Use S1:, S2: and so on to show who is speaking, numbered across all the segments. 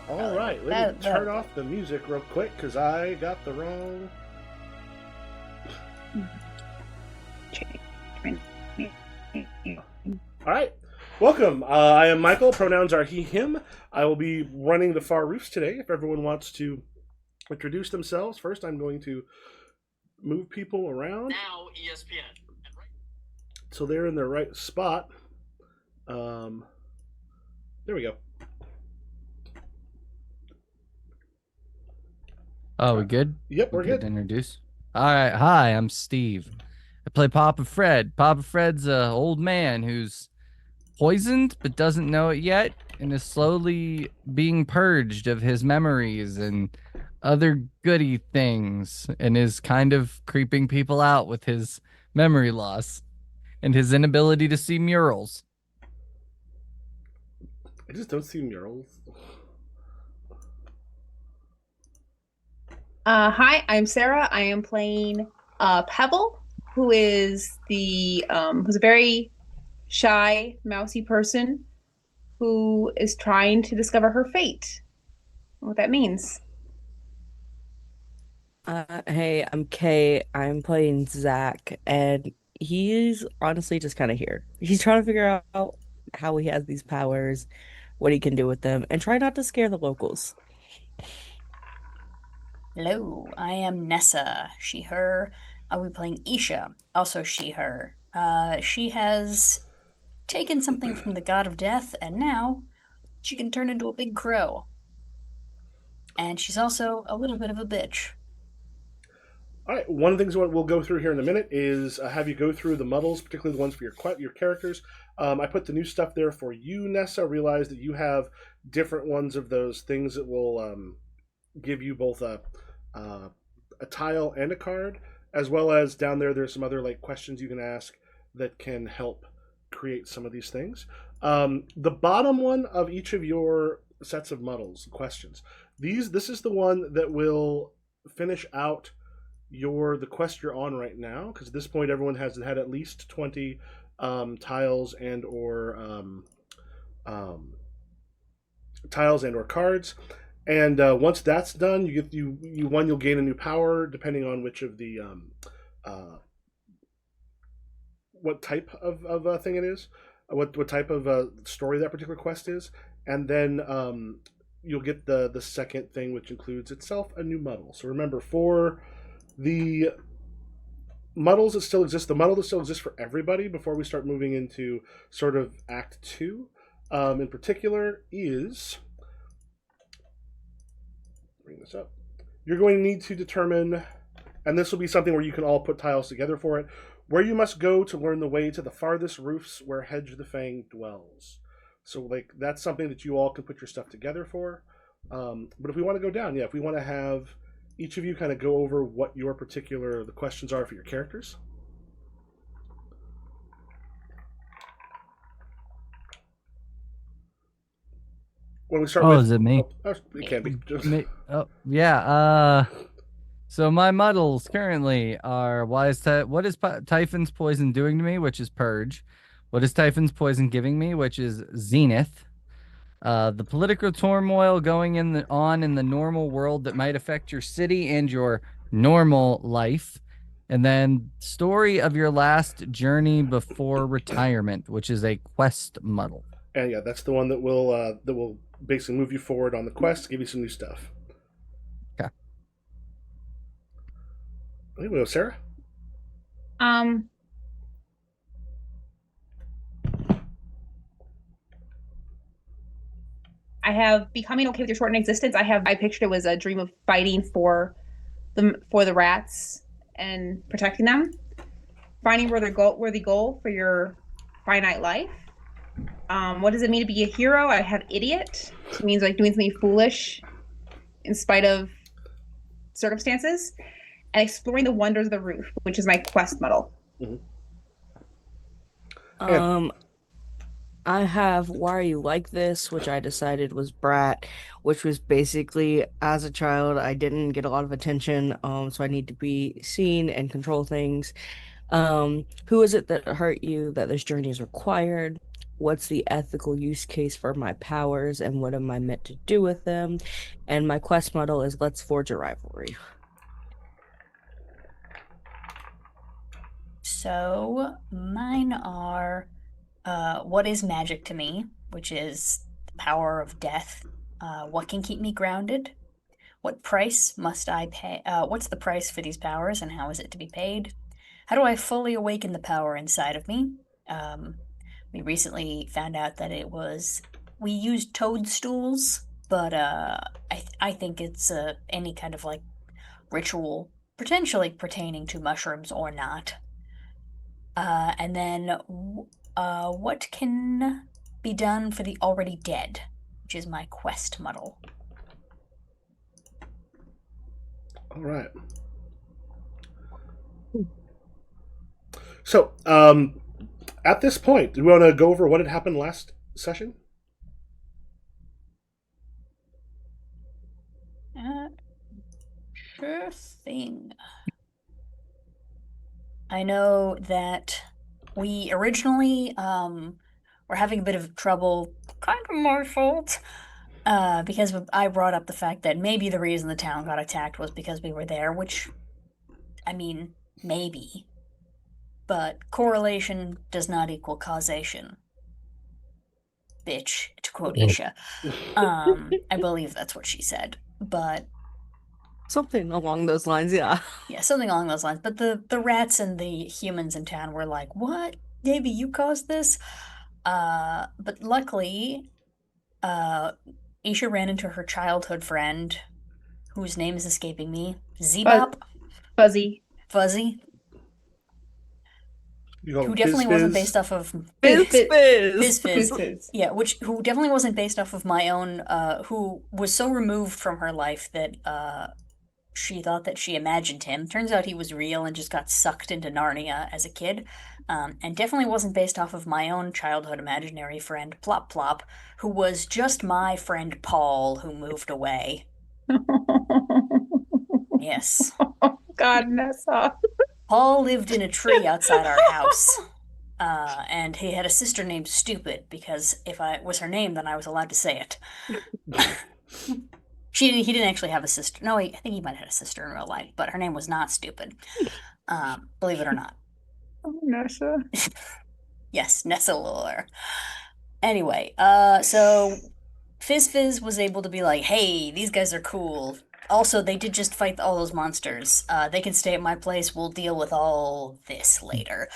S1: All right, let me turn off the music real quick because I got the wrong. All right, welcome. I am Michael. Pronouns are he, him. I will be running the Far Roofs today. If everyone wants to introduce themselves, first I'm going to move people around.
S2: Now ESPN.
S1: So they're in their right spot. There we go.
S3: Oh, we good?
S1: Yep, we're good.
S3: To introduce. All right. Hi, I'm Steve. I play Papa Fred. Papa Fred's a old man who's poisoned but doesn't know it yet and is slowly being purged of his memories and other goody things and is kind of creeping people out with his memory loss and his inability to see murals.
S1: I just don't see murals.
S4: Hi, I'm Sarah. I am playing Pebble, who is who's a very shy, mousy person who is trying to discover her fate. What that means.
S5: Hey, I'm Kay. I'm playing Zach, and he's honestly just kind of here. He's trying to figure out how he has these powers, what he can do with them, and try not to scare the locals.
S6: Hello, I am Nessa, she, her. I'll be playing Isha, also she, her. She has taken something from the god of death, and now she can turn into a big crow. And she's also a little bit of a bitch.
S1: All right, one of the things we'll go through here in a minute is have you go through the models, particularly the ones for your characters. I put the new stuff there for you, Nessa. Realize that you have different ones of those things that will give you both a tile and a card, as well as down there's some other like questions you can ask that can help create some of these things. The bottom one of each of your sets of models questions, this is the one that will finish out the quest you're on right now, because at this point everyone has had at least 20 tiles and or cards. And once that's done, you'll gain a new power depending on which of the what type of thing it is, what type of story that particular quest is, and then you'll get the second thing, which includes itself a new model. So remember, for the models that still exist, the model that still exists for everybody before we start moving into sort of Act 2, in particular, is... bring this up. You're going to need to determine, and this will be something where you can all put tiles together for it, where you must go to learn the way to the farthest roofs where Hedge the Fang dwells. So, like, that's something that you all can put your stuff together for. But if we want to go down, if we want to have each of you kind of go over what the questions are for your characters. When we start with...
S3: is it me?
S1: It can be.
S3: Me. Oh, yeah. So my models currently are what is Typhon's poison doing to me, which is Purge. What is Typhon's poison giving me, which is Zenith. The political turmoil going on in the normal world that might affect your city and your normal life. And then story of your last journey before retirement, which is a quest model.
S1: And yeah, that's the one that will basically move you forward on the quest, give you some new stuff.
S3: Okay.
S1: Anyway, Sarah?
S4: I have becoming okay with your shortened existence. I pictured it was a dream of fighting for the rats and protecting them. Finding where the goal for your finite life. What does it mean to be a hero? I have idiot. It means like doing something foolish in spite of circumstances. And exploring the wonders of the roof, which is my quest model.
S1: Mm-hmm.
S5: I have Why Are You Like This, which I decided was Brat, which was basically, as a child, I didn't get a lot of attention, so I need to be seen and control things. Who is it that hurt you, that this journey is required? what's the ethical use case for my powers and what am I meant to do with them. And my quest model is let's forge a rivalry.
S6: So mine are what is magic to me, which is the power of death. What can keep me grounded? What price must I pay? What's the price for these powers and how is it to be paid? How do I fully awaken the power inside of me? We recently found out that we used toadstools, but I think it's any kind of like ritual, potentially pertaining to mushrooms or not. And then what can be done for the already dead, which is my quest model.
S1: All right. So, at this point, do we want to go over what had happened last session?
S6: Sure thing. I know that we originally were having a bit of trouble, kind of my fault, because I brought up the fact that maybe the reason the town got attacked was because we were there, which, I mean, maybe. But correlation does not equal causation. Bitch, to quote Isha. I believe that's what she said. But
S5: Something along those lines, yeah.
S6: yeah, something along those lines. But the rats and the humans in town were like, "What? Maybe you caused this?" But luckily, Isha ran into her childhood friend, whose name is escaping me. Zebop?
S4: Fuzzy.
S6: Fuzzy?
S1: You call
S6: Who
S1: him
S6: definitely
S1: Fizz
S6: wasn't
S1: Fizz?
S6: based off of
S5: Fizz
S6: Fizz
S5: Fizz.
S6: Fizz.
S4: Fizz.
S6: Yeah, who definitely wasn't based off of my own, who was so removed from her life that she thought that she imagined him. Turns out he was real and just got sucked into Narnia as a kid. And definitely wasn't based off of my own childhood imaginary friend, Plop Plop, who was just my friend Paul, who moved away. Yes.
S4: God, Nessa.
S6: Paul lived in a tree outside our house. And he had a sister named Stupid, because if I was her name, then I was allowed to say it. He didn't actually have a sister. No, I think he might have had a sister in real life, but her name was not Stupid. Believe it or not.
S4: Oh, Nessa.
S6: Yes, Nessa Lawler. Anyway, so Fizz Fizz was able to be like, hey, these guys are cool. Also, they did just fight all those monsters. They can stay at my place. We'll deal with all this later.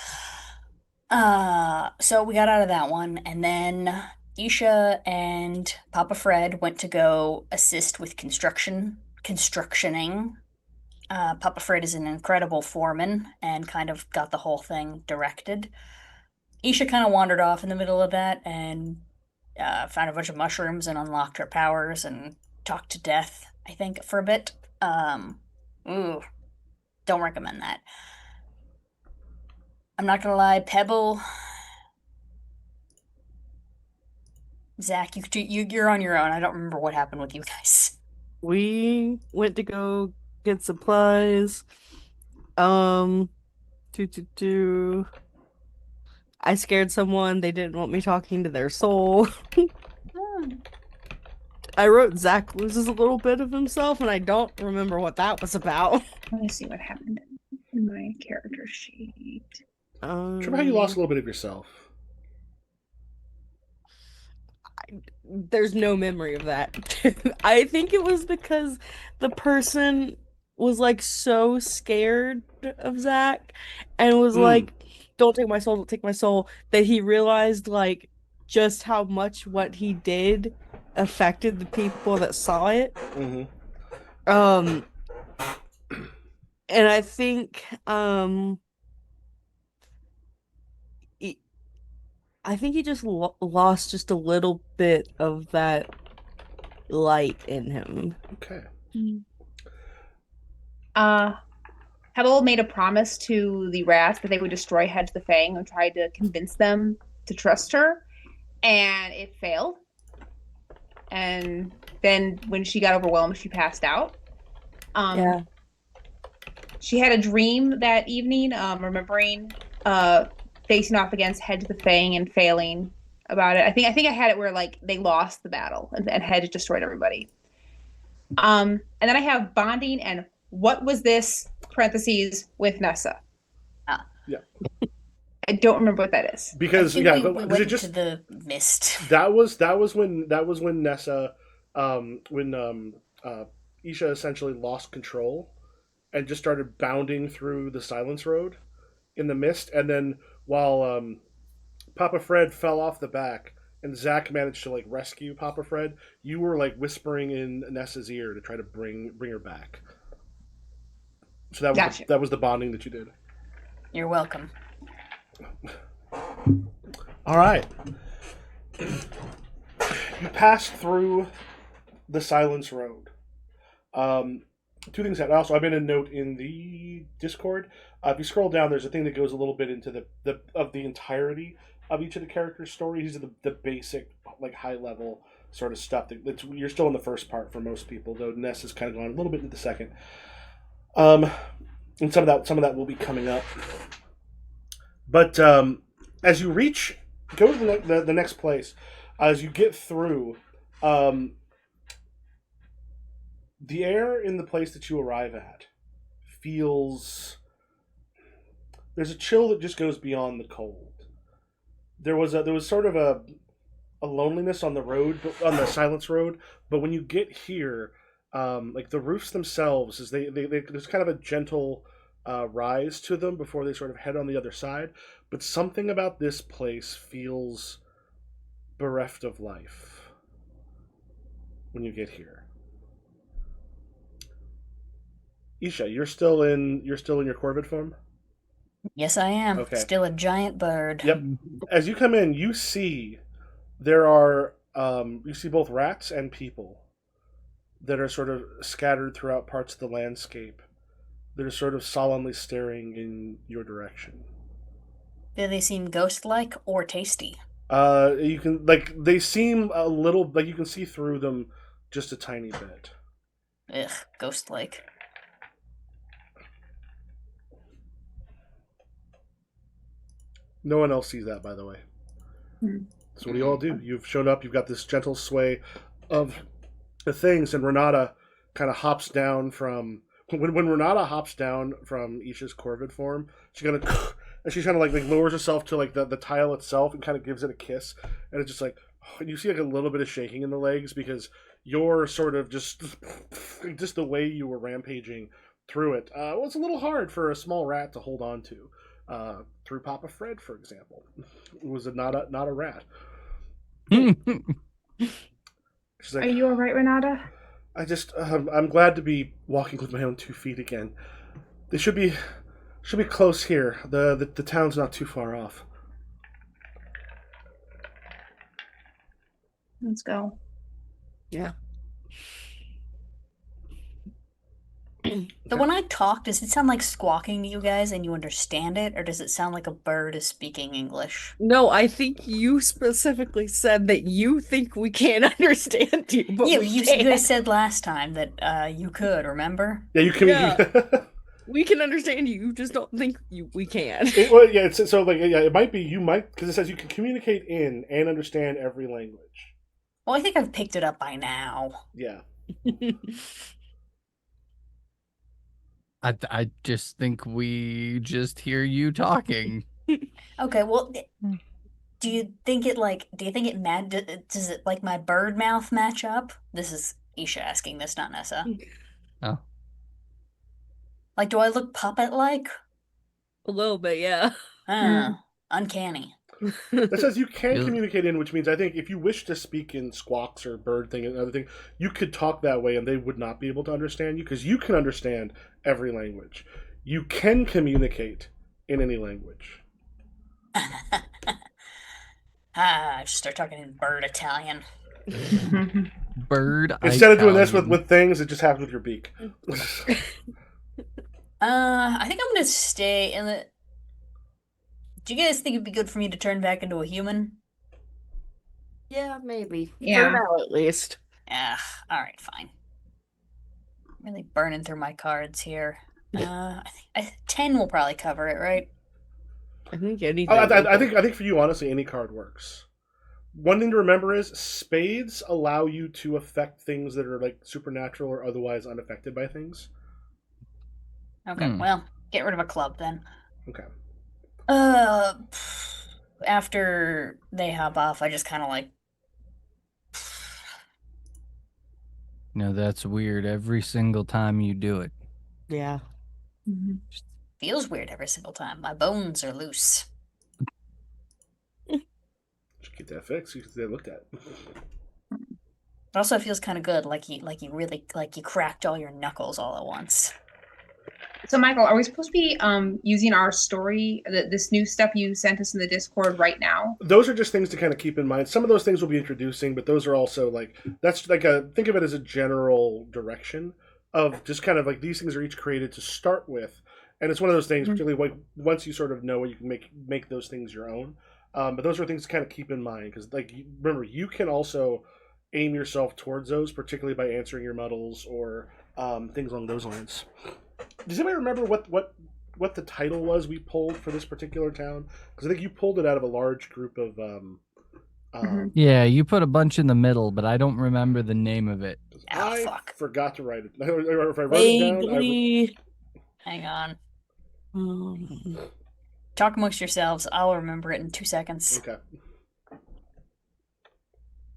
S6: So we got out of that one, and then Isha and Papa Fred went to go assist with constructioning. Papa Fred is an incredible foreman and kind of got the whole thing directed. Isha kind of wandered off in the middle of that and found a bunch of mushrooms and unlocked her powers and talked to Death, I think, for a bit. Ooh, don't recommend that. I'm not gonna lie, Pebble, Zach, you're on your own. I don't remember what happened with you guys.
S5: We went to go get supplies. Do. I scared someone. They didn't want me talking to their soul. I wrote Zach loses a little bit of himself, and I don't remember what that was about.
S4: Let me see what happened in my character sheet.
S1: Remember how you lost a little bit of yourself?
S5: There's no memory of that. I think it was because the person was like so scared of Zach and was like, don't take my soul, don't take my soul, that he realized like just how much what he did affected the people that saw it.
S1: Mm-hmm.
S5: And I think he just lost just a little bit of that light in him.
S1: Okay.
S4: Pebble made a promise to the rats that they would destroy Head to the Fang and tried to convince them to trust her, and it failed. And then when she got overwhelmed, she passed out.
S5: Yeah.
S4: She had a dream that evening, remembering facing off against Head to the Fang and failing about it. I think I had it where like they lost the battle and had destroyed everybody. And then I have bonding and what was this parentheses with Nessa.
S6: Ah.
S1: Yeah.
S4: I don't remember what that is.
S1: Because
S6: we
S1: because
S6: went
S1: it just
S6: into the mist.
S1: that was when Nessa when Isha essentially lost control and just started bounding through the Silence Road in the mist, and then while Papa Fred fell off the back and Zach managed to like rescue Papa Fred, you were like whispering in Nessa's ear to try to bring her back. So
S4: Gotcha.
S1: that was the bonding that you did.
S6: You're welcome.
S1: All right. You passed through the Silence Road. Two things that also I've made a note in the Discord. If you scroll down, there's a thing that goes a little bit into the entirety of each of the characters' stories. These are the basic, like high level sort of stuff. You're still in the first part for most people, though Ness has kind of gone a little bit into the second. And some of that will be coming up. But as you go to the next place, as you get through, the air in the place that you arrive at feels. There's a chill that just goes beyond the cold. There was sort of a loneliness on the road, on the Silence Road, but when you get here, like the roofs themselves, is they there's kind of a gentle rise to them before they sort of head on the other side. But something about this place feels bereft of life when you get here. Isha, you're still in your Corvid form?
S6: Yes, I am.
S1: Okay.
S6: Still a giant bird.
S1: Yep. As you come in, you see there are you see both rats and people that are sort of scattered throughout parts of the landscape that are sort of solemnly staring in your direction.
S6: Do they seem ghost-like or tasty?
S1: You can they seem a little like you can see through them just a tiny bit.
S6: Ugh, ghost-like.
S1: No one else sees that, by the way. So what do you all do? You've shown up. You've got this gentle sway of the things, and Renata kind of hops down from when Renata hops down from Isha's Corvid form. She's gonna and she's kind of like lowers herself to like the tile itself and kind of gives it a kiss, and it's just like and you see like a little bit of shaking in the legs because you're sort of just the way you were rampaging through it was a little hard for a small rat to hold on to. Through Papa Fred, for example, it was not a rat. She's like,
S4: Are you all right, Renata?
S1: I just I'm glad to be walking with my own 2 feet again. They should be close here. The town's not too far off.
S4: Let's go.
S5: Yeah.
S6: So when I talk, does it sound like squawking to you guys and you understand it, or does it sound like a bird is speaking English?
S5: No, I think you specifically said that you think we can't understand you, but
S6: Yeah,
S5: we
S6: you
S5: can.
S6: guys said last time that you could, remember?
S1: Yeah, you can.
S5: Yeah. We can understand you. You just don't think we can.
S1: It might be you might because it says you can communicate in and understand every language.
S6: Well, I think I've picked it up by now.
S1: Yeah.
S3: I just think we just hear you talking.
S6: Okay, well, do you think it does it like my bird mouth match up? This is Isha asking this, not Nessa.
S3: Oh.
S6: Like, do I look puppet-like?
S5: A little bit, yeah.
S6: Uncanny.
S1: It says you can
S3: Really?
S1: communicate in, which means I think if you wish to speak in squawks or bird thing and other thing, you could talk that way and they would not be able to understand you because you can understand every language. You can communicate in any language.
S6: Just start talking in bird Italian.
S3: Bird.
S1: Instead of doing this
S3: Italian.
S1: with things, it just happens with your beak.
S6: I think I'm gonna stay in the. Do you guys think it'd be good for me to turn back into a human?
S5: Yeah, maybe.
S4: Yeah.
S5: For now, at least.
S6: Alright, fine. Really burning through my cards here. I think 10 will probably cover it, right?
S5: I think anything.
S1: I think for you, honestly, any card works. One thing to remember is spades allow you to affect things that are like supernatural or otherwise unaffected by things.
S6: Okay, well, get rid of a club then.
S1: Okay.
S6: After they hop off, I just kind of like.
S3: No, that's weird. Every single time you do it.
S5: Yeah.
S6: Feels weird every single time. My bones are loose.
S1: Just get that fixed. You can get looked at.
S6: It also feels kind of good, like you cracked all your knuckles all at once.
S4: So, Michael, are we supposed to be using our story, this new stuff you sent us in the Discord right now?
S1: Those are just things to kind of keep in mind. Some of those things we'll be introducing, but those are also like that's like a think of it as a general direction of just kind of like these things are each created to start with, and it's one of those things, particularly like once you sort of know it, you can make those things your own. But those are things to kind of keep in mind because, like, remember, you can also aim yourself towards those, particularly by answering your muddles or things along those lines. Does anybody remember what the title was we pulled for this particular town? Because I think you pulled it out of a large group of.
S3: Yeah, you put a bunch in the middle, but I don't remember the name of it.
S1: I
S6: Fuck.
S1: forgot to write it. If I wrote it
S5: Vaguely.
S6: Hang on. Talk amongst yourselves. I'll remember it in 2 seconds.
S1: Okay.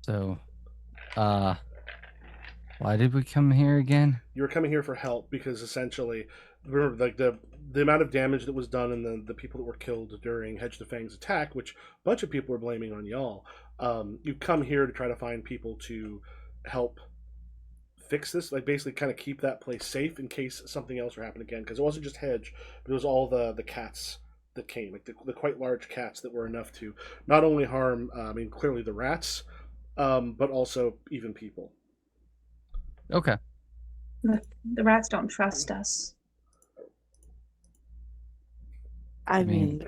S3: So, why did we come here again?
S1: You were coming here for help because essentially, remember, like the amount of damage that was done and the people that were killed during Hedge the Fang's attack, which a bunch of people were blaming on y'all. You come here to try to find people to help fix this, like basically kind of keep that place safe in case something else would happen again. Because it wasn't just Hedge, but it was all the cats that came, like the quite large cats that were enough to not only harm, clearly the rats, but also even people.
S3: Okay.
S4: The rats don't trust us.
S5: I mean,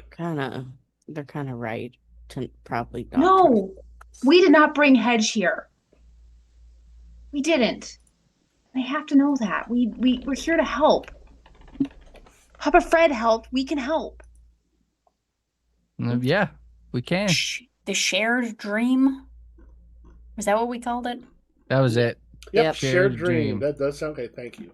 S5: they're kind of right to probably not.
S4: No, we did not bring Hedge here. We didn't. They have to know that. We're here to help. Papa Fred helped. We can help.
S3: Yeah, we can.
S6: The shared dream? Is that what we called it?
S3: That was it.
S1: Yep, shared dream. That does sound okay. Thank you.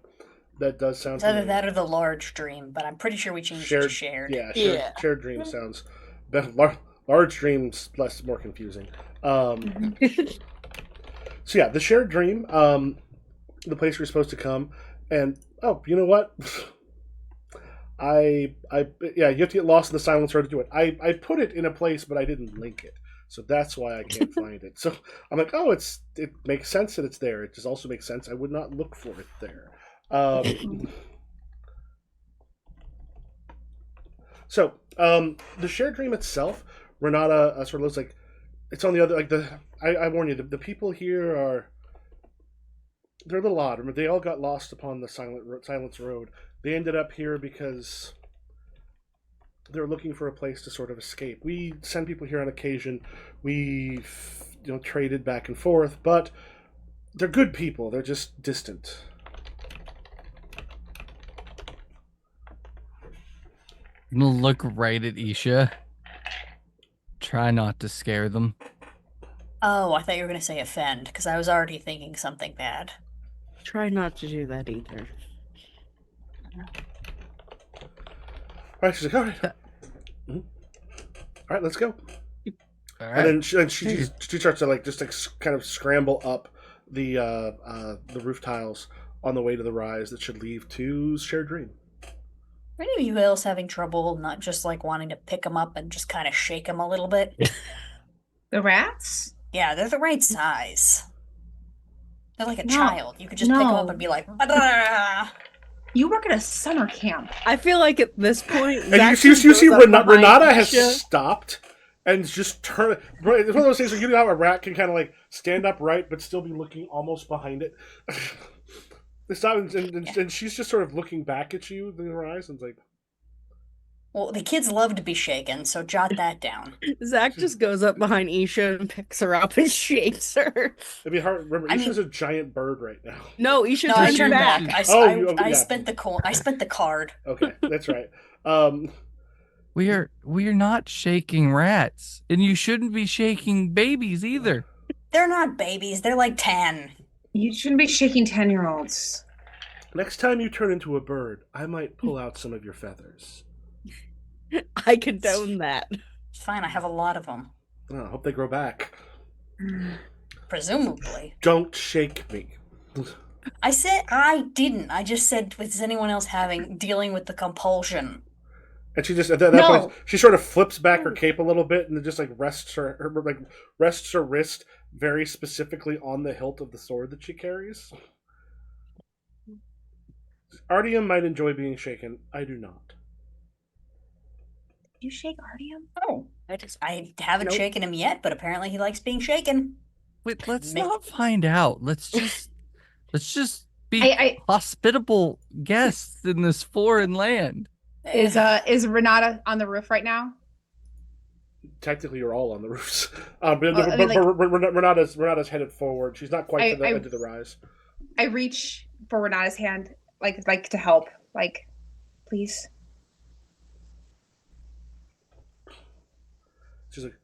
S1: That does sound.
S6: It's either that or the large dream, but I'm pretty sure we changed it to shared.
S1: Yeah, shared dream sounds better. Large dreams more confusing. So yeah, the shared dream, the place we're supposed to come, and you know what? You have to get lost in the silence road to do it. I put it in a place, but I didn't link it. So that's why I can't find it. So I'm like, it makes sense that it's there. It just also makes sense I would not look for it there. So the shared dream itself, Renata sort of looks like it's on the other. Like I warn you, the people here they're a little odd. Remember, they all got lost upon the Silence Road. They ended up here because they're looking for a place to sort of escape. We send people here on occasion. We, traded back and forth, but they're good people. They're just distant.
S3: I'm gonna look right at Isha. Try not to scare them.
S6: Oh, I thought you were going to say offend, because I was already thinking something bad.
S5: Try not to do that either.
S1: All right, she's like, all right. Mm-hmm. All right, let's go.
S3: All right.
S1: And then she starts to kind of scramble up the roof tiles on the way to the rise that should lead to Shared Dream.
S6: Are any of you else having trouble not just wanting to pick them up and just kind of shake them a little bit?
S4: The rats?
S6: Yeah, they're the right size. They're like a child. You could just pick them up and be like, "Bah-da!"
S4: You work at a summer camp.
S5: I feel like at this point,
S1: and you see Renata has stopped and just turned. It's one of those things where you know how a rat can kind of stand upright but still be looking almost behind it. It's not, and she's just sort of looking back at you in her eyes and like.
S6: Well, the kids love to be shaken, so jot that down.
S5: Zach just goes up behind Isha and picks her up and shakes her.
S1: It'd be hard. Remember, Isha's a giant bird right now.
S5: No, Isha
S6: I
S5: turned
S6: turned
S5: back.
S6: I spent the card.
S1: Okay, that's right.
S3: we're not shaking rats, and you shouldn't be shaking babies either.
S6: They're not babies. They're like 10.
S4: You shouldn't be shaking 10-year-olds.
S1: Next time you turn into a bird, I might pull out some of your feathers.
S5: I condone that.
S6: It's fine. I have a lot of them.
S1: I hope they grow back.
S6: Presumably.
S1: Don't shake me.
S6: I said I didn't. I just said, is anyone else dealing with the compulsion?
S1: And she just at that point she sort of flips back her cape a little bit and just like rests her wrist very specifically on the hilt of the sword that she carries. Artyom might enjoy being shaken. I do not.
S4: You shake Artyom?
S6: Oh, I haven't shaken him yet, but apparently he likes being shaken.
S3: Wait, let's not find out. Let's just be hospitable guests in this foreign land.
S4: Is Renata on the roof right now?
S1: Technically, you're all on the roofs. Renata's headed forward. She's not quite to the end of the rise.
S4: I reach for Renata's hand, like to help. Like, please.
S1: She's like,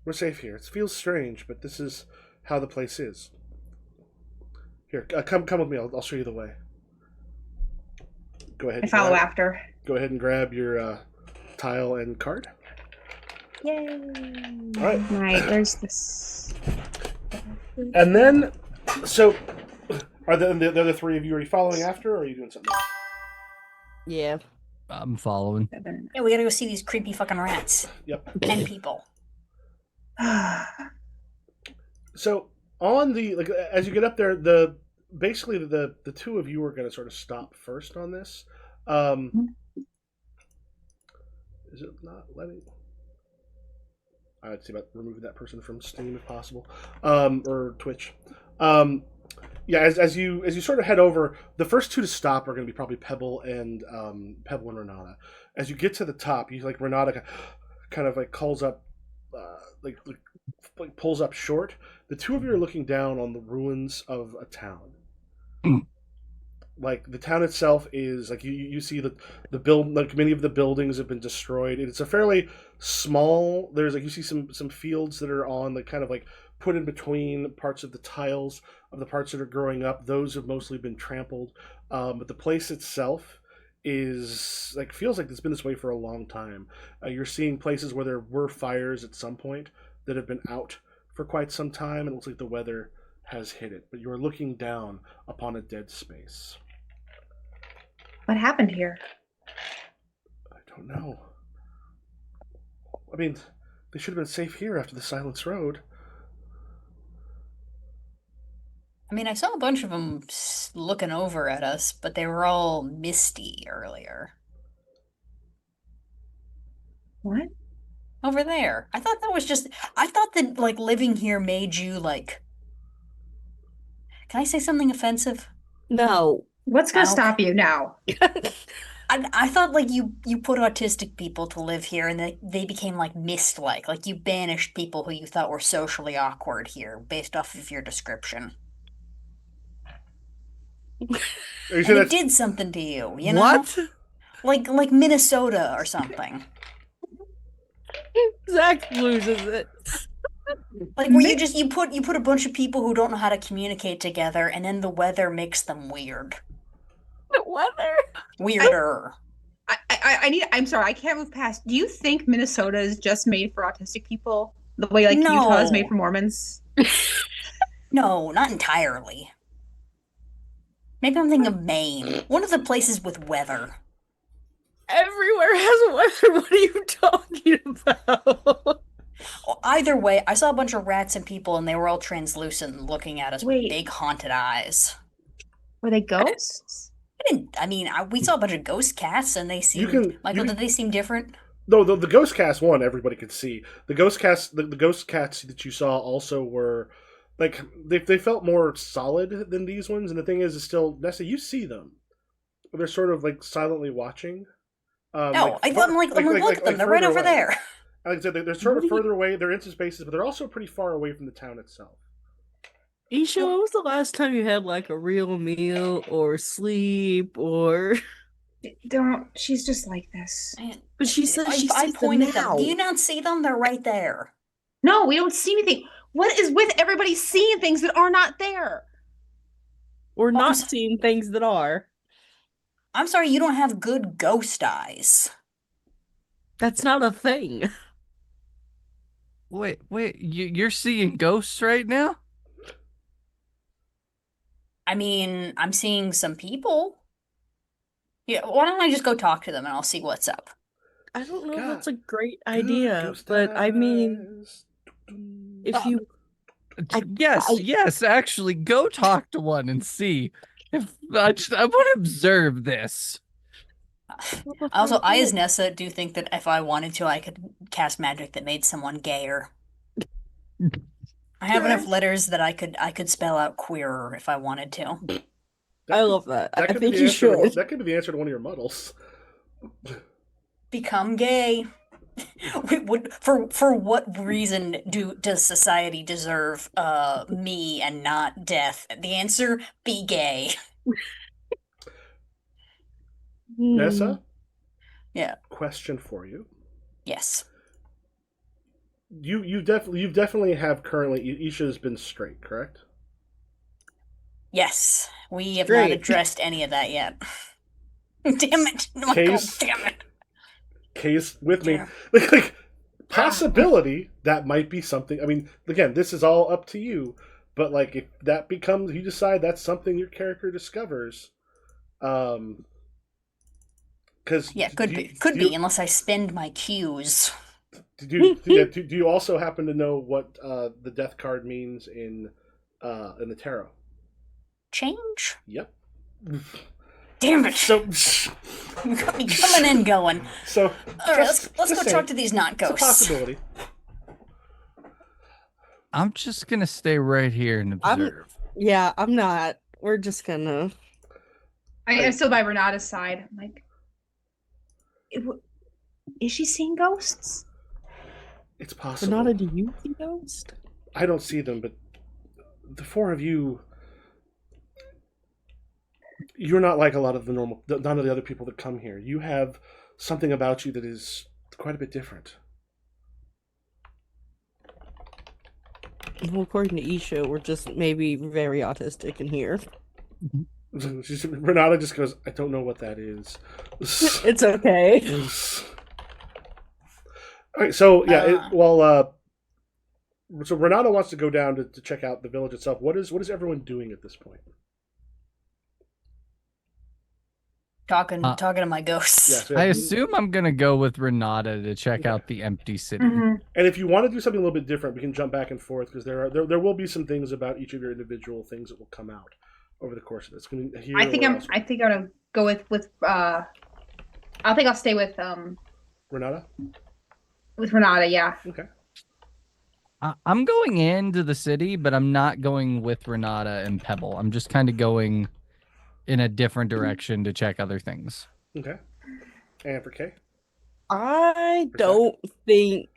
S1: we're safe here. It feels strange, but this is how the place is. Here, come with me. I'll show you the way. Go ahead.
S4: I follow after.
S1: Go ahead and grab your tile and card.
S4: Yay!
S1: All right.
S4: Right. There's this.
S1: And then, so, are the other three of you already following after, or are you doing something else?
S5: Yeah.
S3: I'm following.
S6: Yeah, we gotta go see these creepy fucking rats.
S1: Yep.
S6: And people.
S1: So on the as you get up there, basically the two of you are going to sort of stop first on this. Is it not letting? I'd see about removing that person from Steam if possible, or Twitch. Yeah, as you sort of head over, the first two to stop are going to be probably Pebble and Renata. As you get to the top, you like Renata kind of like calls up, like pulls up short. The two of you are looking down on the ruins of a town. Like the town itself is like you see the like many of the buildings have been destroyed. It's a fairly small. There's like you see some fields that are on like kind of like put in between parts of the tiles of the parts that are growing up. Those have mostly been trampled, but the place itself is like feels like it's been this way for a long time. You're seeing places where there were fires at some point that have been out for quite some time. It looks like the weather has hit it, but you are looking down upon a dead space.
S4: What happened here?
S1: I don't know. I mean, they should have been safe here after the Silence Road.
S6: I mean, I saw a bunch of them looking over at us, but they were all misty earlier.
S4: What?
S6: Over there. I thought that, like, living here made you, like... Can I say something offensive?
S5: No.
S4: What's going to stop you now?
S6: I thought, like, you put autistic people to live here, and they became, like, mist-like. Like, you banished people who you thought were socially awkward here, based off of your description. And it did something to you, you know?
S3: What?
S6: Like Minnesota or something.
S5: Zach loses it.
S6: Like where you put a bunch of people who don't know how to communicate together, and then the weather makes them weird.
S5: The weather?
S6: Weirder.
S4: I'm sorry, I can't move past. Do you think Minnesota is just made for autistic people? The way like
S6: No.
S4: Utah is made for Mormons?
S6: No, not entirely. Maybe I'm thinking of Maine. One of the places with weather.
S5: Everywhere has weather. What are you talking about?
S6: Well, either way, I saw a bunch of rats and people, and they were all translucent looking at us with big haunted eyes.
S4: Were they ghosts?
S6: We saw a bunch of ghost cats, and they seemed... Michael, did they seem different?
S1: No, the ghost cast one, everybody could see. The ghost cast, the ghost cats that you saw also were... Like, they felt more solid than these ones, and the thing is still, Nessa, you see them. They're sort of, like, silently watching.
S6: No, I'm like, look at them, they're right over there.
S1: Like I said, they're sort of further away, they're into spaces, but they're also pretty far away from the town itself.
S5: Isha, when was the last time you had, like, a real meal, or sleep, or...
S4: Don't. She's just like this.
S5: But she says she
S6: I
S5: sees them
S6: pointed them.
S5: now.
S6: Do you not see them? They're right there.
S4: No, we don't see anything. What is with everybody seeing things that are not there?
S5: Or
S6: Oh,
S5: not seeing things that are.
S6: I'm sorry, you don't have good ghost eyes.
S5: That's not a thing.
S3: Wait, you're seeing ghosts right now?
S6: I mean, I'm seeing some people. Yeah, why don't I just go talk to them and I'll see what's up?
S5: I don't know if
S1: God,
S5: that's a great
S1: Good
S5: idea,
S1: ghost
S5: but I mean,
S1: eyes.
S5: if you,
S3: Yes, actually, go talk to one and see. If I want to observe this.
S6: Also, I as Nessa do think that if I wanted to, I could cast magic that made someone gayer. I have enough letters that I could spell out queerer if I wanted to.
S5: I love that. I
S1: That could be
S5: think
S1: the
S5: you
S1: answer.
S5: should.
S1: That could be the answer to one of your muddles.
S6: Become gay. For what reason does society deserve me and not death? The answer: be gay.
S1: Nessa,
S6: Yeah.
S1: question for you.
S6: Yes.
S1: You definitely have currently. Isha has been straight, correct?
S6: Yes. We have
S5: Great.
S6: not addressed any of that yet. Damn it, Michael!
S1: Case-
S6: Damn it!
S1: Case with me,
S6: Damn.
S1: like possibility that might be something. I mean, again, this is all up to you. But like, if that becomes, you decide that's something your character discovers, because
S6: Yeah, could be unless I spend my cues.
S1: Do you also happen to know what the death card means in the tarot?
S6: Change?
S1: Yep.
S6: Damn it!
S1: So
S6: You got me coming and going.
S1: So
S6: All right, let's go
S1: say
S6: talk to these not
S1: it's a
S6: ghosts.
S1: possibility.
S3: I'm just gonna stay right here and observe.
S5: Yeah, I'm not. We're just gonna.
S4: I'm still by Renata's side. I'm like, is she seeing ghosts?
S1: It's possible.
S5: Renata, do you see ghosts?
S1: I don't see them, but the four of you, you're not like a lot of none of the other people that come here. You have something about you that is quite a bit different.
S5: Well, according to Isha, we're just maybe very autistic in here.
S1: Renata just goes, I don't know what that is.
S5: It's okay.
S1: All right, so yeah, so Renata wants to go down to check out the village itself. What is everyone doing at this point?
S6: Talking to my ghosts.
S1: Yeah, so
S3: I assume I'm gonna go with Renata to check out the empty city.
S4: Mm-hmm.
S1: And if you want to do something a little bit different, we can jump back and forth because there will be some things about each of your individual things that will come out over the course of this.
S4: I think I'm gonna go with I think I'll stay with
S1: Renata.
S4: With Renata, yeah.
S1: Okay.
S3: I'm going into the city, but I'm not going with Renata and Pebble. I'm just kind of going in a different direction to check other things.
S1: Okay. And for Kay?
S5: I don't think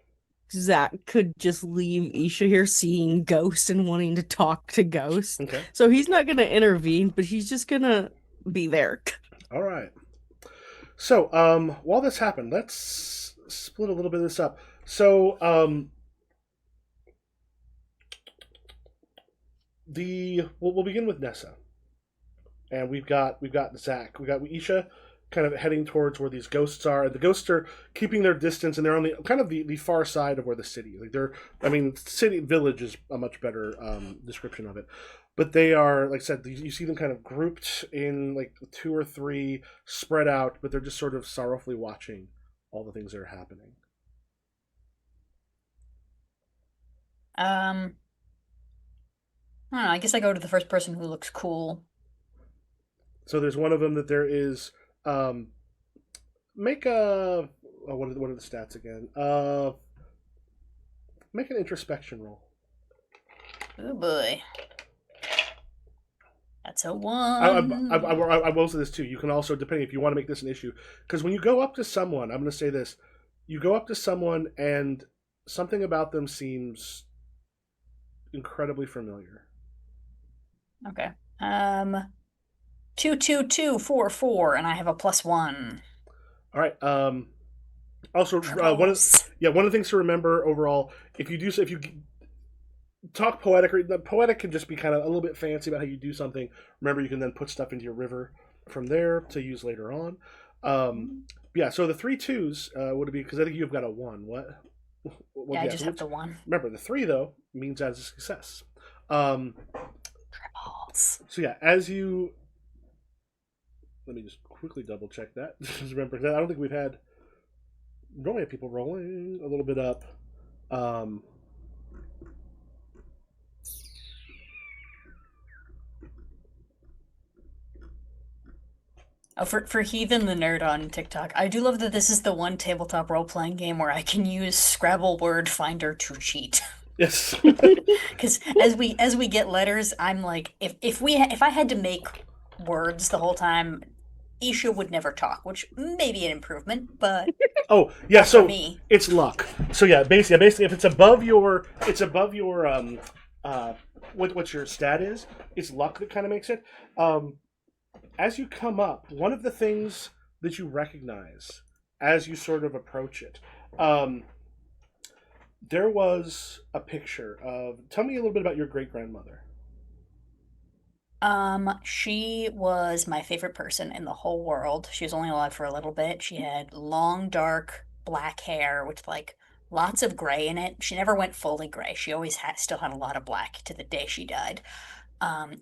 S5: Zach could just leave Isha here seeing ghosts and wanting to talk to ghosts.
S1: Okay.
S5: So he's not going to intervene, but he's just going to be there.
S1: All right. So, while this happened, let's split a little bit of this up. So, we'll begin with Nessa. And we've got Zach. We got Isha kind of heading towards where these ghosts are. The ghosts are keeping their distance, and they're on the kind of the far side of where the city. City village is a much better description of it. But they are, like I said, you see them kind of grouped in like 2 or 3, spread out, but they're just sort of sorrowfully watching all the things that are happening.
S6: I don't know. I guess I go to the first person who looks cool.
S1: So there's one of them that there is. Make a. Oh, what are the stats again? Make an introspection roll.
S6: Oh boy. That's a 1.
S1: I will say this too. You can also, depending if you want to make this an issue, because when you go up to someone, I'm going to say this: you go up to someone and something about them seems incredibly familiar.
S6: Okay. 22244, and I have a +1.
S1: All right. Also, one of
S6: Triples.
S1: one of the things to remember overall, if you talk poetic, the poetic can just be kind of a little bit fancy about how you do something. Remember, you can then put stuff into your river from there to use later on. Yeah. So the 3 2s would be, because I think you've got a 1.
S6: Yeah, I just have the 1.
S1: Remember, the 3 though means as a success. Um,
S6: Triples.
S1: so yeah, as you, let me just quickly double check that. Just remember that I don't think we've had. Normally have people rolling a little bit up.
S6: Oh, for Heathen the Nerd on TikTok, I do love that this is the one tabletop role-playing game where I can use Scrabble word finder to cheat.
S1: Yes.
S6: Because as we get letters, I'm like, if I had to make words the whole time, Isha would never talk, which may be an improvement, but
S1: Oh yeah,
S6: not for
S1: so
S6: me.
S1: it's luck. So yeah, basically, if it's above your, what your stat is, it's luck that kind of makes it. As you come up, one of the things that you recognize as you sort of approach it, there was a picture of. Tell me a little bit about your great grandmother.
S6: She was my favorite person in the whole world. She was only alive for a little bit. She had long, dark, black hair with like lots of gray in it. She never went fully gray. She always still had a lot of black to the day she died.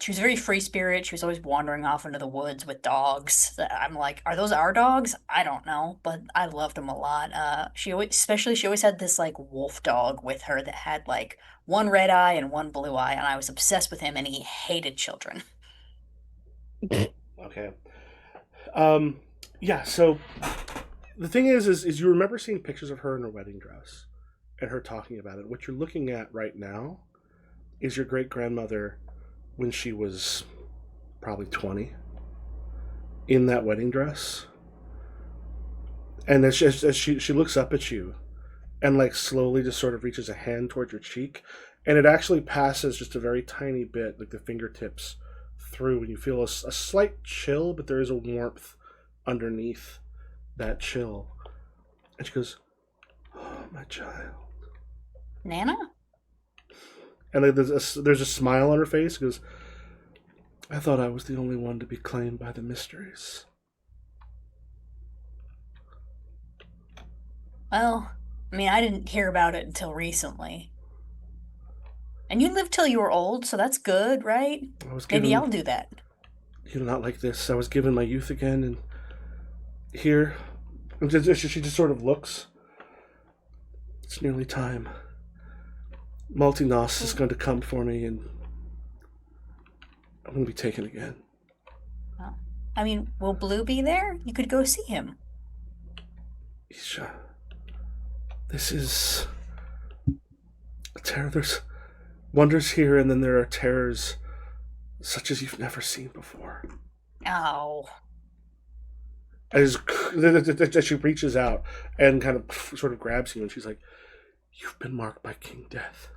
S6: She was a very free spirit. She was always wandering off into the woods with dogs. I'm like, are those our dogs? I don't know, but I loved them a lot. She always had this like wolf dog with her that had like one red eye and one blue eye, and I was obsessed with him, and he hated children.
S1: Okay. Um, yeah. So the thing is you remember seeing pictures of her in her wedding dress and her talking about it. What you're looking at right now is your great grandmother when she was probably 20 in that wedding dress. And as she looks up at you and like slowly just sort of reaches a hand towards your cheek, and it actually passes just a very tiny bit, like the fingertips, through, and you feel a slight chill, but there is a warmth underneath that chill. And she goes, "Oh, my child."
S6: Nana?
S1: And like, there's a smile on her face. She goes, "I thought I was the only one to be claimed by the mysteries."
S6: Well, I mean, I didn't hear about it until recently. And you lived till you were old, so that's good, right?
S1: I was
S6: Maybe
S1: given,
S6: I'll do that.
S1: not like this. I was given my youth again, and here, and she just sort of looks. It's nearly time. Multinos is going to come for me, and I'm going to be taken again.
S6: Well, I mean, will Blue be there? You could go see him.
S1: Isha, this is a terror. There's wonders here, and then there are terrors such as you've never seen before.
S6: Oh.
S1: As she reaches out and kind of sort of grabs you, and she's like, "You've been marked by King Death.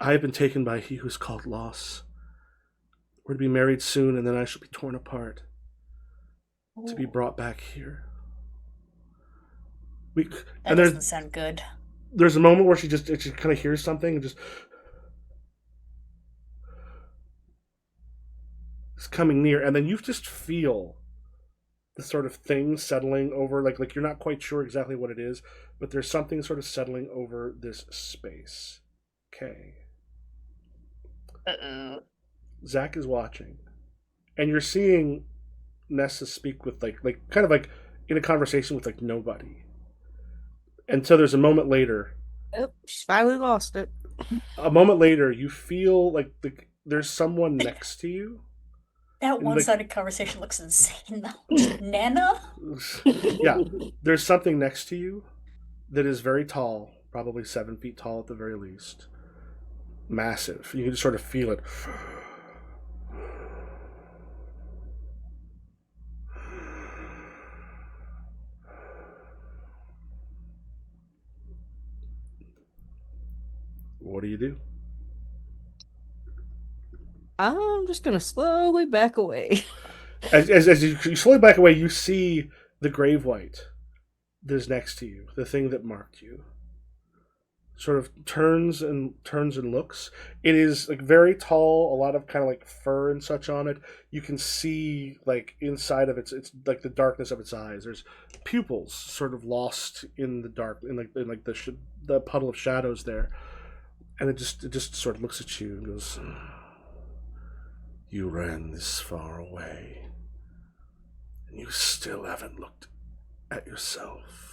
S1: I have been taken by he who's called Loss. We're to be married soon, and then I shall be torn apart to be brought back here."
S6: That doesn't sound good.
S1: There's a moment where she kind of hears something and just it's coming near, and then you just feel the sort of thing settling over, like you're not quite sure exactly what it is, but there's something sort of settling over this space. Okay.
S6: Uh-oh.
S1: Zach is watching, and you're seeing Nessa speak with like kind of like in a conversation with like nobody. And so there's a moment later.
S5: Oh, she's finally lost it.
S1: A moment later, you feel like there's someone next to you.
S6: That one-sided conversation looks insane, though. Nana?
S1: Yeah, there's something next to you that is very tall, probably 7 feet tall at the very least. Massive. You can just sort of feel it. What do you do?
S5: I'm just gonna slowly back away.
S1: As you slowly back away, you see the grave white that's next to you, the thing that marked you. Sort of turns and looks. It is like very tall, a lot of kind of like fur and such on it. You can see like inside of it's like the darkness of its eyes. There's pupils sort of lost in the dark, in like the puddle of shadows there, and it just sort of looks at you and goes, "You ran this far away, and you still haven't looked at yourself."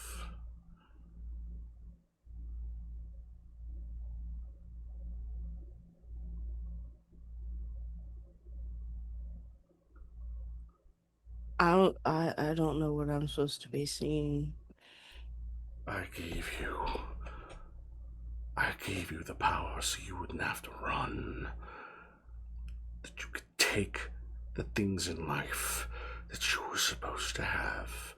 S5: I don't know what I'm supposed to be seeing.
S1: I gave you. I gave you the power so you wouldn't have to run. That you could take the things in life that you were supposed to have.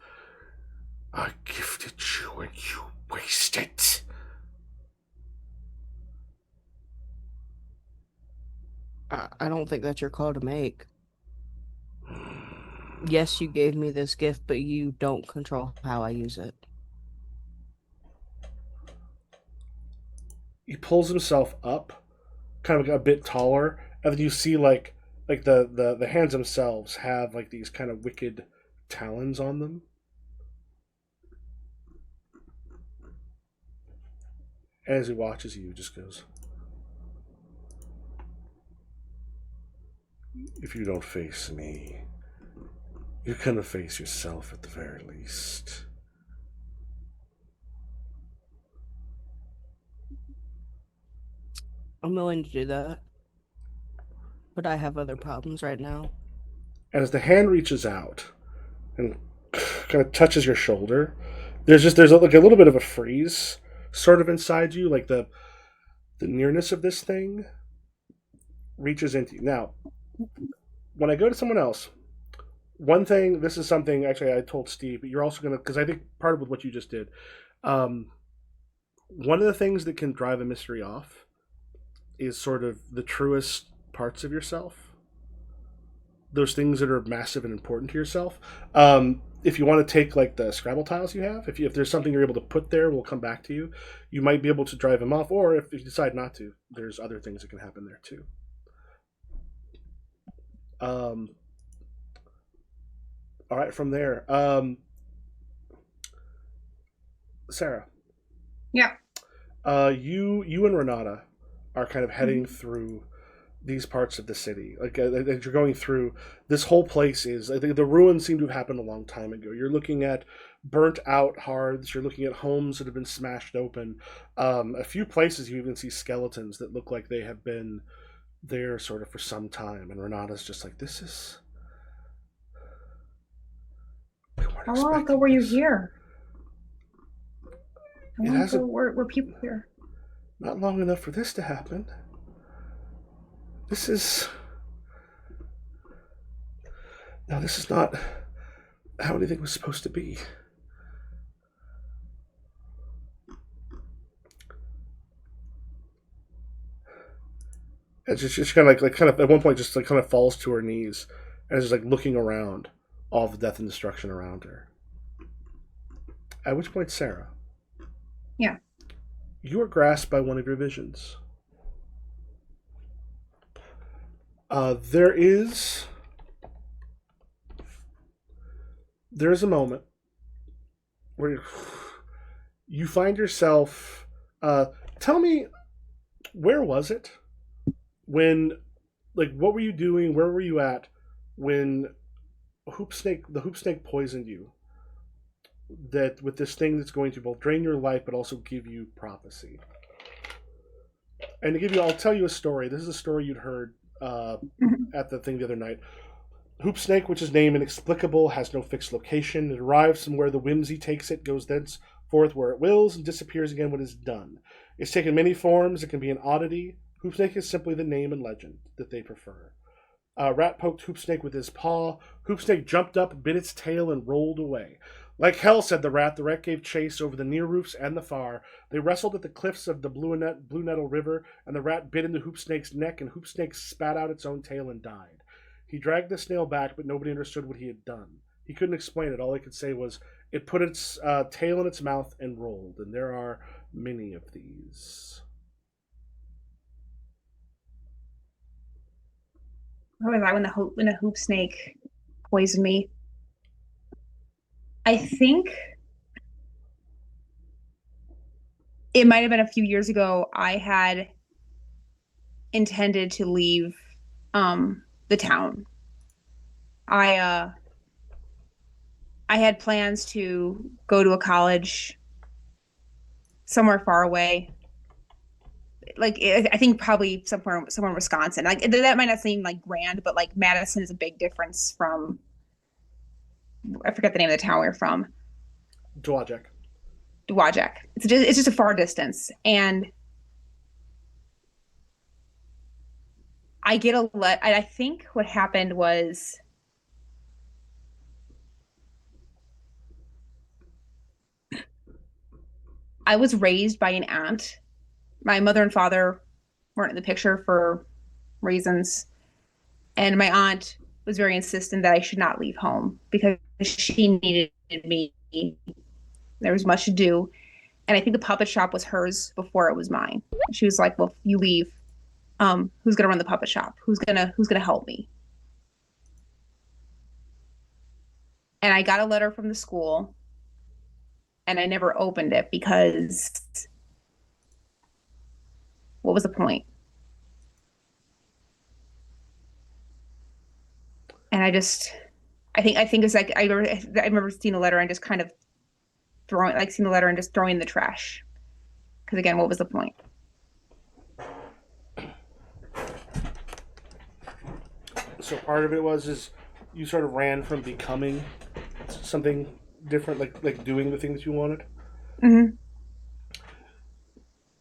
S1: I gifted you and you waste it.
S5: I don't think that's your call to make. Yes, you gave me this gift, but you don't control how I use it.
S1: He pulls himself up, kind of a bit taller, and then you see like the hands themselves have like these kind of wicked talons on them. And as he watches you, he just goes, "If you don't face me, you're gonna face yourself at the very least."
S5: I'm willing to do that, but I have other problems right now.
S1: And as the hand reaches out and kind of touches your shoulder, there's like a little bit of a freeze sort of inside you, like the nearness of this thing reaches into you. Now, when I go to someone else, one thing, this is something actually I told Steve, but you're also gonna, because I think part of what you just did, um, one of the things that can drive a mystery off is sort of the truest parts of yourself. Those things that are massive and important to yourself. If you want to take like the Scrabble tiles you have, if there's something you're able to put there, we'll come back to you. You might be able to drive him off, or if you decide not to, there's other things that can happen there too. Um, all right, from there, Sarah.
S4: Yeah.
S1: You and Renata are kind of heading through these parts of the city. Like as you're going through, this whole place is. I think the ruins seem to have happened a long time ago. You're looking at burnt out hearths. You're looking at homes that have been smashed open. A few places you even see skeletons that look like they have been there sort of for some time. And Renata's just like, this is.
S4: How long ago were you here? How
S1: It
S4: long
S1: hasn't.
S4: ago were people here?
S1: Not long enough for this to happen. This is. No, this is not how anything was supposed to be. And just kind of like kind of at one point just like kind of falls to her knees and is just like looking around all the death and destruction around her. At which point, Sarah.
S4: Yeah.
S1: You are grasped by one of your visions. There is a moment where you find yourself. Tell me, where was it when, like, what were you doing? Where were you at when the hoop snake poisoned you? That with this thing that's going to both drain your life but also give you prophecy. And to give you, I'll tell you a story. This is a story you'd heard at the thing the other night. Hoop snake, which is named inexplicable, has no fixed location. It arrives from where the whimsy takes it, goes thenceforth where it wills, and disappears again when it is done. It's taken many forms. It can be an oddity. Hoop snake is simply the name and legend that they prefer. Rat poked Hoop snake with his paw. Hoop snake jumped up, bit its tail, and rolled away. Like hell, said the rat gave chase over the near roofs and the far. They wrestled at the cliffs of the Blue Nettle River, and the rat bit into Hoop Snake's neck, and Hoop Snake spat out its own tail and died. He dragged the snail back, but nobody understood what he had done. He couldn't explain it. All he could say was, it put its tail in its mouth and rolled, and there are many of these.
S4: Where was I when the hoop snake poisoned me? I think it might have been a few years ago. I had intended to leave the town. I had plans to go to a college somewhere far away. Like I think probably somewhere in Wisconsin. Like that might not seem like grand, but like Madison is a big difference from, I forget the name of the town we're from.
S1: Dwajek.
S4: It's just a far distance, and I get a let. I think what happened was I was raised by an aunt. My mother and father weren't in the picture for reasons, and my aunt was very insistent that I should not leave home because she needed me. There was much to do, and I think the puppet shop was hers before it was mine. She was like, "Well, if you leave, who's gonna run the puppet shop? Who's gonna help me?" And I got a letter from the school, and I never opened it because what was the point? And I think it's like I remember seeing the letter and just kind of seeing the letter and just throwing it in the trash. Because again, what was the point?
S1: So part of it is you sort of ran from becoming something different, like doing the thing that you wanted.
S4: Mm-hmm.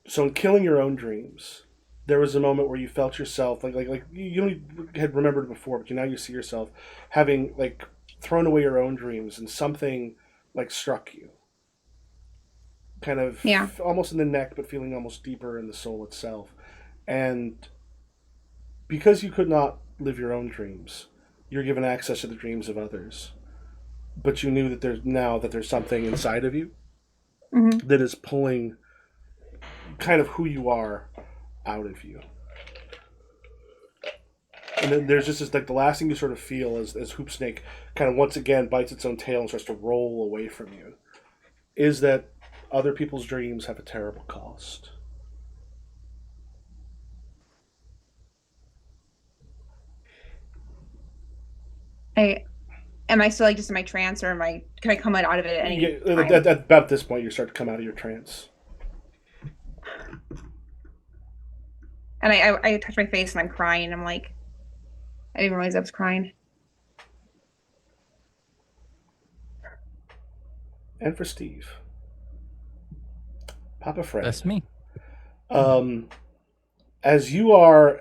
S1: So in killing your own dreams, there was a moment where you felt yourself like you had remembered before, but now you see yourself having like thrown away your own dreams, and something like struck you, kind of almost in the neck, but feeling almost deeper in the soul itself. And because you could not live your own dreams, you're given access to the dreams of others. But you knew that there's something inside of you that is pulling kind of who you are out of you. And then there's just this, like, the last thing you sort of feel as Hoop Snake kind of once again bites its own tail and starts to roll away from you, is that other people's dreams have a terrible cost.
S4: Am I still like just in my trance, or can I come out of it at any time?
S1: At about this point, you start to come out of your trance.
S4: And I touch my face and I'm crying. I'm like, I didn't realize I was crying.
S1: And for Steve, Papa Fred.
S3: That's me.
S1: As you are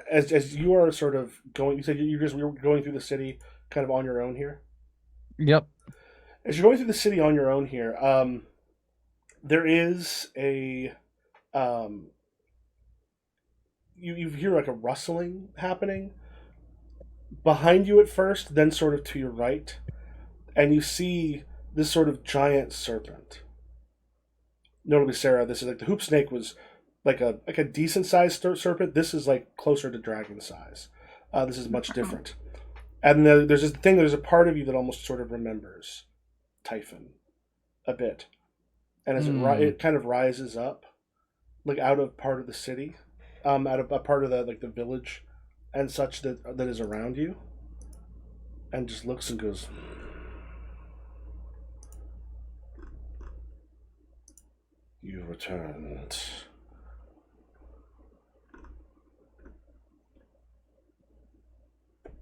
S1: sort of going, you said you were going through the city kind of on your own here.
S3: Yep.
S1: As you're going through the city on your own here, there is a you hear like a rustling happening behind you at first, then sort of to your right, and you see this sort of giant serpent. Notably, Sarah, this is like the hoop snake was like a decent sized serpent. This is like closer to dragon size. This is much different. And there's this thing. There's a part of you that almost sort of remembers Typhon a bit, and as it kind of rises up, like out of part of the city, out of a part of the village, and such that is around you, and just looks and goes, "You returned."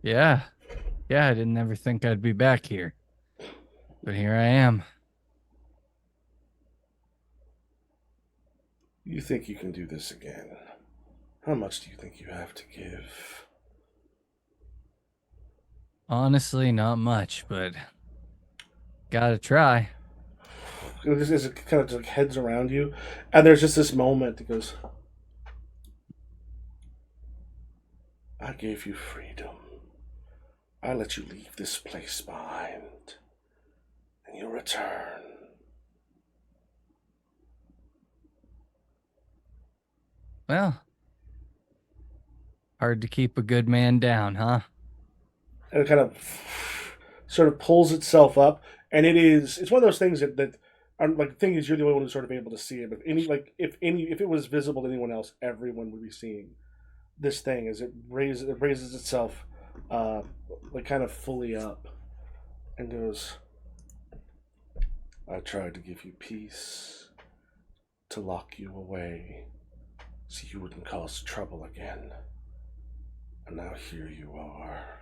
S3: Yeah. Yeah, I didn't ever think I'd be back here. But here I am.
S1: You think you can do this again? How much do you think you have to give?
S3: Honestly, not much, but gotta try.
S1: As it kind of just heads around you, and there's just this moment that goes, "I gave you freedom. I let you leave this place behind, and you return.
S3: Well, hard to keep a good man down, huh?
S1: And it kind of sort of pulls itself up, and it's one of those things that like the thing is you're the only one who's sort of able to see it. But if it was visible to anyone else, everyone would be seeing this thing as it raises itself like kind of fully up and goes, I tried to give you peace, to lock you away so you wouldn't cause trouble again, and now here you are.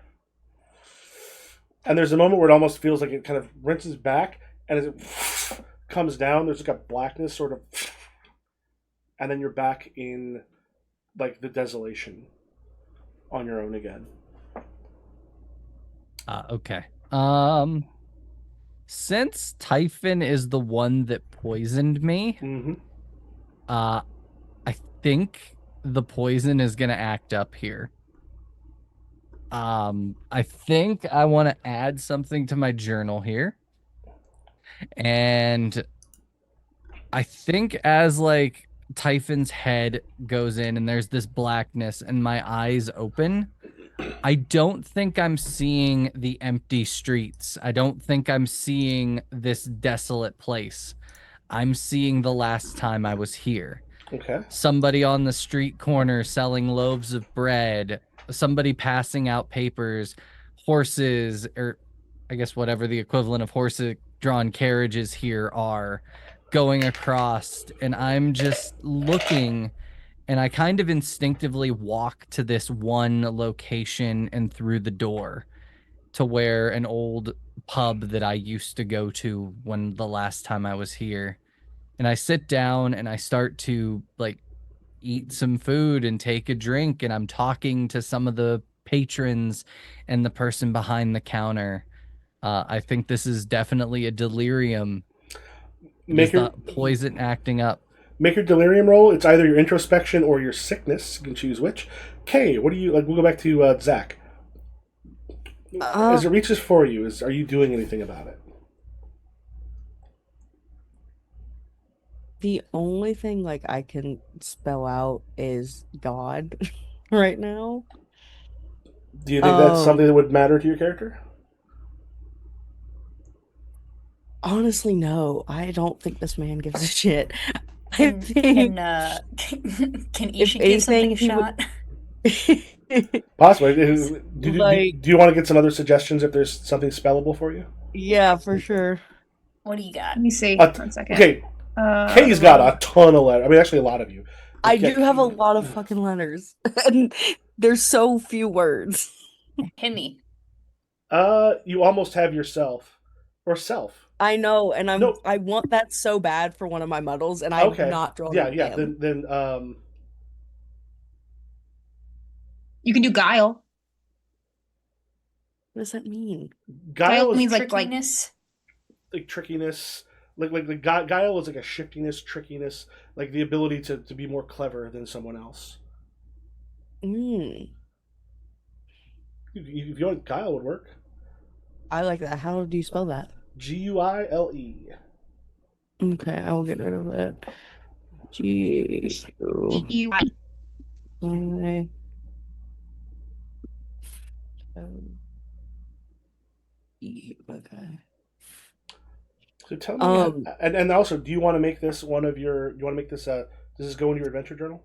S1: And there's a moment where it almost feels like it kind of rinses back, and as it comes down, there's like a blackness sort of, and then you're back in like the desolation on your own again.
S3: Okay. Since Typhon is the one that poisoned me,
S1: Mm-hmm.
S3: I think the poison is gonna act up here. I think I want to add something to my journal here. And I think as like Typhon's head goes in and there's this blackness and my eyes open, I don't think I'm seeing the empty streets. I don't think I'm seeing this desolate place. I'm seeing the last time I was here.
S1: Okay.
S3: Somebody on the street corner selling loaves of bread, somebody passing out papers, horses, or I guess whatever the equivalent of horse-drawn carriages here are, going across, and I'm just looking, and I kind of instinctively walk to this one location and through the door to where an old pub that I used to go to when the last time I was here. And I sit down and I start to like eat some food and take a drink, and I'm talking to some of the patrons and the person behind the counter. I think this is definitely a delirium.
S1: Make
S3: Is
S1: your
S3: the poison acting up?
S1: Make your delirium roll. It's either your introspection or your sickness. You can choose which. Kay, what do you like? We'll go back to Zach. As it reaches for you, are you doing anything about it?
S5: The only thing like I can spell out is God right now.
S1: Do you think that's something that would matter to your character?
S5: Honestly, no. I don't think this man gives a shit. I
S6: Can
S5: think
S6: can
S5: if
S6: Isha give something
S5: anything,
S6: a
S5: he
S6: shot?
S1: Possibly.
S5: Like-
S1: Do you want to get some other suggestions if there's something spellable for you?
S5: Yeah, for sure.
S6: What do you got?
S4: Let me see.
S1: Uh,
S4: 1 second.
S1: Okay, Kay's got a ton of letters. I mean, actually, a lot of you.
S5: I do have a lot of fucking letters, and there's so few words.
S6: Hit me.
S1: You almost have yourself or self.
S5: I know, and
S1: No.
S5: I want that so bad for one of my muddles, and I'm
S1: Okay.
S5: not drawing
S1: Yeah,
S5: it
S1: yeah.
S5: down.
S1: Then
S4: You can do guile.
S5: What does that mean?
S1: guile is
S4: means like
S6: Trickiness.
S1: like trickiness. Like guile is like a shiftiness, trickiness, like the ability to be more clever than someone else.
S5: Mm,
S1: If you want, guile would work.
S5: I like that. How do you spell that?
S1: Guile.
S5: Okay, I will get rid of it. G U
S4: You-
S5: I E. Okay.
S1: So tell me, and also, do you want to make this one of your? You want to make this? Does this go into your adventure journal?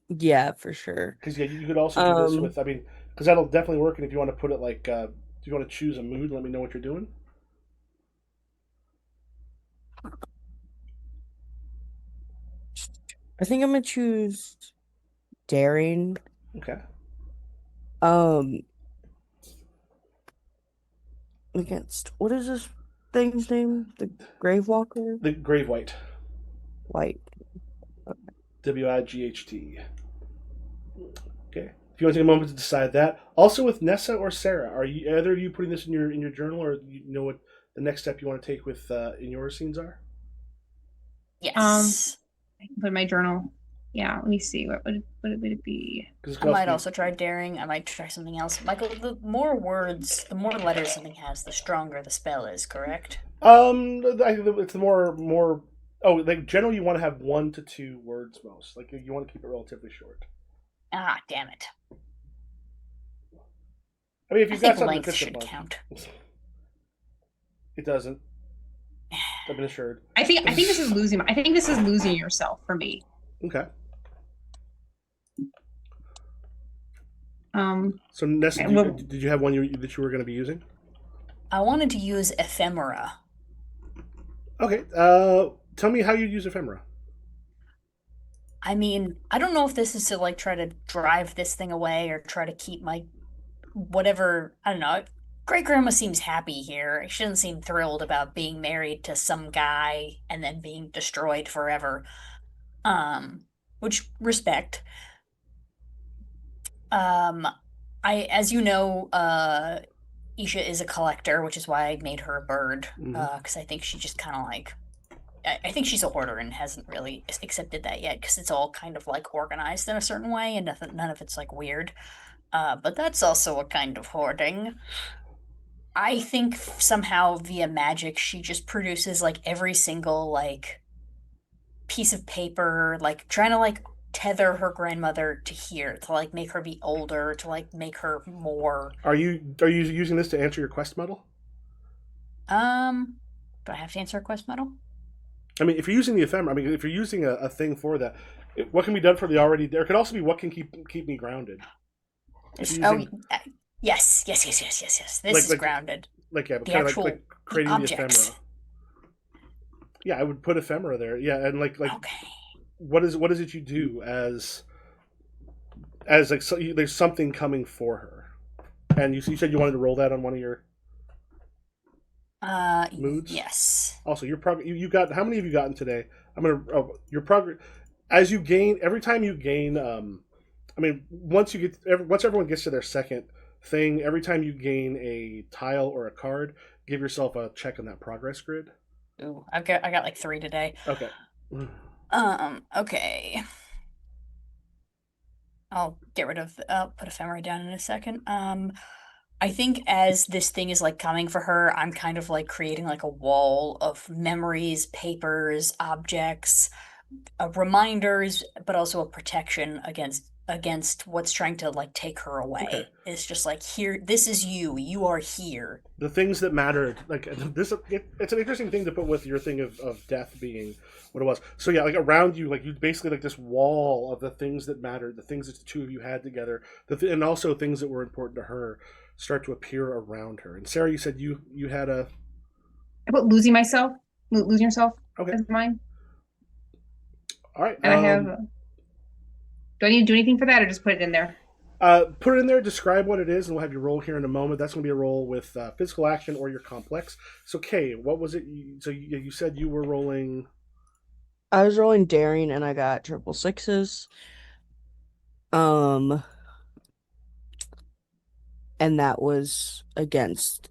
S5: Yeah, for sure.
S1: Because yeah, you could also do this with. I mean, because that'll definitely work. And if you want to put it like, do you want to choose a mood? Let me know what you're doing.
S5: I think I'm gonna choose daring.
S1: Okay.
S5: Against what is this thing's name? The Gravewalker?
S1: The Grave White.
S5: White.
S1: Wight. Okay. If you want to take a moment to decide that. Also with Nessa or Sarah, are you either of you putting this in your journal, or you know what the next step you want to take with in your scenes are?
S6: Yes.
S4: I can put in my journal. Yeah, let me see. What would it be?
S1: 'Cause it
S6: I
S1: could
S6: might
S1: be-
S6: also try daring. I might try something else. Michael, the more words, the more letters something has, the stronger the spell is, correct?
S1: I think it's more. Oh, like generally, you want to have 1 to 2 words most. Like you want to keep it relatively short.
S6: Ah, damn it.
S1: I mean, if
S6: I
S1: you've got
S6: think
S1: something
S6: length
S1: that fits
S6: should
S1: the punch,
S6: count.
S1: it doesn't. I've been assured.
S4: I think this is losing. I think this is losing yourself for me.
S1: Okay. So Nessa,
S4: and we'll-
S1: did you have one that you were going to be using?
S6: I wanted to use ephemera.
S1: Okay. Tell me how you use ephemera.
S6: I mean, I don't know if this is to like try to drive this thing away or try to keep my whatever. I don't know. Great grandma seems happy here. She doesn't seem thrilled about being married to some guy and then being destroyed forever. Which respect. Um, as you know, Isha is a collector, which is why I made her a bird.
S1: Mhm.
S6: Because I think she just kind of like, I think she's a hoarder and hasn't really accepted that yet. Because it's all kind of like organized in a certain way, and none of it's like weird. But that's also a kind of hoarding. I think somehow via magic, she just produces like every single like piece of paper, like trying to like tether her grandmother to here to like make her be older, to like make her more.
S1: Are you using this to answer your quest medal?
S6: Um, do I have to answer a quest medal?
S1: I mean, if you're using the ephemera, I mean, if you're using a thing for that, what can be done for the already? There could also be what can keep me grounded. If you're
S6: Oh,
S1: using,
S6: yes. This
S1: Like-
S6: is
S1: like-
S6: grounded.
S1: like yeah,
S6: The
S1: kind of
S6: actual
S1: like creating the
S6: objects.
S1: ephemera. Yeah, I would put ephemera there. Yeah, and like
S6: Okay.
S1: what is it you do as like there's something coming for her, and you said you wanted to roll that on one of your moods.
S6: Yes.
S1: Also, your you got how many have you gotten today? I'm gonna your progress as you gain every time you gain. I mean, once everyone gets to their second thing, every time you gain a tile or a card, give yourself a check on that progress grid.
S6: Ooh, I got like 3 today.
S1: Okay.
S6: Okay. I'll get rid of I'll put ephemera down in a second. I think as this thing is like coming for her, I'm kind of like creating like a wall of memories, papers, objects, reminders, but also a protection against what's trying to like take her away.
S1: Okay.
S6: It's just like here, this is you. You are here.
S1: The things that mattered, like this, it's an interesting thing to put with your thing of death being what it was. So yeah, like around you, like you basically like this wall of the things that mattered, the things that the two of you had together, and also things that were important to her start to appear around her. And Sarah, you said you had a
S4: I put losing myself, losing yourself
S1: okay.
S4: as mine,
S1: All right.
S4: and I have. Do I need to do anything for that, or just put it in there?
S1: Put it in there, describe what it is, and we'll have your roll here in a moment. That's going to be a roll with physical action or your complex. So, Kay, what was it? So you said you were rolling.
S5: I was rolling daring and I got triple sixes. And that was against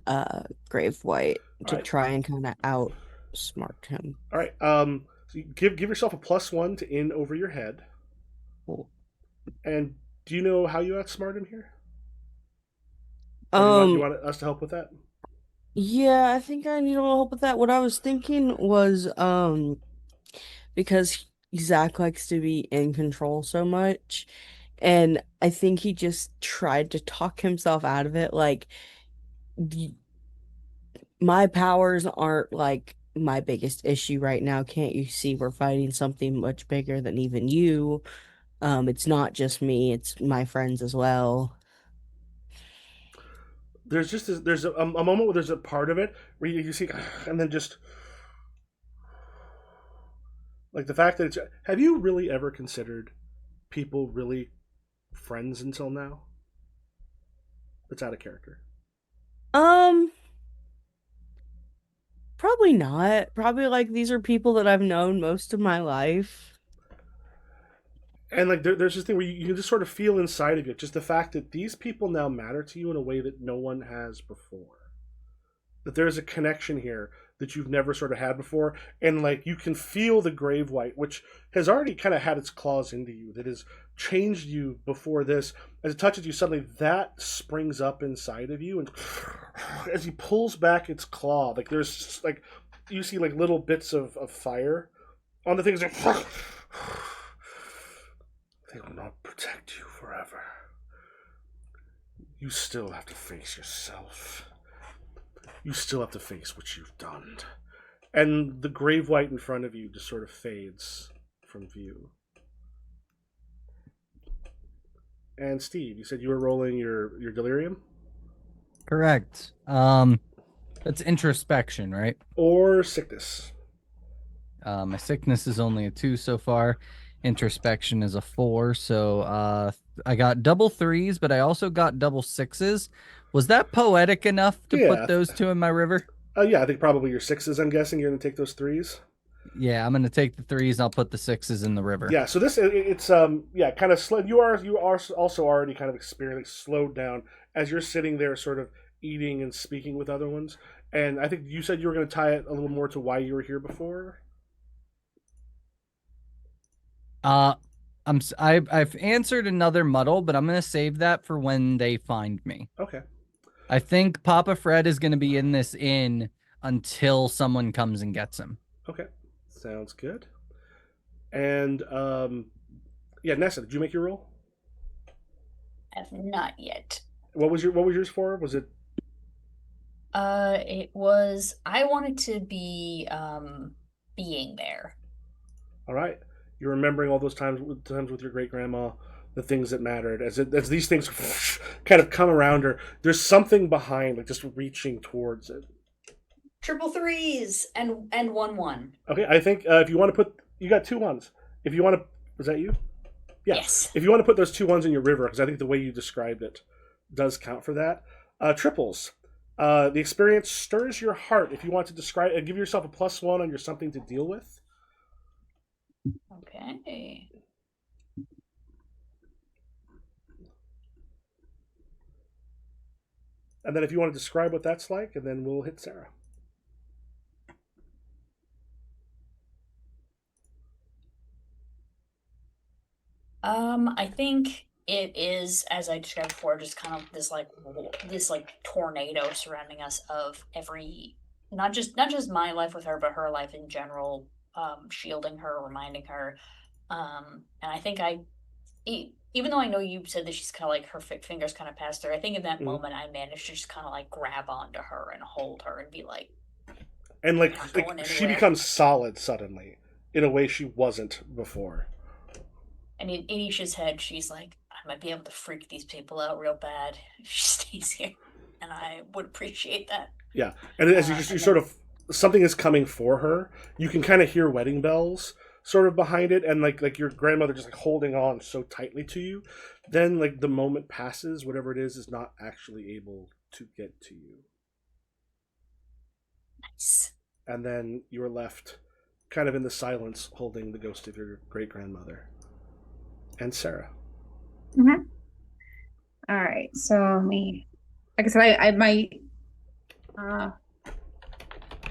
S5: Grave White to
S1: Alright.
S5: try and kind of outsmart him.
S1: All right. So you give yourself a +1 to in over your head.
S5: Cool.
S1: And do you know how you outsmart him here? Or you want us to help with that?
S5: Yeah, I think I need a little help with that. What I was thinking was because Zach likes to be in control so much, and I think he just tried to talk himself out of it. Like, my powers aren't like my biggest issue right now. Can't you see we're fighting something much bigger than even you? It's not just me, it's my friends as well.
S1: There's just there's a moment where there's a part of it where you see, and then just like the fact that it's. Have you really ever considered people really friends until now? That's out of character.
S5: Probably not. Probably like these are people that I've known most of my life.
S1: And like there's this thing where you can just sort of feel inside of you just the fact that these people now matter to you in a way that no one has before. That there's a connection here that you've never sort of had before, and like you can feel the grave white, which has already kind of had its claws into you, that has changed you before this. As it touches you, suddenly that springs up inside of you, and as he pulls back its claw, like there's like you see like little bits of fire on the things. Like, they will not protect you forever. You still have to face yourself. You still have to face what you've done. And the grave white in front of you just sort of fades from view. And Steve, you said you were rolling your delirium?
S3: Correct. That's introspection, right?
S1: Or sickness?
S3: My sickness is only a 2 so far. Introspection is a 4. So I got double 3s, but I also got double 6s. Was that poetic enough to put those 2 in my river?
S1: Yeah, I think probably your 6s, I'm guessing. You're going to take those 3s?
S3: Yeah, I'm going to take the 3s and I'll put the 6s in the river.
S1: Yeah, so it's kind of slow. You are also already kind of experienced, slowed down as you're sitting there sort of eating and speaking with other ones. And I think you said you were going to tie it a little more to why you were here before.
S3: I've answered another muddle, but I'm gonna save that for when they find me.
S1: Okay.
S3: I think Papa Fred is gonna be in this inn until someone comes and gets him.
S1: Okay. Sounds good. And Nessa, did you make your roll?
S6: I have not yet.
S1: What was yours for? Was it?
S6: It was. I wanted to be being there.
S1: All right. You're remembering all those times with your great grandma, the things that mattered. As these things kind of come around her, there's something behind, like just reaching towards it.
S6: Triple 3s and 1-1.
S1: Okay, I think if you want to put, you got 2 1s. If you want to, was that you? Yeah.
S6: Yes.
S1: If you want to put those 2 1s in your river, because I think the way you described it does count for that. Triples. The experience stirs your heart. If you want to describe, give yourself a +1 on your something to deal with.
S6: Okay.
S1: And then if you want to describe what that's like, and then we'll hit Sarah.
S6: I think it is, as I described before, just kind of this tornado surrounding us of every, not just my life with her, but her life in general, shielding her, reminding her. And I think even though I know you said that she's kind of like her fingers kind of passed her, I think in that moment I managed to just kind of like grab onto her and hold her and be like,
S1: and like she becomes solid suddenly in a way she wasn't before.
S6: And in Isha's head, she's like, I might be able to freak these people out real bad if she stays here, and I would appreciate that.
S1: Yeah, and as you sort of, something is coming for her. You can kind of hear wedding bells sort of behind it, and like your grandmother just like holding on so tightly to you. Then like the moment passes, whatever it is not actually able to get to you.
S6: Nice.
S1: And then you're left kind of in the silence holding the ghost of your great grandmother. And Sarah.
S4: Mm-hmm. All right, so me, like I said,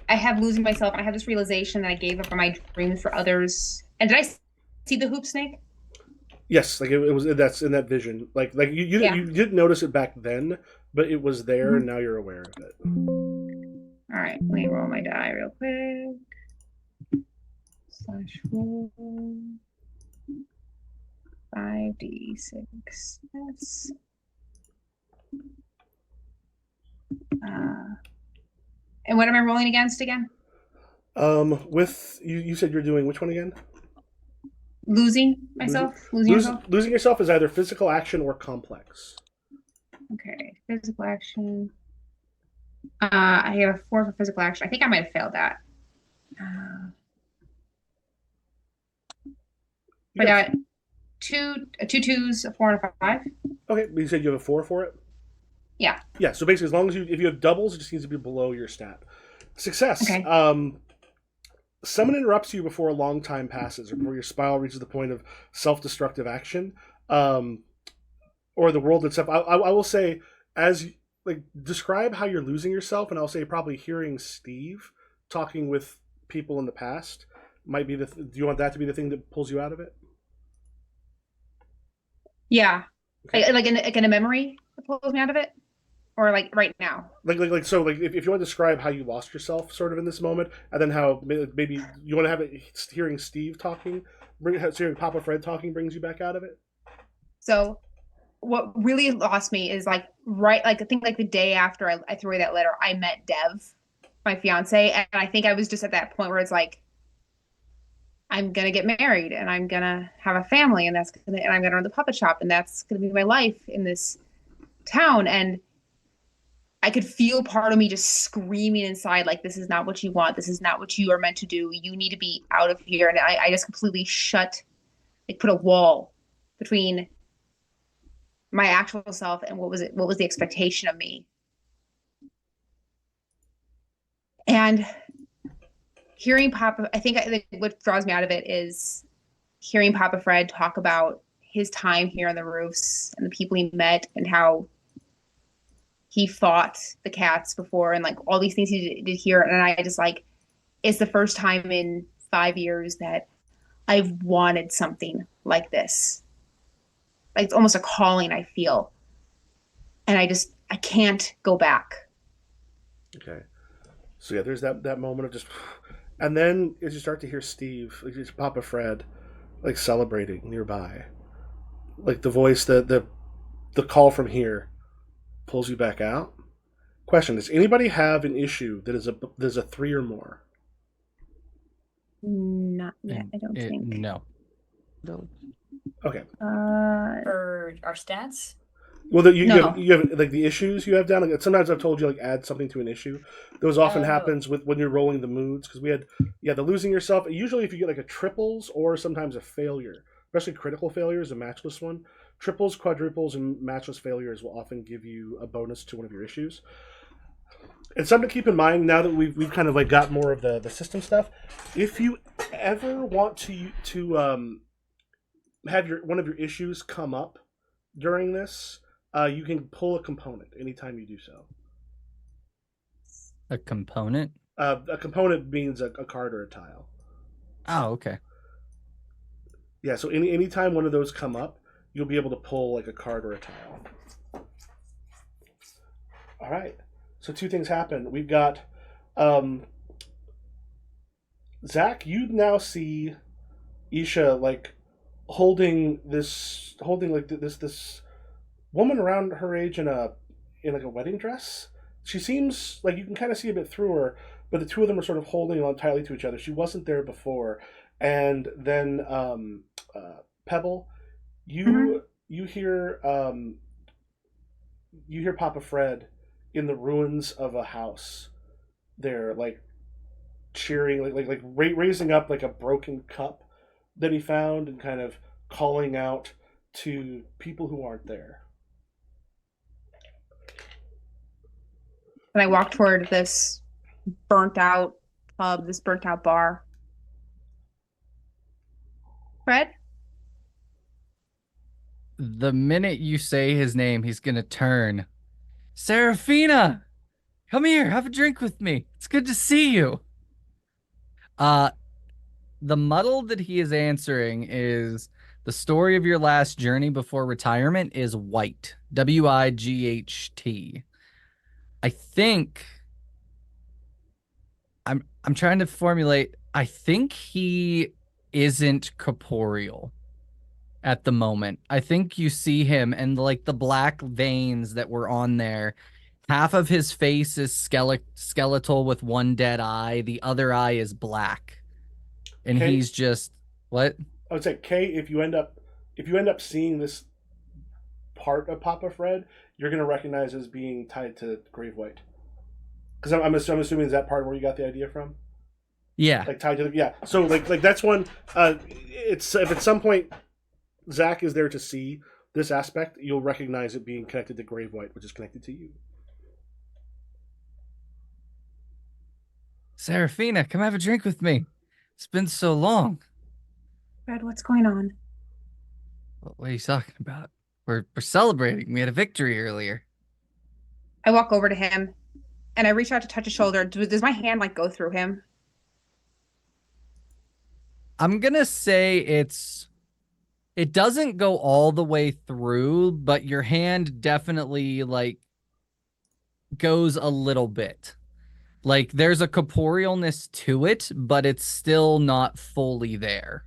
S4: I have losing myself. I have this realization that I gave up on my dreams for others. And did I see the hoop snake?
S1: Yes, like it was. That's in that vision. Like you didn't notice it back then, but it was there, and now you're aware of it.
S4: All right, let me roll my die real quick. /roll 5d6. Yes. And what am I rolling against again?
S1: With you said you're doing which one again?
S4: Losing myself.
S1: Losing yourself is either physical action or complex.
S4: Okay, physical action. I have a 4 for physical action. I think I might have failed that. I got two 2s, a 4, and a 5.
S1: Okay, but you said you have a 4 for it?
S4: Yeah.
S1: Yeah, so basically as long as if you have doubles, it just needs to be below your stat. Success.
S4: Okay.
S1: Someone interrupts you before a long time passes, or before your spiral reaches the point of self-destructive action, or the world itself. I will say, describe how you're losing yourself, and I'll say probably hearing Steve talking with people in the past might be do you want that to be the thing that pulls you out of it?
S4: Yeah.
S1: Okay.
S4: Like in a memory that pulls me out of it? Or like right now?
S1: So if you want to describe how you lost yourself sort of in this moment, and then how maybe you want to have it hearing Steve talking, hearing Papa Fred talking brings you back out of it.
S4: So what really lost me is like I think like the day after I threw away that letter, I met Dev, my fiance, and I think I was just at that point where it's like I'm gonna get married and I'm gonna have a family and and I'm gonna run the puppet shop and that's gonna be my life in this town. And I could feel part of me just screaming inside, like, this is not what you want. This is not what you are meant to do. You need to be out of here. And I just completely put a wall between my actual self and what was the expectation of me. And hearing Papa, I think what draws me out of it is hearing Papa Fred talk about his time here on the roofs and the people he met and how he fought the cats before and like all these things he did here. And I just like, it's the first time in 5 years that I've wanted something like this. Like it's almost a calling I feel. And I can't go back.
S1: Okay. So yeah, there's that moment of just, and then as you start to hear Steve, like just Papa Fred, like celebrating nearby, like the voice that the call from here pulls you back out. Question: does anybody have an issue that is there's a 3 or more?
S4: Not yet, I don't think.
S3: No.
S5: No.
S1: Okay.
S6: For our stats?
S1: Well, you
S4: No.
S1: you have like the issues you have down. Like sometimes I've told you like add something to an issue. Those often
S6: Oh.
S1: happens with when you're rolling the moods because we had the losing yourself. Usually, if you get like a triples or sometimes a failure, especially critical failures, a matchless one. Triples, quadruples, and matchless failures will often give you a bonus to one of your issues. And something to keep in mind now that we've kind of like got more of the system stuff. If you ever want to have one of your issues come up during this, you can pull a component anytime you do so.
S3: A component?
S1: A component means a card or a tile.
S3: Oh, okay.
S1: Yeah, so anytime one of those come up, you'll be able to pull like a card or a tile. All right. So 2 things happen. We've got Zach. You now see Isha like holding this woman around her age in like a wedding dress. She seems like you can kind of see a bit through her, but the 2 of them are sort of holding on tightly to each other. She wasn't there before, and then Pebble, you hear Papa Fred in the ruins of a house. They're like cheering, raising up like a broken cup that he found, and kind of calling out to people who aren't there.
S4: And I walk toward this burnt out pub, this burnt out bar. Fred?
S3: The minute you say his name, he's gonna turn. Serafina! Come here, have a drink with me. It's good to see you. The muddle that he is answering is the story of your last journey before retirement is White. Wight. I think I'm trying to formulate. I think he isn't corporeal at the moment. I think you see him and like the black veins that were on there. Half of his face is skeletal with one dead eye. The other eye is black. And
S1: Okay.
S3: he's just what?
S1: I would say, Kay, if you end up seeing this part of Papa Fred, you're going to recognize as being tied to Grave White. Because I'm assuming is that part where you got the idea from?
S3: Yeah.
S1: Like tied to So like that's one. It's if at some point Zach is there to see this aspect, you'll recognize it being connected to Grave White, which is connected to you.
S3: Serafina, come have a drink with me. It's been so long.
S4: Fred, what's going on?
S3: What are you talking about? We're celebrating. We had a victory earlier.
S4: I walk over to him and I reach out to touch his shoulder. Does my hand like go through him?
S3: I'm gonna say it doesn't go all the way through, but your hand definitely like goes a little bit. Like there's a corporealness to it, but it's still not fully there.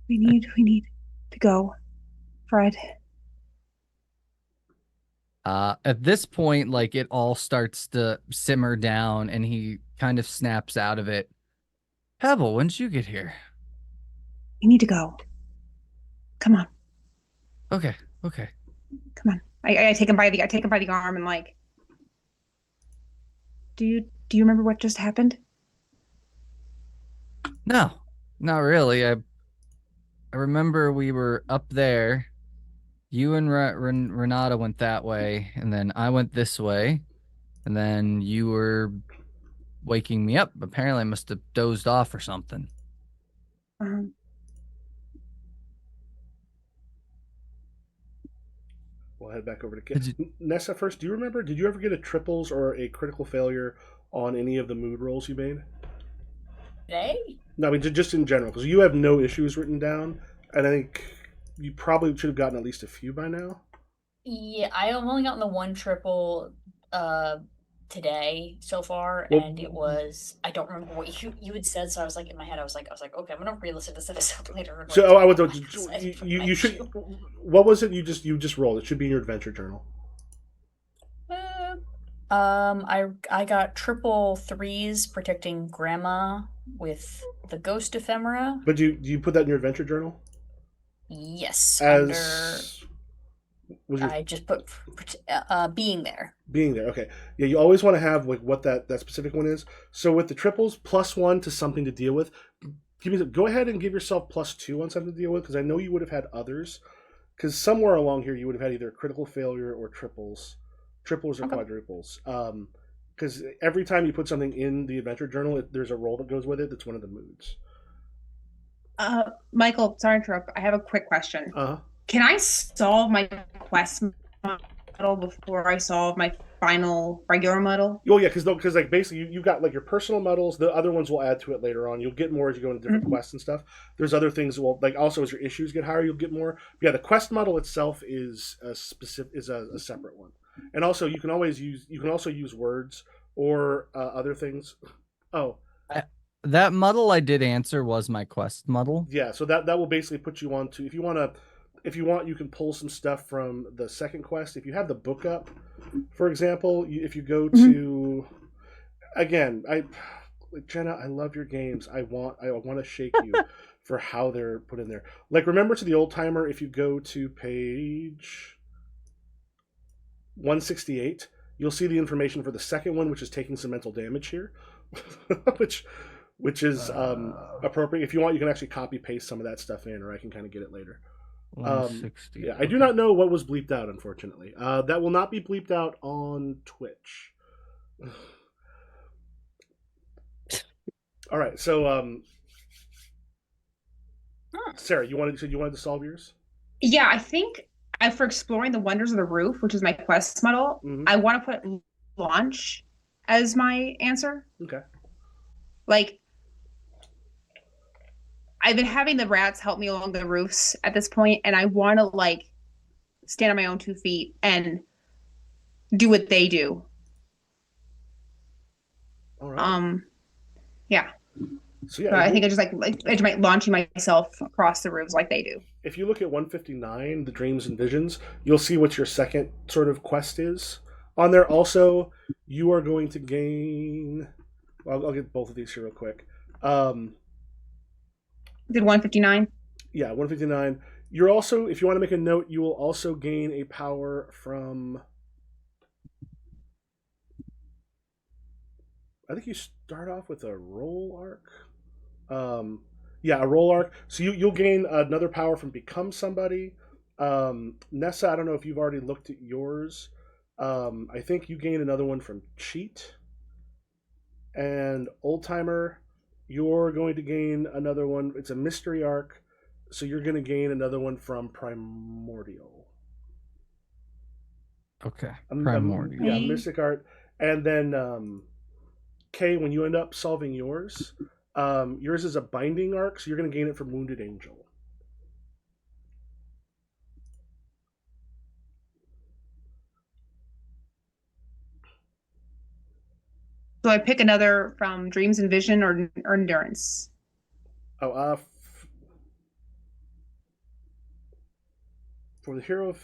S4: We need to go, Fred.
S3: At this point, like it all starts to simmer down and he kind of snaps out of it. Pebble, when did you get here?
S4: We need to go. Come on,
S3: Okay, okay.
S4: come on. I take him by the arm and like, do you remember what just happened?
S3: No, not really. I remember we were up there. You and Renata went that way, and then I went this way, and then you were waking me up. Apparently, I must have dozed off or something.
S4: Um,
S1: We'll head back over to Nessa first. Do you remember? Did you ever get a triples or a critical failure on any of the mood rolls you made?
S6: Today?
S1: No, I mean just in general, because you have no issues written down, and I think you probably should have gotten at least a few by now.
S6: Yeah, I have only gotten the one triple today so far,
S1: Well-
S6: and it was I don't remember what you had said, so I was like in my head I was like okay, I'm gonna re-listen to this episode later. And
S1: So I would.
S6: what I said for my
S1: You should.
S6: issue.
S1: What was it? You just rolled. It should be in your adventure journal.
S6: I got triple threes protecting Grandma with the ghost ephemera.
S1: But do you put that in your adventure journal?
S6: Yes,
S1: As was your
S6: I just put being there.
S1: being there? Okay. Yeah, you always want to have like what that specific one is. So with the triples, +1 to something to deal with. Go ahead and give yourself +2 on something to deal with, because I know you would have had others. Because somewhere along here you would have had either critical failure or triples or
S6: Okay.
S1: quadruples. Because every time you put something in the adventure journal, there's a roll that goes with it. That's one of the moods.
S4: Michael, sorry to interrupt. I have a quick question.
S1: Uh-huh.
S4: Can I solve my quest model before I solve my final regular model?
S1: Oh yeah, because like basically you've got like your personal medals. The other ones will add to it later on. You'll get more as you go into different quests and stuff. There's other things. Well, like also as your issues get higher, you'll get more. But yeah, the quest model itself is a separate one. And also you can also use words or other things. Oh
S3: That muddle I did answer was my quest muddle.
S1: yeah, so that will basically put you on to if you want, you can pull some stuff from the second quest. If you have the book up, for example, if you go to, again, Jenna, I love your games. I want to shake you for how they're put in there. Like, remember to the old timer, if you go to page 168, you'll see the information for the second one, which is taking some mental damage here, which is appropriate. If you want, you can actually copy paste some of that stuff in, or I can kind of get it later.
S3: 160.
S1: Yeah, I do not know what was bleeped out, unfortunately. That will not be bleeped out on Twitch. All right, so Sarah, you wanted to solve yours?
S4: Yeah, I think for exploring the wonders of the roof, which is my quest model, I want to put launch as my answer.
S1: Okay.
S4: Like, I've been having the rats help me along the roofs at this point, and I want to like stand on my own 2 feet and do what they do.
S1: All right.
S4: Yeah.
S1: So yeah,
S4: So I think I just might launching myself across the roofs like they do.
S1: if you look at 159, the dreams and visions, you'll see what your second sort of quest is on there. Also, you are going to gain. Well, I'll get both of these here real quick.
S4: Did 159?
S1: Yeah, 159. You're also, if you want to make a note, you will also gain a power from. I think you start off with a roll arc. Yeah, a roll arc. So you'll gain another power from become somebody. Nessa, I don't know if you've already looked at yours. I think you gain another one from cheat. And old timer, you're going to gain another one. It's a mystery arc. So you're going to gain another one from Primordial.
S3: Okay.
S1: Yeah,
S3: Primordial.
S1: Mystic Art. And then, Kay, when you end up solving yours, yours is a Binding Arc, so you're going to gain it from Wounded Angel.
S4: So I pick another from Dreams and Vision or Endurance.
S1: Oh, for the Hero of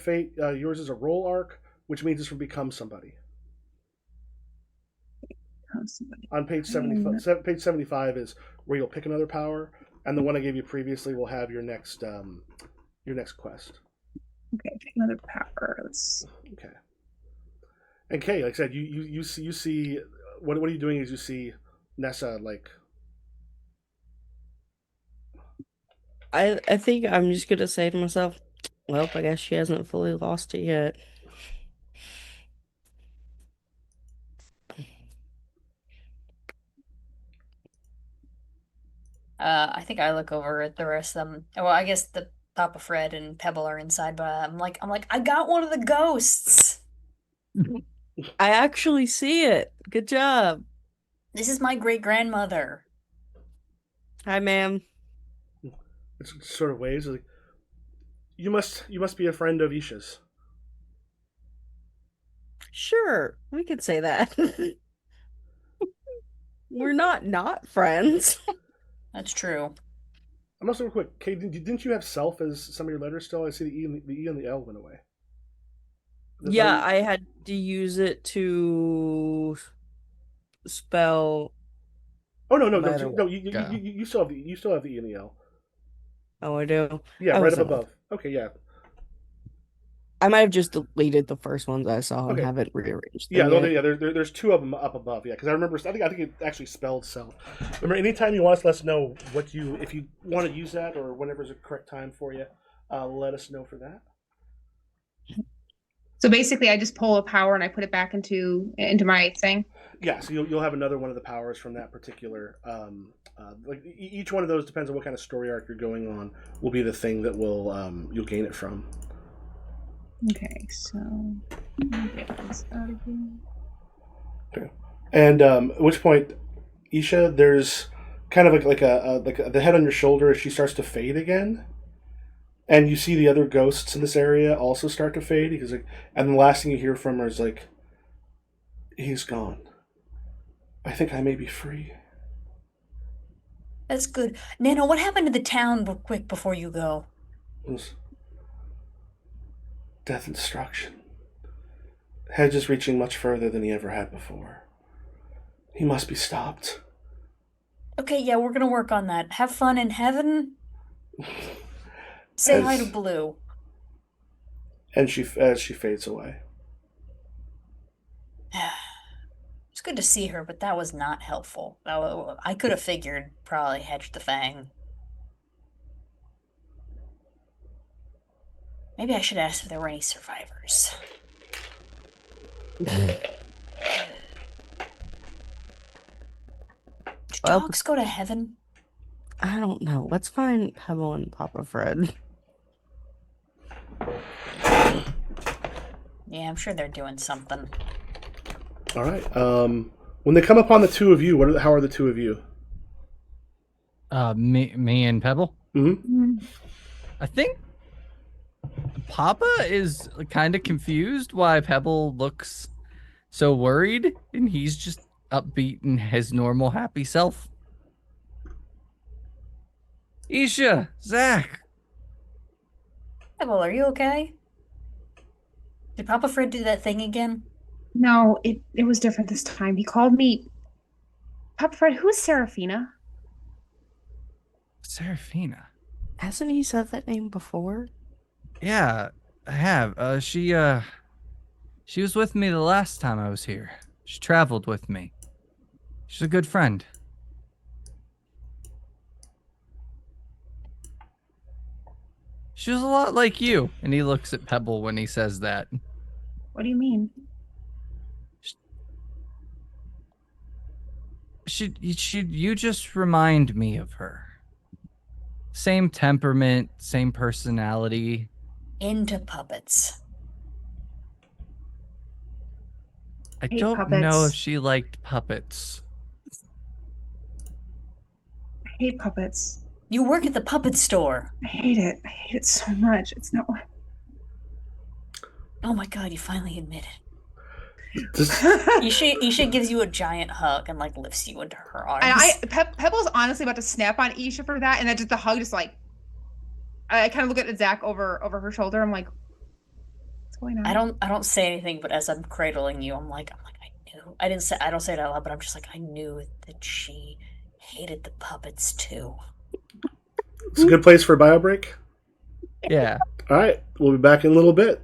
S1: Fate, yours is a Roll Arc, which means it's from Become Somebody. On page 75 is where you'll pick another power, and the one I gave you previously will have your next quest.
S4: Okay, pick another power. Let's.
S1: Okay. And Kay, like I said, you see what are you doing? Is you see Nessa like.
S5: I think I'm just gonna say to myself, well, I guess she hasn't fully lost it yet.
S6: I think I look over at the rest of them. Well, I guess the Papa Fred and Pebble are inside, but I'm like, I got one of the ghosts.
S5: I actually see it. Good job.
S6: This is my great grandmother.
S5: Hi, ma'am.
S1: It's sort of waves like you must be a friend of Isha's.
S5: Sure, we could say that. We're not friends.
S6: That's true.
S1: I'm also real quick. Kay, didn't you have self as some of your letters still? I see the E and the L went away.
S5: Yeah, I had to use it to spell.
S1: Oh no
S5: matter
S1: you still have the E and the L.
S5: Oh, I do.
S1: Yeah,
S5: I
S1: right
S5: was
S1: up above. Okay, yeah.
S5: I might have just deleted the first ones I saw and
S1: Okay.
S5: haven't rearranged
S1: Yeah,
S5: them
S1: no,
S5: yet.
S1: there's two of them up above. Yeah, because I remember. I think it actually spelled self. Remember, anytime you want us to let us know if you want to use that or whenever's the correct time for you, let us know for that.
S4: So basically, I just pull a power and I put it back into my thing.
S1: Yeah, so you'll have another one of the powers from that particular. Like each one of those depends on what kind of story arc you're going on. Will be the thing that will you'll gain it from.
S4: Okay, so get this out of here.
S1: Okay, and at which point, Isha, there's kind of like the head on your shoulder as she starts to fade again, and you see the other ghosts in this area also start to fade because and the last thing you hear from her is like, "He's gone. I think I may be free."
S6: That's good. Nano, what happened to the town real quick before you go?
S1: It was death and destruction. Hedge is reaching much further than he ever had before. He must be stopped.
S6: Okay, yeah, we're gonna work on that. Have fun in heaven. Say hi to Blue.
S1: And as she fades away.
S6: It's good to see her, but that was not helpful. I could have figured probably Hedge the Fang. Maybe I should ask if there were any survivors. Do
S5: Well,
S6: dogs go to heaven?
S5: I don't know. Let's find Pebble and Papa Fred.
S6: Yeah, I'm sure they're doing something.
S1: All right. When they come upon the two of you, how are the two of you?
S3: Me and Pebble.
S1: Mm-hmm.
S3: I think Papa is kind of confused why Pebble looks so worried, and he's just upbeat and his normal happy self. Isha, Zach.
S6: Pebble, are you okay? Did Papa Fred do that thing again?
S4: No, it was different this time. He called me Papa Fred. Who's Serafina?
S3: Serafina.
S5: Hasn't he said that name before?
S3: Yeah, I have. She was with me the last time I was here. She traveled with me. She's a good friend. She was a lot like you. And he looks at Pebble when he says that.
S4: What do you mean?
S3: You just remind me of her. Same temperament, same personality.
S6: Into puppets.
S3: I
S4: hate
S3: don't know if
S4: puppets.
S3: she liked puppets.
S4: I hate puppets.
S6: You work at the puppet store.
S4: I hate it. I hate it so much. It's not.
S6: Oh my god, you finally admit it.
S1: Just
S6: Isha gives you a giant hug and like lifts you into her arms.
S4: And Pebble's honestly about to snap on Isha for that, and then just the hug, just like I kind of look at Zach over her shoulder. I'm like, what's going on?
S6: I don't say anything, but as I'm cradling you, I'm like I knew. I don't say it out loud, but I'm just like I knew that she hated the puppets too.
S1: it's a good place for a bio break.
S3: Yeah.
S1: All right, we'll be back in a little bit.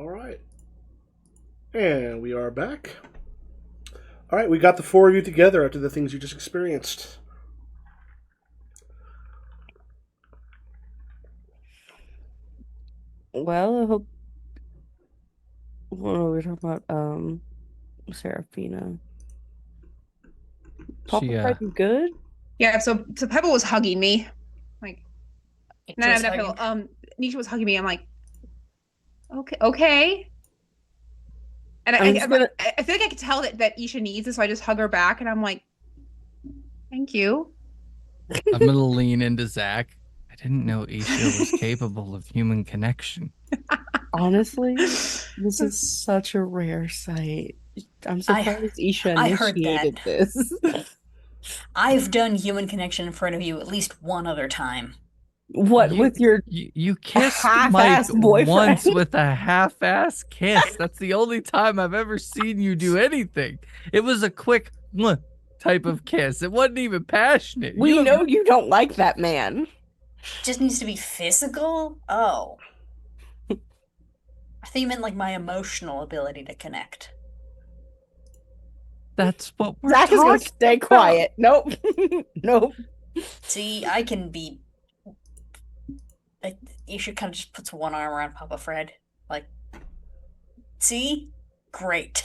S1: All right. And we are back. All right, we got the four of you together after the things you just experienced.
S5: Well, I hope. What are we talking about? Serafina. Papa
S3: She
S5: Fred, you good?
S4: Yeah, so Pebble was hugging me. Like, no,
S6: Just
S4: Pebble.
S6: hugging.
S4: Nisha was hugging me. I'm like, okay. And
S5: I'm just gonna.
S4: I feel like I could tell that Isha needs it, so I just hug her back, and I'm like, thank you.
S3: I'm gonna lean into Zach. I didn't know Isha was capable of human connection.
S5: Honestly, this is such a rare sight. I'm
S6: I-
S5: surprised Isha
S6: I heard
S5: initiated this.
S6: I've done human connection in front of you at least one other time.
S5: What
S3: You-
S5: with your
S3: You kissed
S5: half-ass
S3: Mike
S5: boyfriend?
S3: once with a half-ass kiss. That's the only time I've ever seen you do anything. It was a quick "Mwah" type of kiss. It wasn't even passionate.
S5: We know you don't like that man.
S6: Just needs to be physical? Oh. I think you meant like my emotional ability to connect.
S3: That's what we're
S5: Zach is gonna
S3: talking
S5: stay
S3: about.
S5: quiet. Nope. Nope.
S6: See, I can be. You should kind of just puts one arm around Papa Fred. Like, see? Great.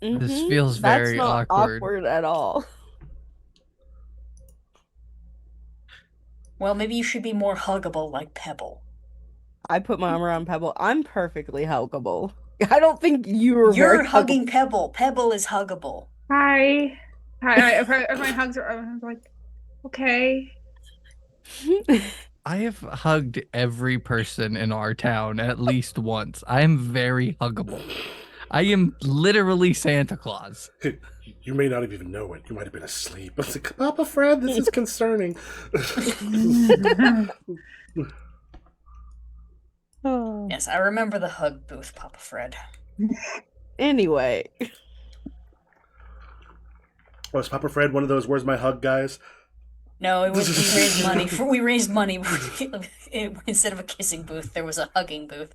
S3: This
S5: Mhm.
S3: feels
S5: That's
S3: very
S5: not
S3: awkward.
S5: at all.
S6: Well, maybe you should be more huggable like Pebble.
S5: I put my arm around Pebble. I'm perfectly huggable. I don't think you were
S6: You're
S5: very
S6: hugging Pebble. Pebble is huggable.
S4: Hi. My hugs are. I'm like, okay.
S3: I have hugged every person in our town at least once. I am very huggable. I am literally Santa Claus.
S1: You may not have even know it. You might have been asleep. I was like, Papa Fred, this is concerning.
S5: Oh.
S6: Yes, I remember the hug booth, Papa Fred.
S5: Anyway,
S1: Was Papa Fred one of those "Where's my hug" guys?
S6: No, we raised money. We raised money instead of a kissing booth. There was a hugging booth.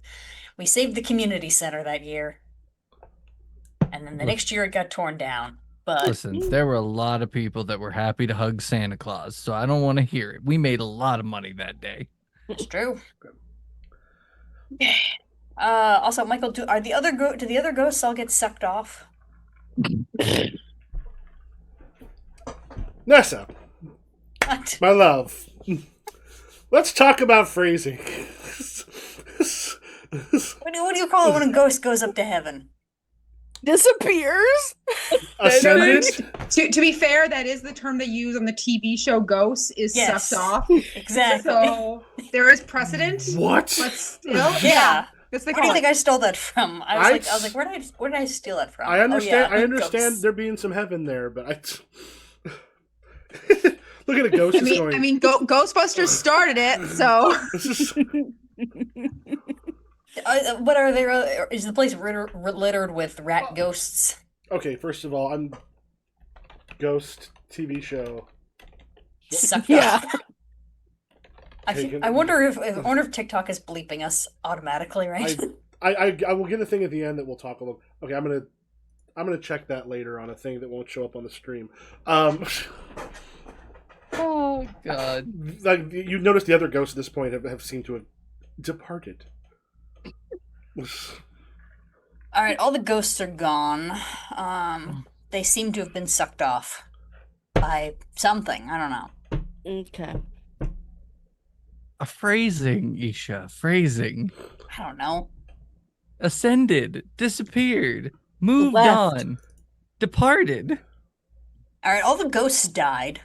S6: We saved the community center that year, and then the next year it got torn down. But
S3: Listen, there were a lot of people that were happy to hug Santa Claus, so I don't want to hear it. We made a lot of money that day.
S6: it's true. Also, Michael, do the other ghosts all get sucked off?
S1: Nessa,
S6: What?
S1: my love. Let's talk about phrasing.
S6: What do you call it when a ghost goes up to heaven?
S5: disappears.
S1: Ascended?
S4: To be fair, that is the term they use on the TV show Ghosts, is
S6: Yes.
S4: sucked off.
S6: Exactly.
S4: So there is precedent,
S1: What?
S4: but still,
S6: Yeah.
S4: That's the
S6: Where do you think I stole that from? I was like, where did I steal that from?
S1: I understand.
S6: Oh, yeah,
S1: I understand
S6: ghosts.
S1: there being some heaven there, but I look at a ghost.
S4: I mean, Ghostbusters started it, so
S1: This is
S6: What are there? Is the place littered with rat ghosts?
S1: okay. First of all, I'm Ghost TV show.
S6: Sucked
S5: Yeah.
S6: up. I wonder if TikTok is bleeping us automatically, right?
S1: I will get a thing at the end that we'll talk a little. Okay, I'm gonna check that later on a thing that won't show up on the stream.
S3: Oh God!
S1: Like you notice, the other ghosts at this point have seemed to have departed.
S6: All right, all the ghosts are gone. They seem to have been sucked off by something. I don't know.
S5: Okay.
S3: A phrasing, Isha. Phrasing.
S6: I don't know.
S3: Ascended. Disappeared. Moved
S5: Left.
S3: on. Departed.
S6: All right, all the ghosts died.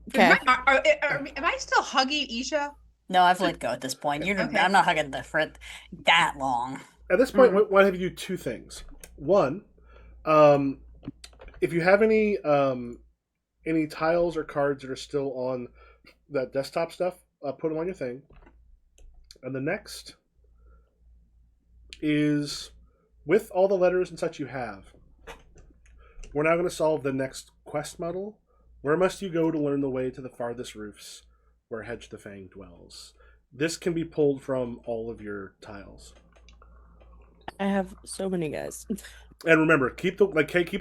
S5: Okay.
S4: am I still hugging Isha?
S6: No, I've let go at this point.
S4: Okay.
S6: I'm not hugging the friend that long.
S1: At this point, why don't you do two things? One, if you have any tiles or cards that are still on that desktop stuff, put them on your thing. And the next is, with all the letters and such you have, we're now going to solve the next quest model. Where must you go to learn the way to the farthest roofs, where Hedge the Fang dwells? This can be pulled from all of your tiles.
S5: I have so many guys.
S1: And remember, keep the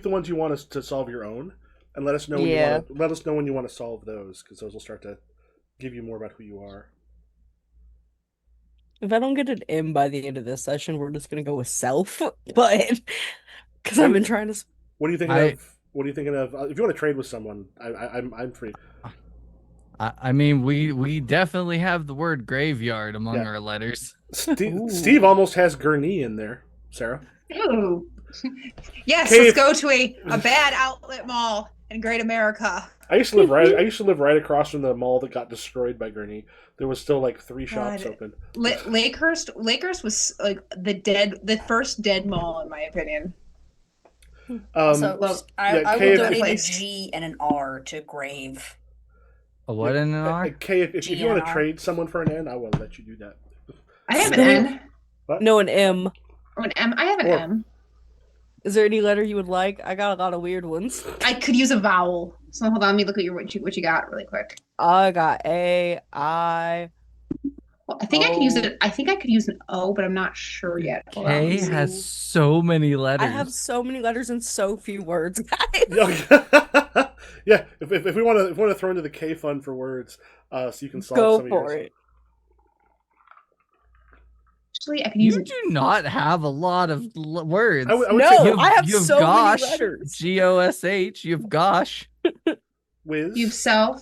S1: ones you want us to solve your own, and let us know when you
S5: Yeah.
S1: want to let us know when you want to solve those, because those will start to give you more about who you are.
S5: If I don't get an M by the end of this session, we're just gonna go with self. But because
S1: What
S5: I've
S1: do
S5: been
S1: you-
S5: trying to.
S1: What are you thinking
S3: I-
S1: of? What are you thinking of? If you want to trade with someone, I'm free.
S3: I mean, we definitely have the word graveyard among
S1: Yeah.
S3: our letters.
S5: Ooh.
S1: Steve almost has Gurney in there. Sarah.
S4: Ooh. Yes,
S1: Cave.
S4: let's go to a bad outlet mall in Great America.
S1: I used to live right across from the mall that got destroyed by Gurney. There was still like 3 shops
S4: God.
S1: open.
S4: Lakehurst was like the first dead mall in my opinion.
S6: Also,
S4: Well,
S6: I will
S1: Cave,
S6: donate a
S4: Place.
S6: G and an R to Grave.
S3: A what in an R?
S1: Kay, if you want to
S6: GNR.
S1: trade someone for an N, I will let you do that.
S4: I have an
S5: Steve?
S4: N
S1: What?
S5: No, an M.
S4: or an M. I have an
S1: Or-
S4: M.
S5: Is there any letter you would like? I got a lot of weird ones.
S4: I could use a vowel. So hold on, let me look at what you got really quick.
S5: I got A, I.
S4: Well, I think I could use
S5: O.
S4: it. I think I could use an O, but I'm not sure yet. Hold on, let me
S3: K
S4: see.
S3: has so many letters.
S5: I have so many letters and so few words, guys.
S1: Yeah, if we want to throw into the K fund for words, so you can solve
S5: Go
S1: some of
S5: for
S1: yours.
S5: it.
S4: Actually, I could use
S3: You
S4: it.
S3: do not have a lot of words.
S1: I would
S5: No,
S1: say
S3: You've-
S5: I have
S3: you've
S5: so
S3: gosh,
S5: many letters.
S3: Gosh. You've gosh.
S1: Wiz.
S4: You have self.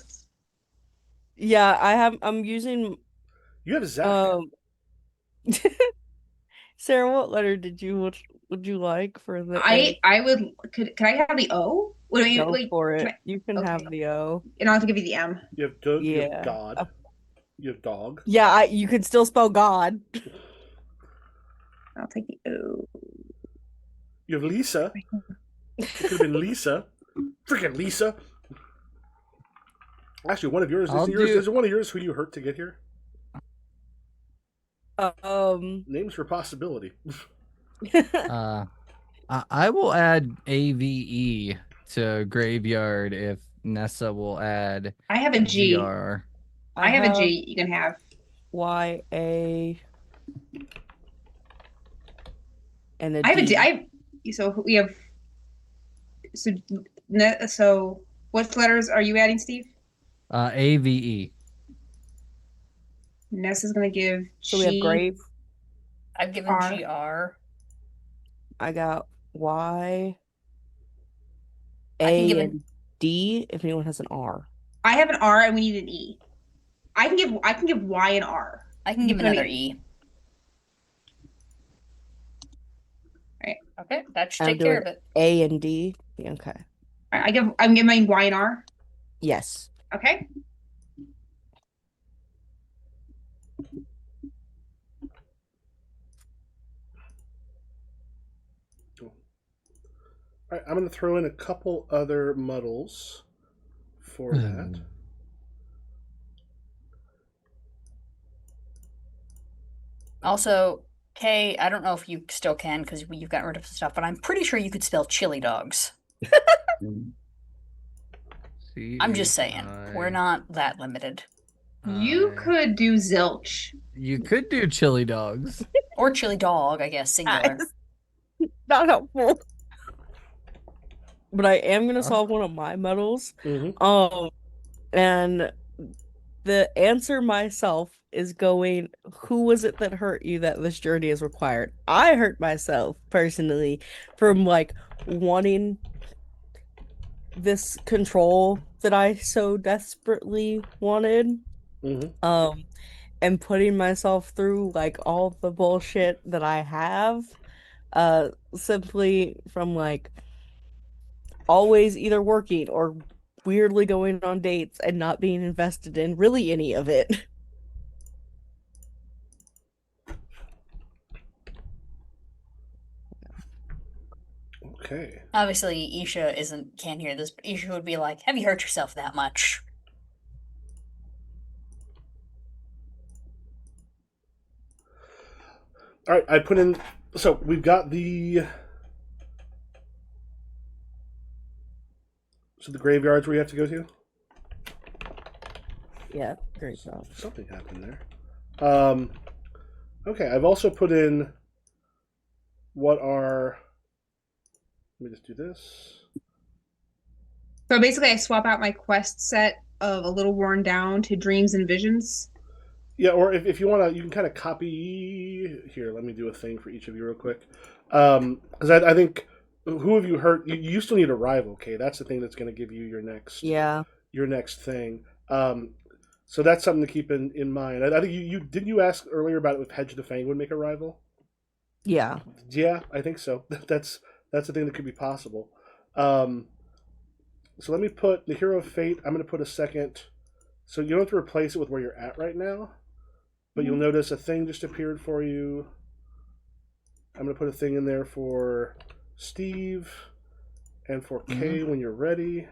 S5: Yeah, I'm using
S1: You have Zach.
S5: Sarah, what letter would you like for the
S4: I would. Could I have the O? Wait,
S5: Go
S4: wait.
S5: for
S4: can
S5: it.
S4: I-
S5: You can
S4: okay.
S5: have the O.
S4: And I'll have to give you the M.
S1: You have Doug. You have
S5: Yeah.
S1: God. You have dog.
S5: Yeah, you could still spell God.
S4: I'll take the O.
S1: You have Lisa. It could have been Lisa. Freaking Lisa. Actually, one of yours. Is there one of yours who you hurt to get here? Names for possibility.
S3: I will add AVE to graveyard if Nessa will add
S4: I have a G.
S3: GR.
S4: I have a G. You can have.
S5: YA and a
S4: I have a
S5: D.
S4: D. So we have. So what letters are you adding, Steve?
S3: AVE.
S4: Ness is gonna give.
S5: So we have grave.
S6: I've given
S4: R.
S6: GR.
S5: I got Y,
S6: I can
S5: A,
S6: give
S5: and D. If anyone has an R.
S4: I have an R and we need an E. I can give Y and R.
S6: I can give
S4: Let me-
S6: another E.
S4: Right.
S6: Okay, that should
S5: I'm
S6: take care
S5: doing
S6: of it.
S5: A and D. Okay.
S4: I'm giving Y and R.
S5: Yes.
S4: Okay.
S1: All right, I'm going to throw in a couple other muddles for that.
S6: Also, Kay, I don't know if you still can because you've gotten rid of some stuff, but I'm pretty sure you could spell chili dogs. I'm just saying, we're not that limited.
S4: You could do zilch.
S3: You could do chili dogs.
S6: Or chili dog, I guess, singular.
S5: Not helpful. But I am gonna solve one of my muddles.
S1: Mm-hmm.
S5: And the answer myself is going, who was it that hurt you that this journey is required? I hurt myself personally from like wanting this control that I so desperately wanted.
S1: Mm-hmm.
S5: And putting myself through like all the bullshit that I have, simply from like always either working or weirdly going on dates and not being invested in really any of it.
S1: Okay.
S6: Obviously, Isha can't hear this, but Isha would be like, "Have you hurt yourself that much?"
S1: All right, I put in. So we've got the. So the graveyards where you have to go to.
S5: Yeah, great job.
S1: Something happened there. Okay, I've also put in what are. Let me just do this.
S4: So basically, I swap out my quest set of a little worn down to dreams and visions.
S1: Yeah, or if you want to, you can kind of copy. Here, let me do a thing for each of you real quick. Because I think, who have you hurt? You still need a rival, okay? That's the thing that's going to give you
S5: Yeah.
S1: your next thing. So that's something to keep in mind. I think you did you ask earlier about if Hedge the Fang would make a rival?
S5: Yeah.
S1: Yeah, I think so. That's the thing that could be possible. Um, so let me put the Hero of Fate. I'm going to put a second. So you don't have to replace it with where you're at right now, but you'll notice a thing just appeared for you. I'm going to put a thing in there for Steve and for Kay when you're ready.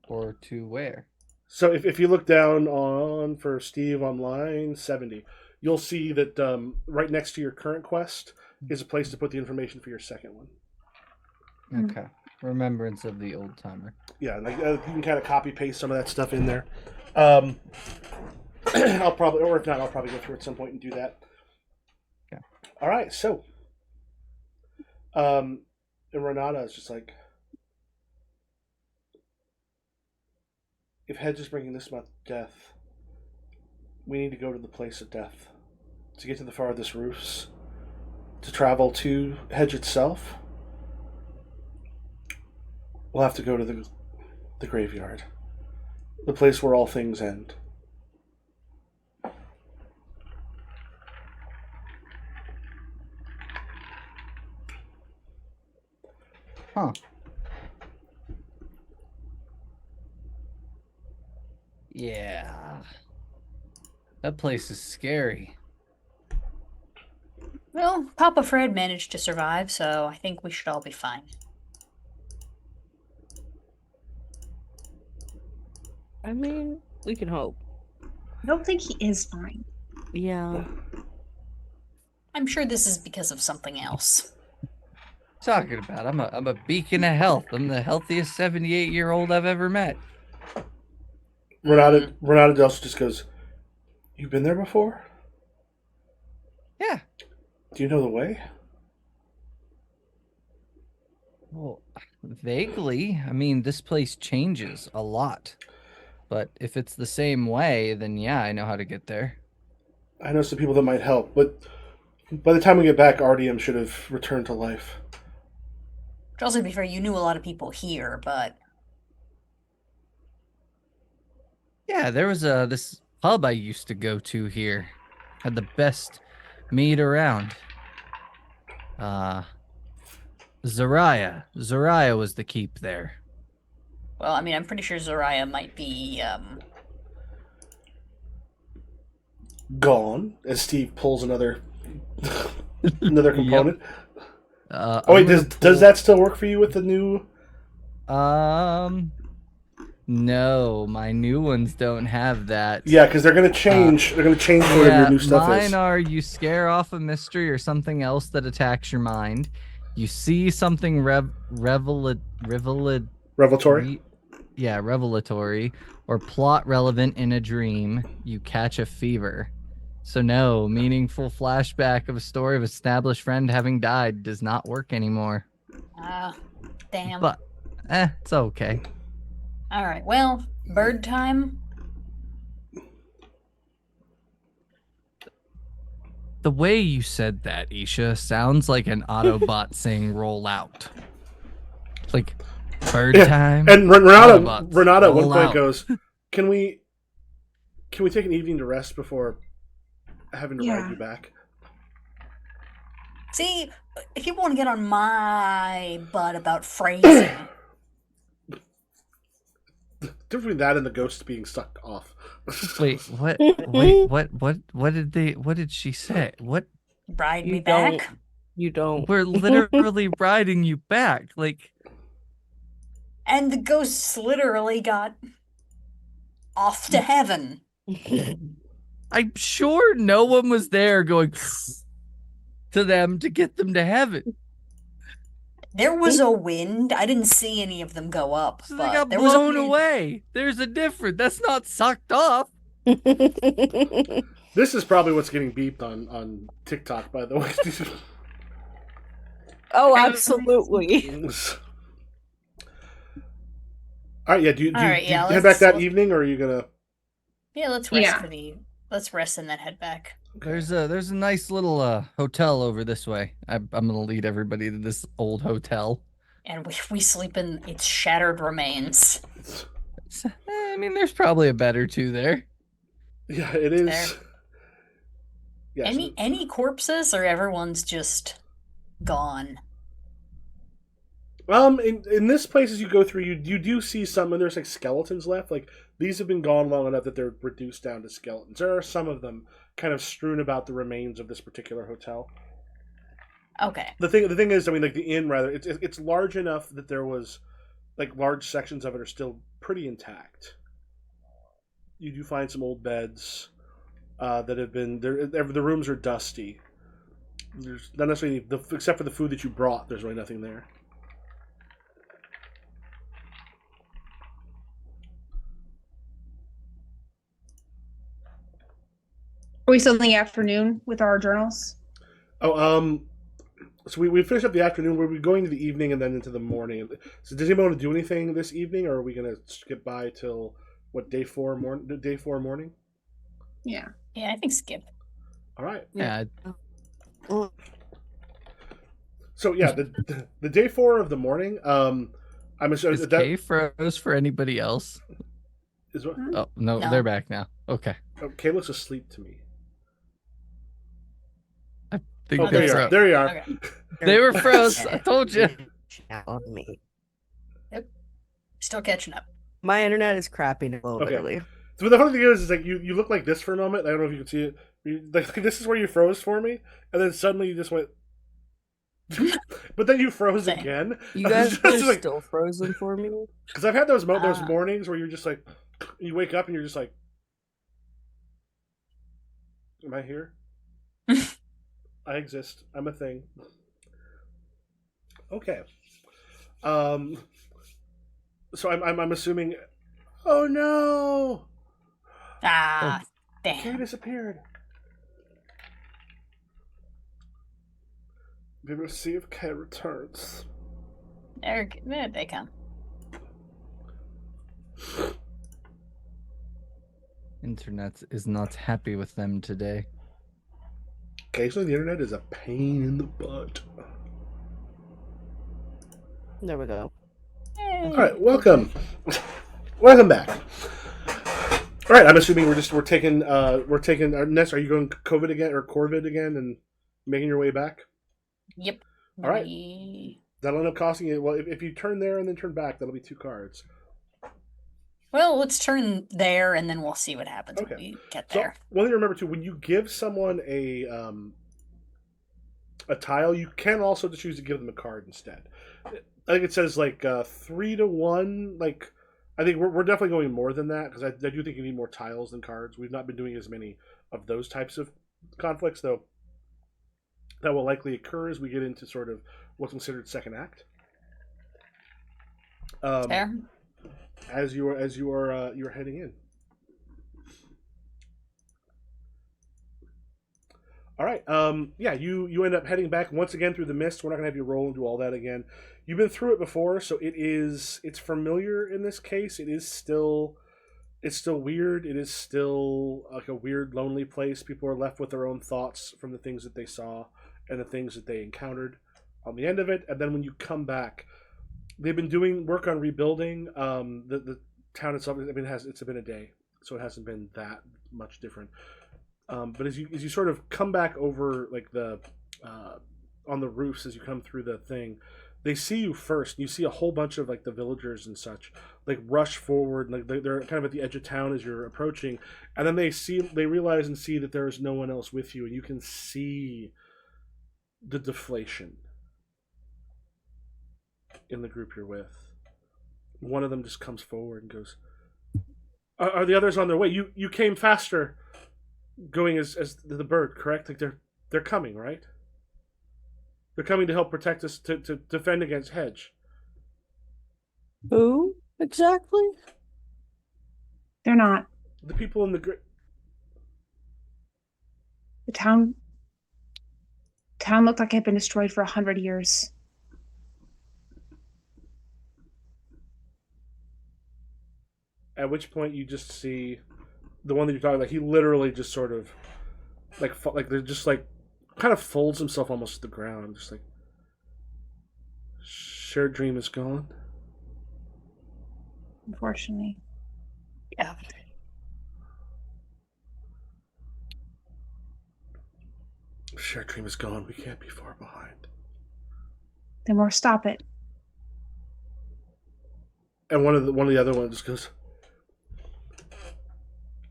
S3: Or to where?
S1: So if you look down on for Steve on line 70, you'll see that right next to your current quest is a place to put the information for your second one.
S3: Okay. Remembrance of the old timer.
S1: Yeah, like, you can kind of copy paste some of that stuff in there. I'll probably, or if not, I'll probably go through at some point and do that.
S3: Okay.
S1: All right, so, and Renata is just like, if Hedge is bringing this much death, we need to go to the place of death to get to the farthest roofs, to travel to Hedge itself. We'll have to go to the graveyard, the place where all things end.
S3: Huh. Yeah. That place is scary.
S6: Well, Papa Fred managed to survive, so I think we should all be fine.
S5: I mean, we can hope.
S4: I don't think he is fine.
S5: Yeah.
S6: I'm sure this is because of something else.
S3: Talking about, I'm a beacon of health. I'm the healthiest 78-year-old I've ever met.
S1: Renata also just goes, "You've been there before?
S3: Yeah.
S1: Do you know the way?"
S3: Well, vaguely. I mean, this place changes a lot. But if it's the same way, then yeah, I know how to get there.
S1: I know some people that might help, but by the time we get back, RDM should have returned to life.
S6: To also be fair, you knew a lot of people here, but
S3: Yeah, there was this pub I used to go to here. Had the best meat around. Zariah was the keep there.
S6: well, I mean, I'm pretty sure Zariah might be
S1: Gone, as Steve pulls another component.
S3: Oh
S1: wait, does that still work for you with the new?
S3: No, my new ones don't have that.
S1: Yeah, because they're gonna change. They're gonna change whatever your new stuff
S3: mine
S1: is.
S3: are you scare off a mystery or something else that attacks your mind. You see something revelatory. Yeah, revelatory or plot relevant in a dream. You catch a fever. So no, meaningful flashback of a story of an established friend having died does not work anymore.
S6: damn.
S3: But it's okay.
S6: All right, well, bird time.
S3: The way you said that, Isha, sounds like an Autobot saying roll out. Like bird time.
S1: And
S3: Autobots,
S1: Renata at one
S3: roll
S1: point
S3: out.
S1: goes, "Can we take an evening to rest before having to ride you back?"
S6: See, if you want to get on my butt about phrasing,
S1: Between that and the ghost being sucked off.
S3: Wait, what? What did she say? What?
S6: ride
S5: You
S6: me
S5: don't.
S6: back.
S5: You don't.
S3: We're literally riding you back. Like,
S6: And the ghosts literally got off to heaven.
S3: I'm sure no one was there going to them to get them to heaven.
S6: There was a wind. I didn't see any of them go up,
S3: So they
S6: but
S3: got
S6: there was a
S3: blown
S6: wind.
S3: away. There's a difference. That's not sucked off.
S1: This is probably what's getting beeped on TikTok, by the way.
S5: Oh, absolutely.
S1: All right, yeah. Do
S6: All right,
S1: you
S6: yeah,
S1: head back that
S6: let's-
S1: evening, or are you gonna?
S6: Yeah, let's rest
S4: Yeah.
S6: let's rest and then head back.
S3: There's a nice little hotel over this way. I'm gonna lead everybody to this old hotel.
S6: And we sleep in its shattered remains.
S3: I mean, there's probably a bed or two there.
S1: Yeah, it is.
S6: There.
S1: Yes.
S6: Any corpses, or everyone's just gone?
S1: In this place as you go through, you do see some, and there's like skeletons left. Like these have been gone long enough that they're reduced down to skeletons. There are some of them kind of strewn about the remains of this particular hotel.
S6: Okay.
S1: The thing is, I mean, like the inn rather, it's large enough that there was like large sections of it are still pretty intact. You do find some old beds that have been there. The rooms are dusty. There's not necessarily except for the food that you brought. There's really nothing there.
S4: Are we still in the afternoon with our journals?
S1: Oh, so we finished up the afternoon. We'll be going to the evening and then into the morning. So does anybody want to do anything this evening, or are we going to skip by till what day 4 morning?
S4: Yeah.
S6: Yeah, I think skip.
S1: All right.
S3: Yeah,
S1: So yeah, the day 4 of the morning. I'm assuming
S3: is
S1: that
S3: Kay froze for anybody else?
S1: is what.
S3: Oh no,
S6: No.
S3: they're back now. Okay,
S1: Kay looks asleep to me.
S3: I think
S1: Oh, there
S3: they're
S1: you are.
S3: froze.
S1: There you are.
S6: Okay.
S3: They were froze. I told you.
S5: On me.
S6: Still catching up.
S5: My internet is crapping a little
S1: Okay.
S5: bit early.
S1: So the funny thing is like you look like this for a moment. I don't know if you can see it. Like this is where you froze for me, and then suddenly you just went. But then you froze
S6: Same.
S1: again.
S5: You guys
S1: Just
S5: are
S1: like-
S5: still frozen for me?
S1: Because I've had those
S6: Ah.
S1: mornings where you're just like, you wake up and you're just like, am I here? I exist. I'm a thing. Okay. So I'm assuming. Oh no!
S6: Ah,
S1: Kay
S6: damn.
S1: disappeared. We will see if Kay returns.
S6: There they come.
S3: Internet is not happy with them today.
S1: Occasionally, the internet is a pain in the butt.
S5: There we go.
S1: All right, welcome, welcome back. All right, I'm assuming we're taking Ness. Are you going COVID again or Corvid again and making your way back?
S6: Yep.
S1: All right.
S6: We-
S1: That'll end up costing you. Well, if you turn there and then turn back, that'll be 2 cards.
S6: Well, let's turn there and then we'll see what happens
S1: Okay.
S6: when we get
S1: So
S6: there.
S1: one thing to remember too: when you give someone a tile, you can also choose to give them a card instead. I think it says like 3-1. Like I think we're definitely going more than that because I do think you need more tiles than cards. We've not been doing as many of those types of conflicts, though. That will likely occur as we get into sort of what's considered second act.
S6: Fair.
S1: As you are you're heading in. All right. Yeah, you end up heading back once again through the mist. We're not gonna have you roll and do all that again. You've been through it before, so it's familiar in this case. It's still weird. It is still like a weird, lonely place. People are left with their own thoughts from the things that they saw and the things that they encountered on the end of it. And then when you come back, they've been doing work on rebuilding the town itself. I mean, it's been a day, so it hasn't been that much different. But as you sort of come back over like the on the roofs as you come through the thing, they see you first. And you see a whole bunch of like the villagers and such like rush forward, like they're kind of at the edge of town as you're approaching, and then they realize and see that there is no one else with you, and you can see the deflation in the group you're with. One of them just comes forward and goes, "Are the others on their way? You came faster." Going as the bird, correct? Like they're coming, right? They're coming to help protect us to defend against Hedge.
S5: Who exactly?
S4: They're not.
S1: The people in the
S4: The town looked like it had been destroyed for 100 years.
S1: At which point you just see the one that you're talking about. He literally just sort of like they're just like kind of folds himself almost to the ground, just like shared dream is gone.
S4: Unfortunately.
S5: Yeah.
S1: Shared dream is gone. We can't be far behind.
S4: Then we'll stop it.
S1: And one of the other ones just goes,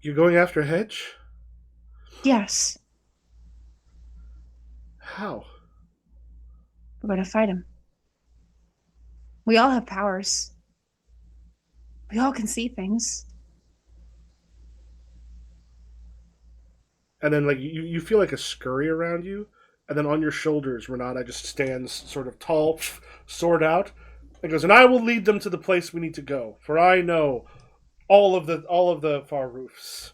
S1: "You're going after Hedge?
S4: Yes,
S1: How?"
S4: we're going to fight him. We all have powers. We all can see things.
S1: And then like you feel like a scurry around you, and then on your shoulders, Renata just stands sort of tall, sword out, and goes, "And I will lead them to the place we need to go, for I know all of the Far Roofs."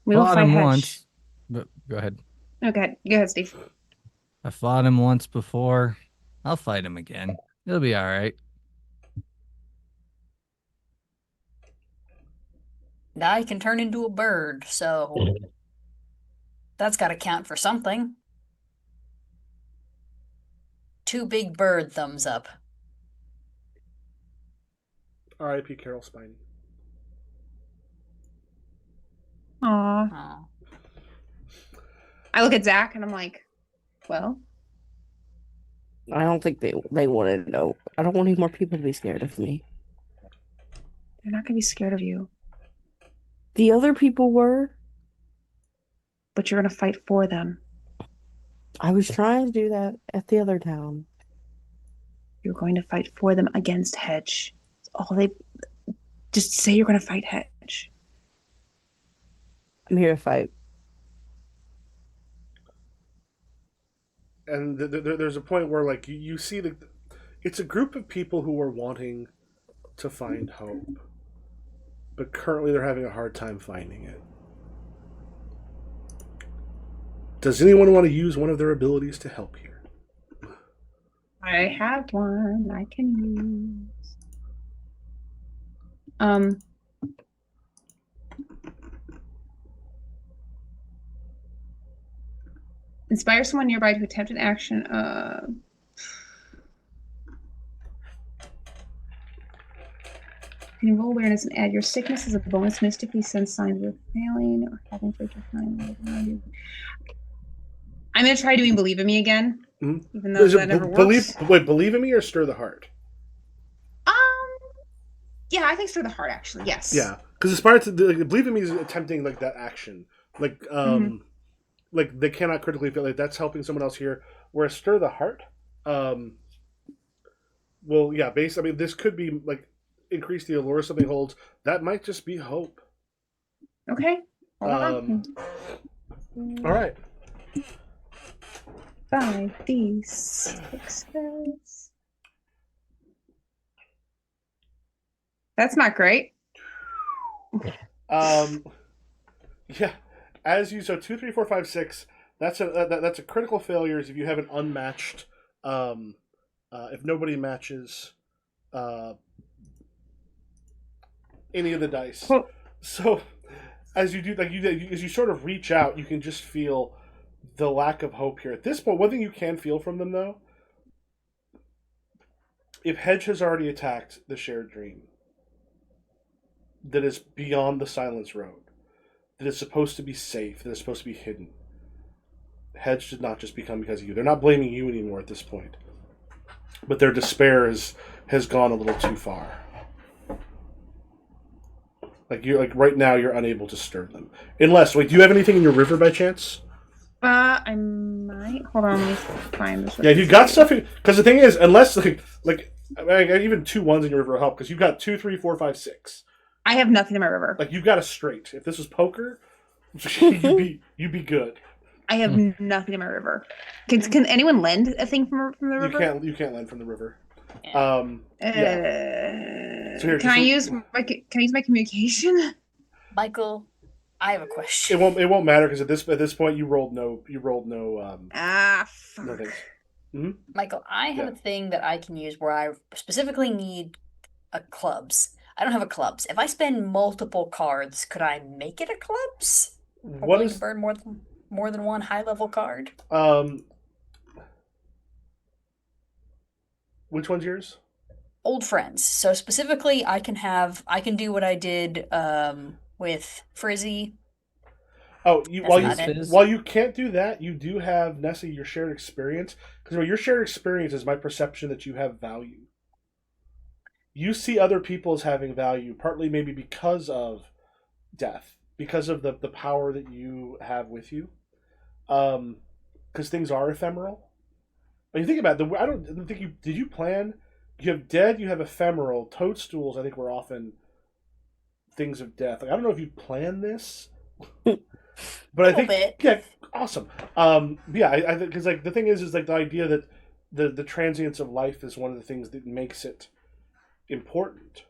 S4: We will
S3: Fought
S4: fight
S3: him
S4: Hedge.
S3: once. But go ahead.
S4: Okay, go ahead, Steve.
S3: I fought him once before. I'll fight him again. It'll be all right.
S6: And I can turn into a bird, so that's got to count for something. 2 big bird thumbs up.
S1: R.I.P. Carol Spiney.
S4: Aw.
S6: Oh.
S4: I look at Zach and I'm like, well,
S5: I don't think they want to know. I don't want any more people to be scared of me.
S4: they're not going to be scared of you,
S5: The other people were.
S4: but you're going to fight for them.
S5: I was trying to do that at the other town.
S4: You're going to fight for them against Hedge. It's all they just say you're going to fight Hedge.
S5: I'm here to fight.
S1: And there's a point where like you see it's a group of people who are wanting to find hope, but currently they're having a hard time finding it. Does anyone want to use one of their abilities to help here?
S4: I have one I can use. Inspire someone nearby to attempt an action. You can roll awareness and add your sickness as a bonus. Mystically sense signs of failing or having to find. I'm gonna try doing believe in me again, even though that never works.
S1: Believe in me or stir the heart.
S4: Yeah, I think stir the heart actually. Yes.
S1: Yeah, because inspired to believe in me is attempting like that action, like like they cannot critically feel like that's helping someone else here. Whereas stir the heart, well, yeah, I mean, this could be like increase the allure something holds. That might just be hope.
S4: Okay.
S1: All right.
S4: 5d6. That's not great.
S1: Yeah. As you 2, 3, 4, 5, 6. That's a critical failure if you have an unmatched. If nobody matches any of the dice.
S4: Well,
S1: so as you do, like as you sort of reach out, you can just feel the lack of hope here. At this point, one thing you can feel from them though, if Hedge has already attacked the shared dream that is beyond the Silence Road, that is supposed to be safe, that is supposed to be hidden, Hedge did not just become because of you. They're not blaming you anymore at this point. But their despair has gone a little too far. Like right now you're unable to stir them. Unless, wait, do you have anything in your river by chance?
S4: I might. Hold on, let me find this.
S1: Yeah, if you've got stuff, because the thing is, unless like even 2 1s in your river will help because you've got 2, 3, 4, 5, 6.
S4: I have nothing in my river.
S1: Like you've got a straight. If this was poker, you'd be good.
S4: I have nothing in my river. Can anyone lend a thing from the river?
S1: You can't lend from the river.
S6: Yeah.
S1: Yeah. So here,
S4: Can I use my communication?
S6: Michael, I have a question.
S1: it won't matter because at this point you rolled no
S4: Ah,
S1: no
S4: fuck.
S1: things. Hmm.
S6: Michael, I have
S1: Yeah.
S6: a thing that I can use where I specifically need a clubs. I don't have a clubs. If I spend multiple cards, could I make it a clubs? Or
S1: What
S6: willing to
S1: is
S6: burn more than one high level card?
S1: um? Which one's yours?
S6: Old friends. So specifically, I can do what I did with Frizzy.
S1: Oh,
S6: That's about it.
S3: Fizz?
S1: while you can't do that, you do have Nessa your shared experience because your shared experience is my perception that you have value. You see other people as having value, partly maybe because of death, because of the power that you have with you. Because things are ephemeral. When you think about it, I don't think you did. You plan. You have dead. You have ephemeral. Toadstools. I think were often things of death. Like I don't know if you plan this, but I
S6: Little
S1: think
S6: bit.
S1: yeah, awesome. Yeah, I think because like the thing is like the idea that the transience of life is one of the things that makes it important.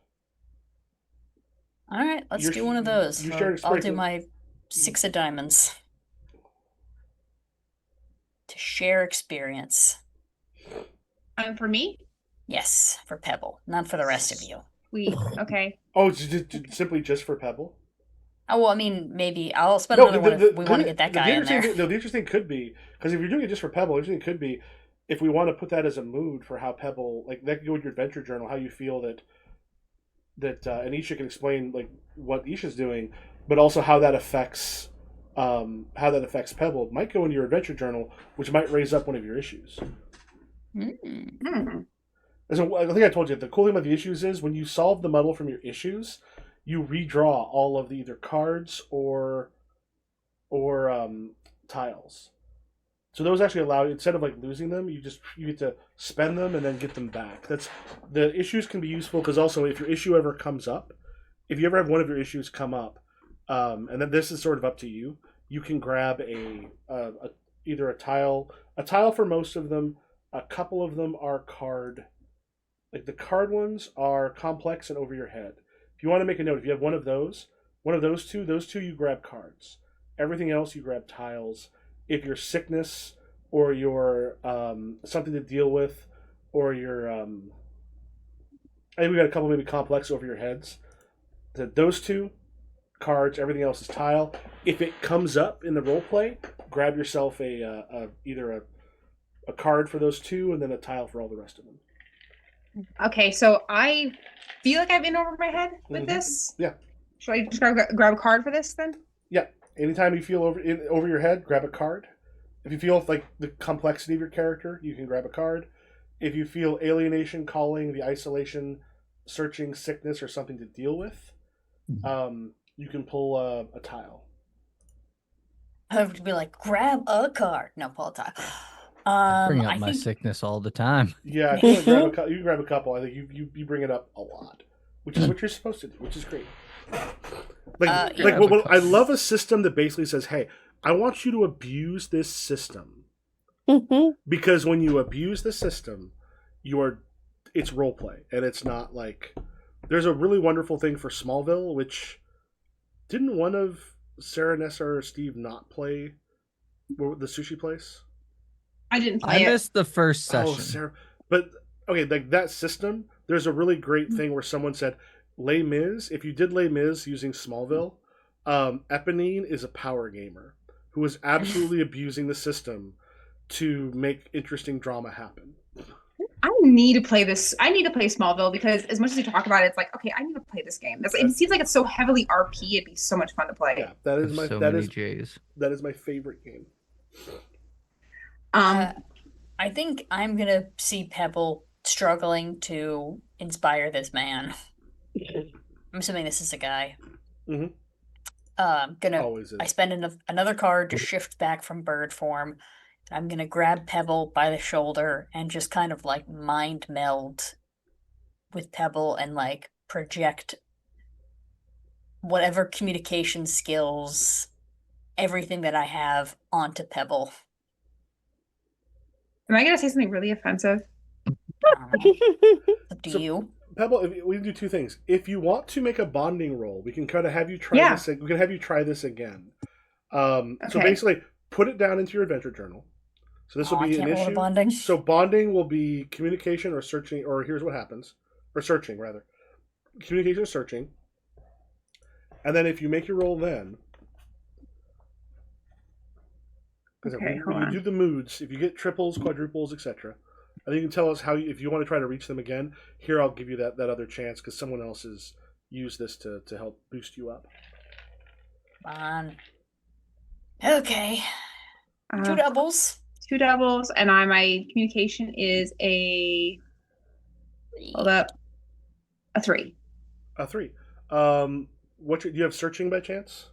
S6: All right, let's
S1: Your
S6: do one of those.
S1: your shared
S6: I'll
S1: experience.
S6: do my 6 of diamonds to share experience.
S4: For me?
S6: Yes, for Pebble, not for the rest of you.
S4: Sweet. Okay.
S1: Oh, simply just for Pebble.
S6: Oh well, I mean, maybe I'll spend
S1: No,
S6: another one if we want to get that guy in there.
S1: No, the interesting could be because if you're doing it just for Pebble, the interesting could be if we want to put that as a mood for how Pebble, like that could go with your adventure journal, how you feel and Isha can explain like what Isha's doing, but also how that affects Pebble. It might go into your adventure journal, which might raise up one of your issues.
S6: Mm.
S1: And so I think I told you the cool thing about the issues is when you solve the muddle from your issues, you redraw all of the either cards or tiles. So those actually allow you, instead of like losing them, you get to spend them and then get them back. That's the issues can be useful because also if your issue ever comes up, if you ever have one of your issues come up, and then this is sort of up to you, you can grab either a tile for most of them. A couple of them are card, like the card ones are complex and over your head. If you want to make a note, if you have one of those two you grab cards. Everything else you grab tiles. If your sickness or your something to deal with, or your I think we got a couple maybe complex over your heads. Those two cards. Everything else is tile. If it comes up in the role play, grab yourself either a card for those two and then a tile for all the rest of them.
S4: Okay, so I feel like I've been over my head with this.
S1: Yeah.
S4: Should I just grab a card for this then?
S1: Yeah. Anytime you feel over your head, grab a card. If you feel like the complexity of your character, you can grab a card. If you feel alienation, calling, the isolation, searching, sickness, or something to deal with, you can pull a tile.
S6: I have to be like, grab a card. No, pull a tile.
S3: Bring up
S6: I
S3: my
S6: think
S3: sickness all the time.
S1: Yeah, if you want to you can grab a couple. I think you bring it up a lot, which is what you're supposed to do, which is great. I love a system that basically says, "Hey, I want you to abuse this system," because when you abuse the system, it's role play, and it's not like there's a really wonderful thing for Smallville, which didn't one of Sarah, Nessa, or Steve not play the sushi place?
S4: I didn't play
S3: I missed the first session.
S1: Oh, Sarah, but okay, like that system. There's a really great thing where someone said, Les Mis, if you did Les Mis using Smallville, Eponine is a power gamer who is absolutely abusing the system to make interesting drama happen.
S4: I need to play this. I need to play Smallville because as much as we talk about it, it's like, okay, I need to play this game. It seems like it's so heavily RP. It'd be so much fun to play.
S1: Yeah, that is my
S3: J's.
S1: That is my favorite game.
S6: I think I'm gonna see Pebble struggling to inspire this man. I'm assuming this is a guy.
S1: Mm-hmm.
S6: I spend another card to shift back from bird form. I'm gonna grab Pebble by the shoulder and just kind of like mind meld with Pebble and like project whatever communication skills, everything that I have onto Pebble.
S4: Am I gonna say something really offensive?
S6: It's up to
S1: So-
S6: you.
S1: Pebble, we can do two things. If you want to make a bonding roll, we can kind of have you try
S4: Yeah.
S1: this. We can have you try this again. So
S4: Okay.
S1: basically, put it down into your adventure journal. So this will
S6: I
S1: be an
S6: can't roll a
S1: issue.
S6: bonding.
S1: So bonding will be communication or searching, or here's what happens, or searching rather. Communication or searching, and then if you make your roll, then because
S4: Okay,
S1: when
S4: hold
S1: you
S4: on.
S1: do the moods, if you get triples, quadruples, etc., I think you can tell us how if you want to try to reach them again. Here, I'll give you that other chance because someone else has used this to help boost you up.
S6: Come on. Okay. Two
S4: Uh,
S6: doubles.
S4: 2 doubles, and my communication is hold up, a 3.
S1: A 3. Do you have searching by chance?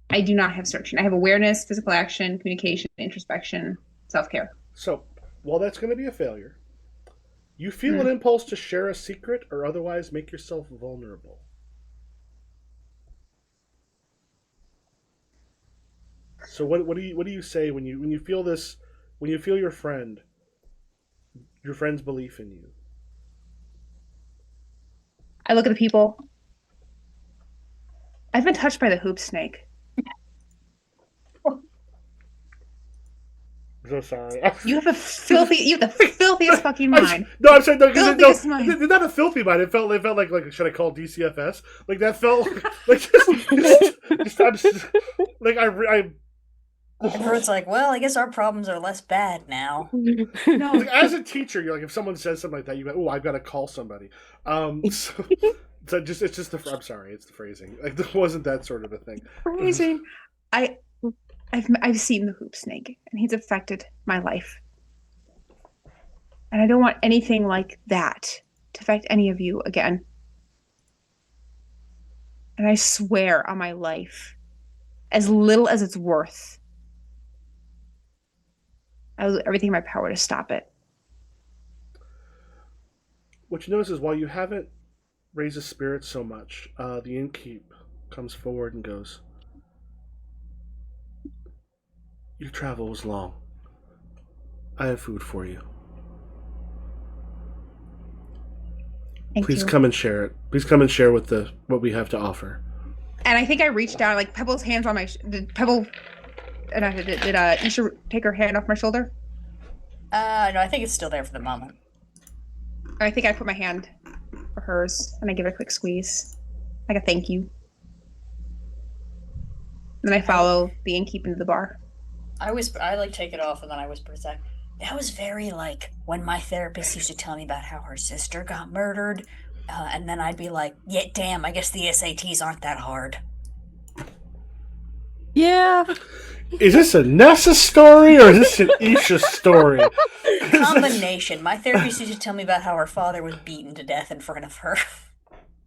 S4: I do not have searching. I have awareness, physical action, communication, introspection, self-care.
S1: So, while that's going to be a failure, you feel an impulse to share a secret or otherwise make yourself vulnerable. So, what do you say when you feel this? When you feel your friend's belief in you?
S4: I look at the people. I've been touched by the hoop snake.
S1: I'm so sorry.
S4: You have the filthiest fucking mind.
S1: No, I'm sorry. No,
S4: Filthiest mind.
S1: it's not a filthy mind. It felt like should I call DCFS? Like that felt like I
S6: Everyone's like, well, I guess our problems are less bad now.
S4: No,
S1: like, as a teacher, you're like if someone says something like that, you go, oh, I've got to call somebody. So it's just the I'm sorry, it's the phrasing. Like there wasn't that sort of a thing.
S4: phrasing. I've seen the hoop snake, and he's affected my life, and I don't want anything like that to affect any of you again. And I swear on my life, as little as it's worth, I will do everything in my power to stop it.
S1: What you notice is while you haven't raised the spirit so much, the innkeep comes forward and goes, your travel was long. I have food for you. Please come and share it. Please come and share what we have to offer.
S4: And I think I reached down, like Pebble's hands on my. Did Pebble? Did Isha take her hand off my shoulder?
S6: No, I think it's still there for the moment.
S4: I think I put my hand for hers, and I give it a quick squeeze, like a thank you. Then I follow the innkeep into the bar.
S6: I like take it off and then I whisper to Zach, that was very like when my therapist used to tell me about how her sister got murdered. And then I'd be like, yeah, damn, I guess the SATs aren't that hard.
S5: Yeah.
S1: Is this a Nessa story or is this an Isha story?
S6: Combination. My therapist used to tell me about how her father was beaten to death in front of her.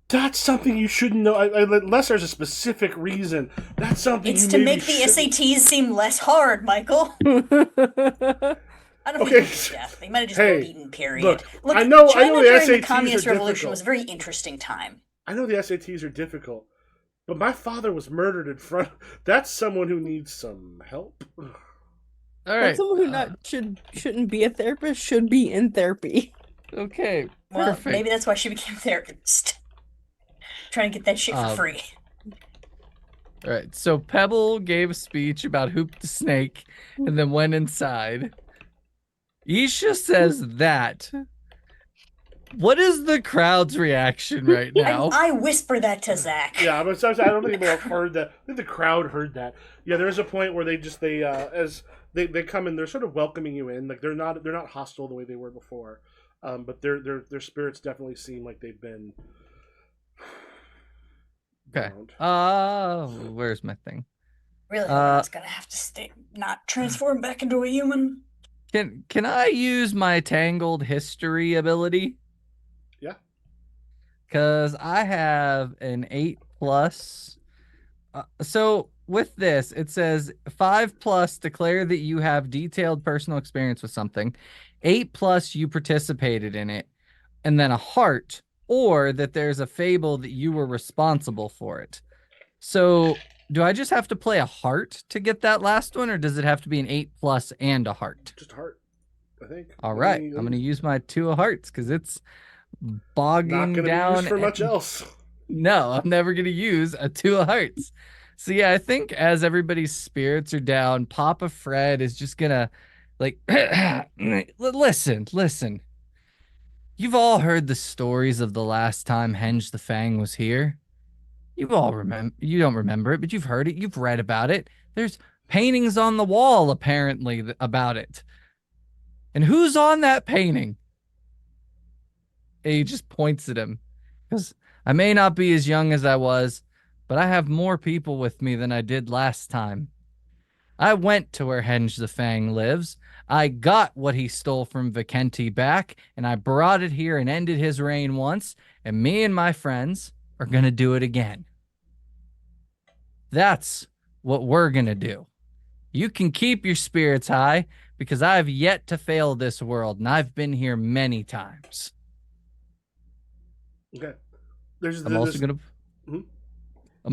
S1: That's something you shouldn't know. Unless there's a specific reason. That's something
S6: It's
S1: you
S6: to
S1: maybe
S6: make the
S1: shouldn't-
S6: SATs seem less hard, Michael. I don't
S1: Okay.
S6: think it was death. They might have just
S1: Hey,
S6: been beaten, period.
S1: look,
S6: Look,
S1: I know
S6: China
S1: the
S6: during the
S1: SATs
S6: Communist
S1: are
S6: Revolution
S1: difficult.
S6: was a very interesting time.
S1: I know the SATs are difficult, but my father was murdered in front. That's someone who needs some help.
S3: All right.
S5: That's someone who shouldn't be a therapist, should be in therapy.
S3: Okay.
S6: Well,
S3: Perfect.
S6: maybe that's why she became a therapist. Trying to get that shit for free.
S3: All right. So Pebble gave a speech about Hoop the Snake and then went inside. Isha says that. What is the crowd's reaction right now?
S6: I whisper that to Zach.
S1: Yeah, but I don't think anybody else heard that. I think the crowd heard that. Yeah, there's a point where as they come in, they're sort of welcoming you in. Like they're not hostile the way they were before, but their spirits definitely seem like they've been.
S3: Okay.
S1: bound.
S3: Where's my thing?
S6: Really, I was gonna have to not transform back into a human.
S3: Can I use my Tangled History ability?
S1: Yeah.
S3: Because I have an 8+. So with this, it says 5+, declare that you have detailed personal experience with something. 8+, you participated in it. And then a heart, or that there's a fable that you were responsible for it. So do I just have to play a heart to get that last one, or does it have to be an 8+ and a heart?
S1: Just heart. I think.
S3: All right, I'm gonna use my 2 of hearts because it's
S1: Not
S3: bogging
S1: going to be used
S3: down.
S1: for much else.
S3: No, I'm never gonna use a 2 of hearts. So yeah, I think as everybody's spirits are down, Papa Fred is just gonna like listen. You've all heard the stories of the last time Henge the Fang was here. You've all remember. You don't remember it, but you've heard it. You've read about it. There's paintings on the wall apparently about it. And who's on that painting? And he just points at him. Because I may not be as young as I was, but I have more people with me than I did last time. I went to where Henge the Fang lives. I got what he stole from Vikenti back, and I brought it here and ended his reign once, and me and my friends are going to do it again. That's what we're going to do. You can keep your spirits high because I've yet to fail this world, and I've been here many times.
S1: Okay.
S3: I'm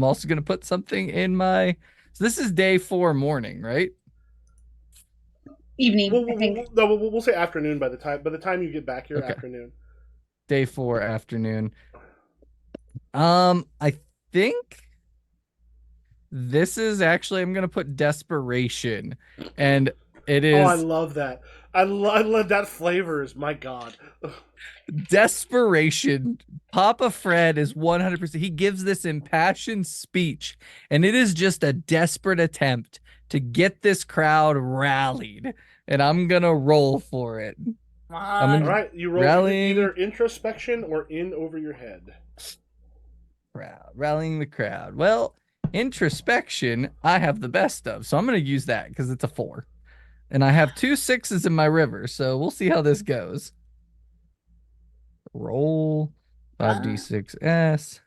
S3: also gonna put something in my. So this is day 4 morning, right?
S4: Evening, I think.
S1: We'll say afternoon by the time you get back here. Okay. Afternoon.
S3: Day 4 afternoon. I think this is actually I'm gonna put desperation, and it is.
S1: Oh, I love that. I love that flavors. My God.
S3: Desperation. Papa Fred is 100%. He gives this impassioned speech, and it is just a desperate attempt to get this crowd rallied. And I'm gonna roll for it.
S1: All right, you roll either introspection or in over your head.
S3: Rallying the crowd. Well, introspection, I have the best of, so I'm gonna use that because it's a 4. And I have 2 6s in my river, so we'll see how this goes. Roll 5d6s.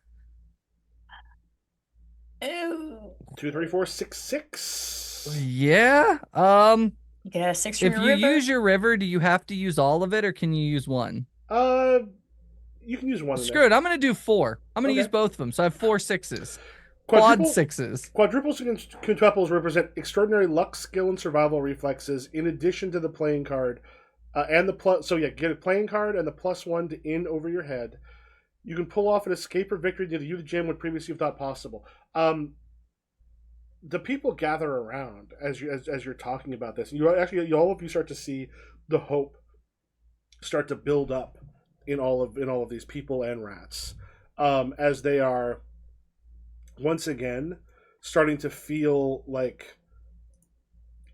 S1: 2, 3, 4, 6, 6.
S3: Yeah.
S6: You get a 6 from
S3: if
S6: your
S3: you
S6: river?
S3: use your river, do you have to use all of it, or can you use one?
S1: You can use one.
S3: Screw it. I'm gonna do 4. I'm gonna use both of them, so I have 4 6s. Quad 6s.
S1: Quadruples and quintuples represent extraordinary luck, skill, and survival reflexes, in addition to the playing card, and the plus. So yeah, get a playing card and the +1 to in over your head. You can pull off an escape or victory that you, the GM, would previously have thought possible. The people gather around as you're talking about this. You all of you start to see the hope start to build up in all of these people and rats, as they are once again starting to feel like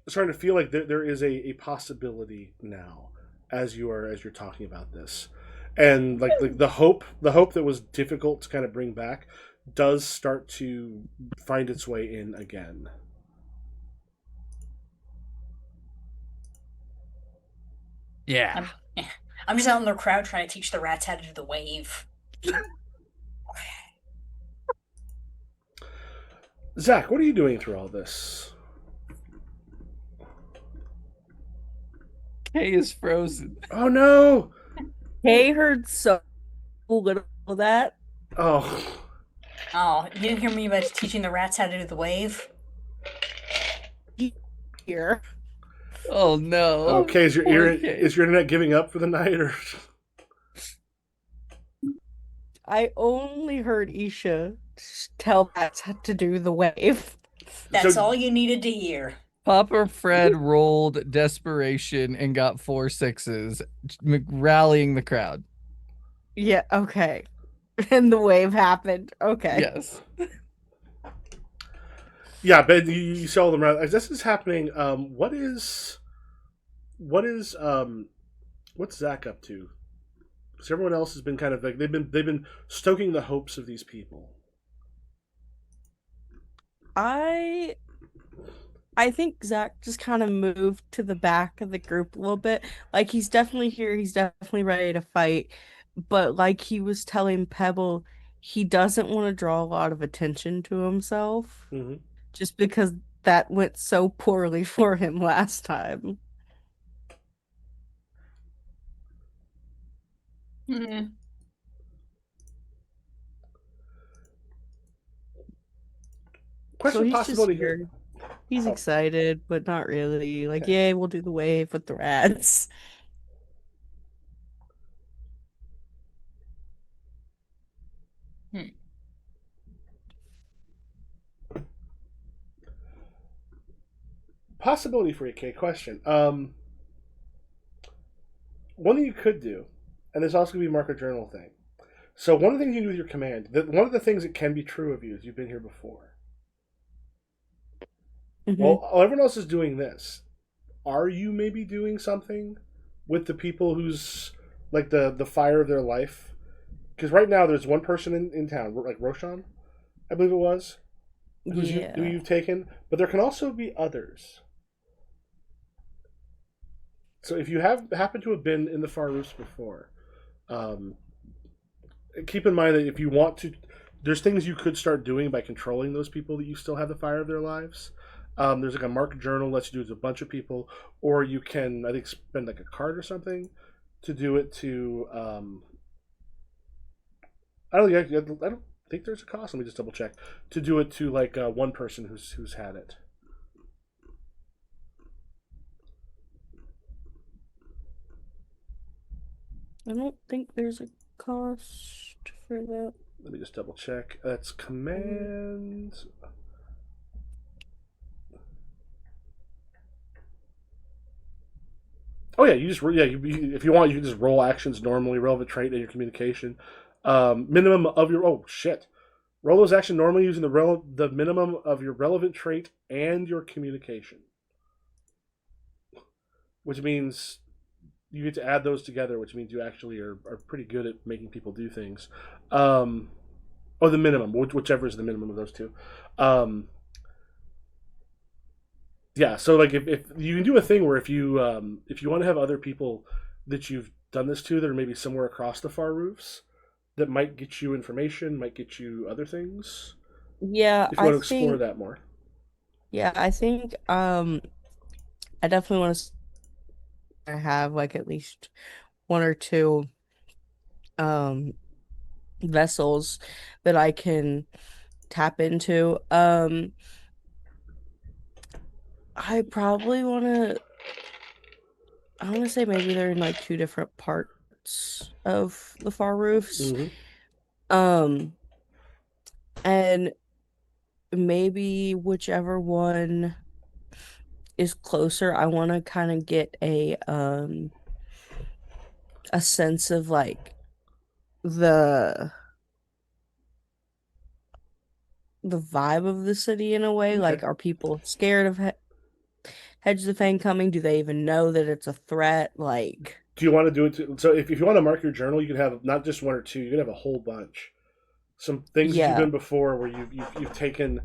S1: there is a possibility now as you're talking about this, and like the hope that was difficult to kind of bring back does start to find its way in again.
S3: Yeah.
S6: I'm just out in the crowd trying to teach the rats how to do the wave.
S1: Zach, what are you doing through all this?
S3: Kay is frozen.
S1: Oh no!
S5: Kay heard so little of that.
S1: Oh.
S6: Oh, you didn't hear me about teaching the rats how to do the wave?
S5: Here.
S3: Oh no.
S1: Okay, is your internet giving up for the night, or?
S5: I only heard Isha tell rats how to do the wave.
S6: That's all you needed to hear.
S3: Papa Fred rolled desperation and got 4 6s, rallying the crowd.
S5: Yeah, okay. And the wave happened. Okay.
S3: Yes.
S1: Yeah, but you saw them around. As this is happening, what's Zach up to? Because everyone else has been kind of like they've been stoking the hopes of these people.
S5: I think Zach just kind of moved to the back of the group a little bit. Like, he's definitely here. He's definitely ready to fight. But like he was telling Pebble, he doesn't want to draw a lot of attention to himself.
S1: Mm-hmm.
S5: Just because that went so poorly for him last time.
S6: Mm-hmm.
S1: Question
S5: So he's
S1: possibility
S5: just
S1: here.
S5: He's excited, but not really. Like, okay. Yay, we'll do the wave with the rats.
S6: Hmm.
S1: Possibility for you, Kay. Question. One thing you could do, and this also could be a marker journal thing. So one of the things you do with your command, one of the things that can be true of you is you've been here before.
S5: Hmm.
S1: Well, everyone else is doing this. Are you maybe doing something with the people who's like the fire of their life? Because right now there's one person in town, like Roshan, I believe it was, who
S5: Yeah.
S1: you've taken, but there can also be others. So if you have happen to have been in the Far Roofs before, um, keep in mind that if you want to, there's things you could start doing by controlling those people that you still have the fire of their lives. There's like a marked journal lets you do it with a bunch of people, or you can I think spend like a card or something to do it to. I don't think there's a cost. Let me just double check to do it to like one person who's had it.
S5: I don't think there's a cost for that.
S1: Let me just double check. That's
S5: Um,
S1: command. Oh yeah, if you want, you can just roll actions normally, relevant trait in your communication. Minimum of your oh shit. Roll those actions normally using the minimum of your relevant trait and your communication, which means you get to add those together, which means you actually are pretty good at making people do things. Or the minimum, whichever is the minimum of those two. Um, yeah, so like if you can do a thing where if you want to have other people that you've done this to that are maybe somewhere across the far roofs that might get you information, might get you other things.
S5: yeah,
S1: If you
S5: I
S1: want to explore
S5: think
S1: that more.
S5: yeah, I think I definitely want to have like at least one or two um vessels that I can tap into. I probably I want to say maybe they're in like two different parts of the Far Roofs.
S1: Mm-hmm.
S5: Um and maybe whichever one is closer, I want to kind of get a sense of like the the vibe of the city in a way.
S1: Okay.
S5: Like, are people scared of Hedge the Fang coming? Do they even know that it's a threat? Like,
S1: Do you want to do it? So if you want to mark your journal, you can have not just one or two. You can have a whole bunch. Some things that you've
S5: yeah.
S1: been before where you've taken,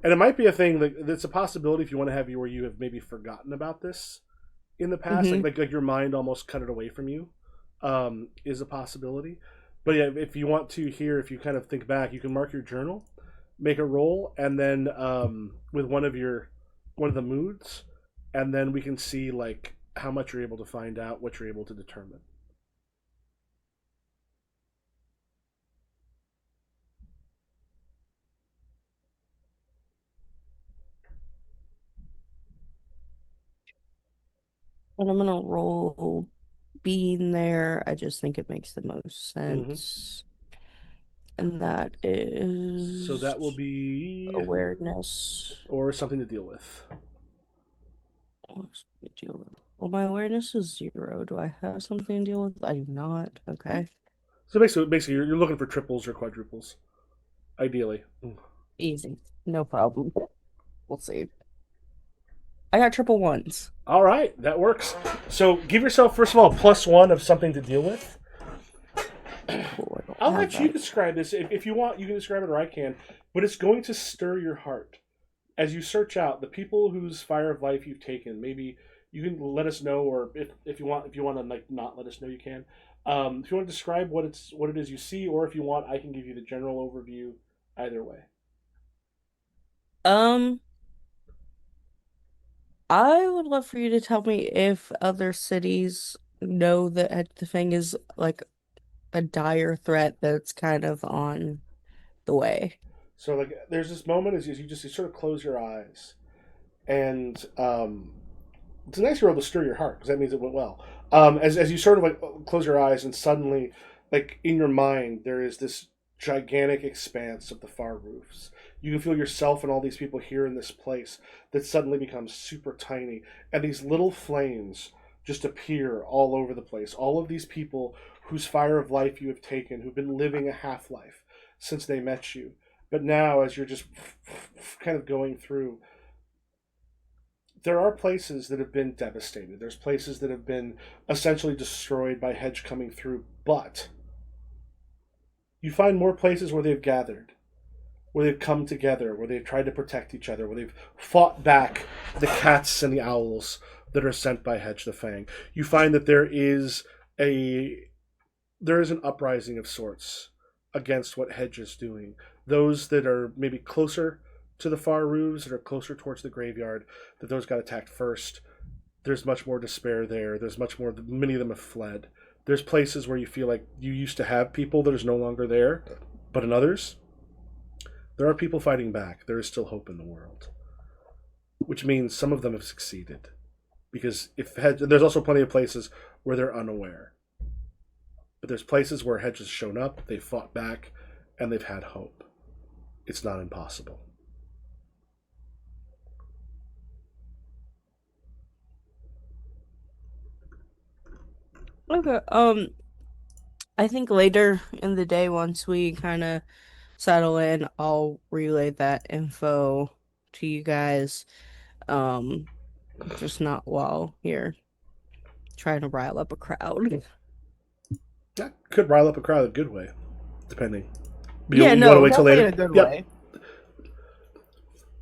S1: and it might be a thing that's a possibility if you want to have you where you have maybe forgotten about this in the past,
S5: Mm-hmm.
S1: like your mind almost cut it away from you, is a possibility. But yeah, if you want to here, if you kind of think back, you can mark your journal, make a roll, and then with one of the moods, and then we can see like how much you're able to find out, what you're able to determine.
S5: And I'm gonna roll being there. I just think it makes the most
S1: Mm-hmm.
S5: sense. And that
S1: So that will
S5: is
S1: be
S5: awareness.
S1: or something to deal with.
S5: What's the deal with? Well, my awareness is 0. Do I have something to deal with? I do not. Okay.
S1: So basically, you're looking for triples or quadruples, ideally.
S5: Easy. No problem. We'll see. I got triple ones.
S1: All right, that works. So give yourself first of all +1 of something to deal with.
S5: Cool. I don't
S1: I'll
S5: have
S1: let you
S5: that.
S1: describe this if you want. You can describe it, or I can. But it's going to stir your heart as you search out the people whose fire of life you've taken. Maybe you can let us know, or if you want to like not let us know, you can. If you want to describe what it is you see, or if you want, I can give you the general overview. Either way.
S5: Um, I would love for you to tell me if other cities know that the thing is like a dire threat that's kind of on the way.
S1: So like, there's this moment as you sort of close your eyes, and it's a nice roll to stir your heart because that means it went well. As you sort of like close your eyes and suddenly, like in your mind, there is this gigantic expanse of the Far Roofs. You can feel yourself and all these people here in this place that suddenly becomes super tiny, and these little flames just appear all over the place. All of these people whose fire of life you have taken, who've been living a half life since they met you. But now, as you're just kind of going through, there are places that have been devastated. There's places that have been essentially destroyed by Hedge coming through, but you find more places where they've gathered, where they've come together, where they've tried to protect each other, where they've fought back the cats and the owls that are sent by Hedge the Fang. You find that there is an uprising of sorts against what Hedge is doing. Those that are maybe closer to the Far Roofs, that are closer towards the graveyard, that those got attacked first. There's much more despair there. There's much more. Many of them have fled. There's places where you feel like you used to have people that is no longer there, but in others, there are people fighting back. There is still hope in the world, which means some of them have succeeded. Because there's also plenty of places where they're unaware. But there's places where Hedge has shown up, they've fought back, and they've had hope. It's not impossible.
S5: Okay. I think later in the day, once we kind of settle in, I'll relay that info to you guys. Just not while you're trying to rile up a crowd.
S1: That could rile up a crowd in a good way, depending.
S5: Yeah,
S1: you
S5: no,
S1: want to wait till
S5: definitely
S1: later?
S5: in a good
S1: Yep.
S5: way.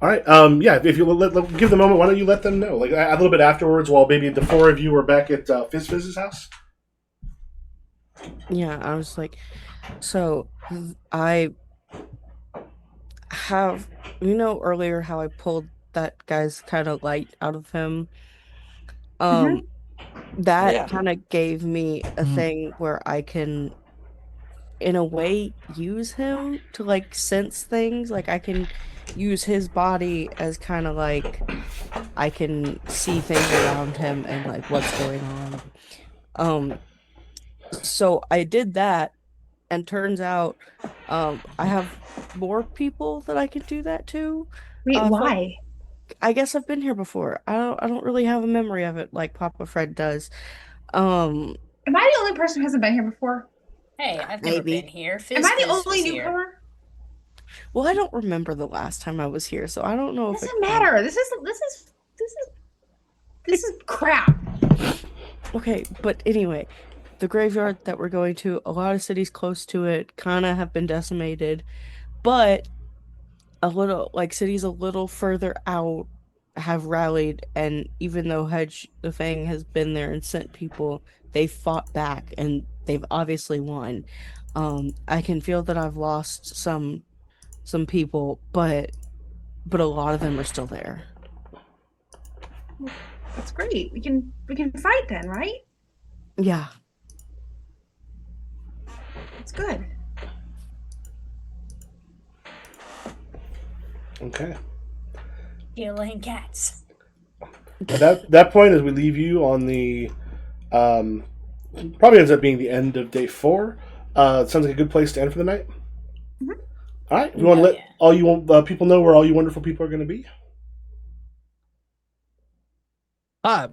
S1: All right. Yeah. If you give them a moment, why don't you let them know? Like a little bit afterwards, while maybe the four of you are back at Fizz's house.
S5: Yeah, I was like, so I have, earlier how I pulled that guy's kind of light out of him.
S4: Mhm.
S5: That
S3: Yeah.
S5: kind of gave me a thing where I can, in a way, use him to like sense things. Like I can use his body as kind of like I can see things around him and like what's going on. So I did that, and turns out, I have more people that I can do that to.
S4: Wait,
S5: So
S4: why?
S5: I guess I've been here before. I don't really have a memory of it like Papa Fred does. Um,
S4: Am I the only person who hasn't been here before?
S6: Hey, I've never
S5: Maybe.
S6: been here.
S4: Am
S6: Fizz
S4: I the
S6: Fizz
S4: only
S6: was here.
S4: newcomer?
S5: well, I don't remember the last time I was here, so I don't know if it
S4: Doesn't matter. This is crap.
S5: Okay, but anyway, the graveyard that we're going to, a lot of cities close to it kind of have been decimated, but a little, like cities a little further out have rallied, and even though Hedge the Fang has been there and sent people, they fought back and they've obviously won. I can feel that I've lost some people, but a lot of them are still there.
S4: That's great. We can fight then, right?
S5: Yeah.
S4: That's good.
S1: Okay.
S6: Killing cats.
S1: At that point, as we leave you on the, probably ends up being the end of day 4. It sounds like a good place to end for the night.
S4: Mhm.
S1: All right. We want to let
S6: yeah.
S1: all you people know where all you wonderful people are going to be.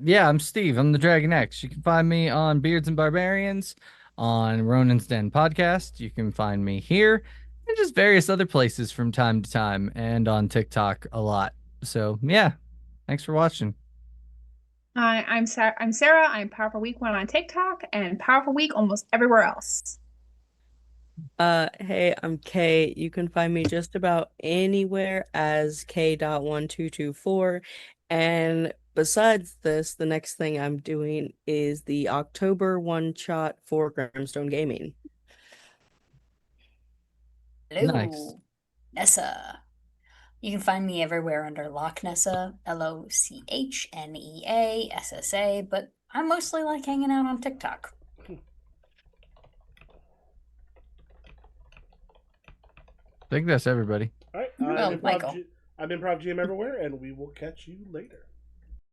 S3: Yeah, I'm Steve. I'm the Dragon X. You can find me on Beards and Barbarians, on Ronan's Den podcast. You can find me here and just various other places from time to time, and on TikTok a lot. So yeah, thanks for watching.
S4: I'm Sarah. I'm Powerful Week 1 on TikTok and Powerful Week almost everywhere else.
S5: Hey, I'm Kay. You can find me just about anywhere as K.1224. And besides this, the next thing I'm doing is the October one shot for Grimstone Gaming.
S6: Hello,
S3: Nice.
S6: Nessa. You can find me everywhere under Loch Nessa, LOCHNEASSA, but I mostly like hanging out on TikTok.
S3: I think that's everybody.
S1: All right.
S6: Well, Michael.
S1: I'm Improv GM everywhere, and we will catch you later.